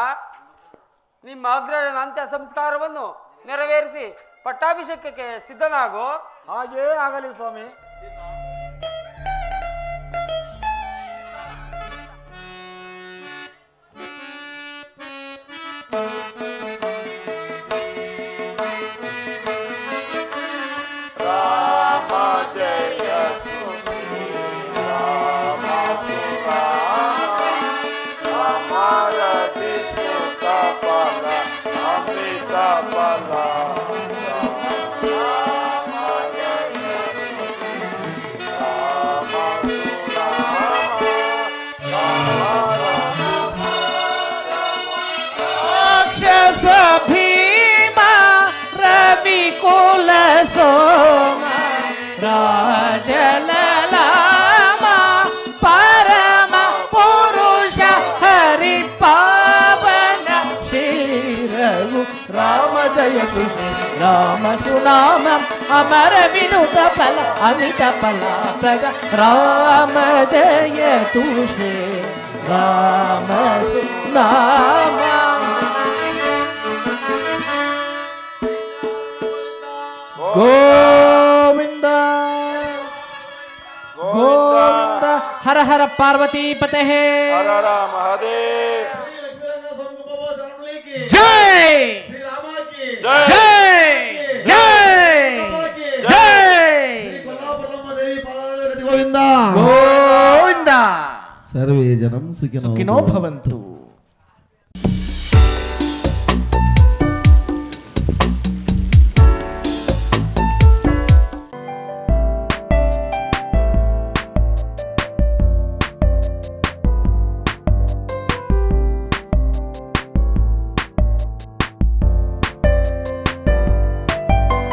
Speaker 5: ನಿಮ್ಮ ಅಗ್ರಜನ ಅಂತ್ಯ ಸಂಸ್ಕಾರವನ್ನು ನೆರವೇರಿಸಿ ಪಟ್ಟಾಭಿಷೇಕಕ್ಕೆ ಸಿದ್ಧನಾಗು.
Speaker 10: ಹಾಗೇ ಆಗಲಿ ಸ್ವಾಮಿ.
Speaker 11: सोम राजललाम परम पुरुष हरि पावन शीरु राम जयतु राम सुनाम अमर विनुत फल अमित फल प्रग राम जयतु श्री ರಾಮ ಸುನಾಮ. ಗೋವಿಂದ ಗೋವಿಂದ ಹರ ಹರ ಪಾರ್ವತಿ ಪತೆ
Speaker 6: ಮಹಾದೇವ್.
Speaker 11: ಜೈ ಜೈ ಜೈ ಜೈ
Speaker 7: ಗೋವಿಂದ
Speaker 11: ಗೋವಿಂದ.
Speaker 7: ಸರ್ವೇ ಜನಂ
Speaker 11: ಸುಖಿನೋ ಭವಂತು.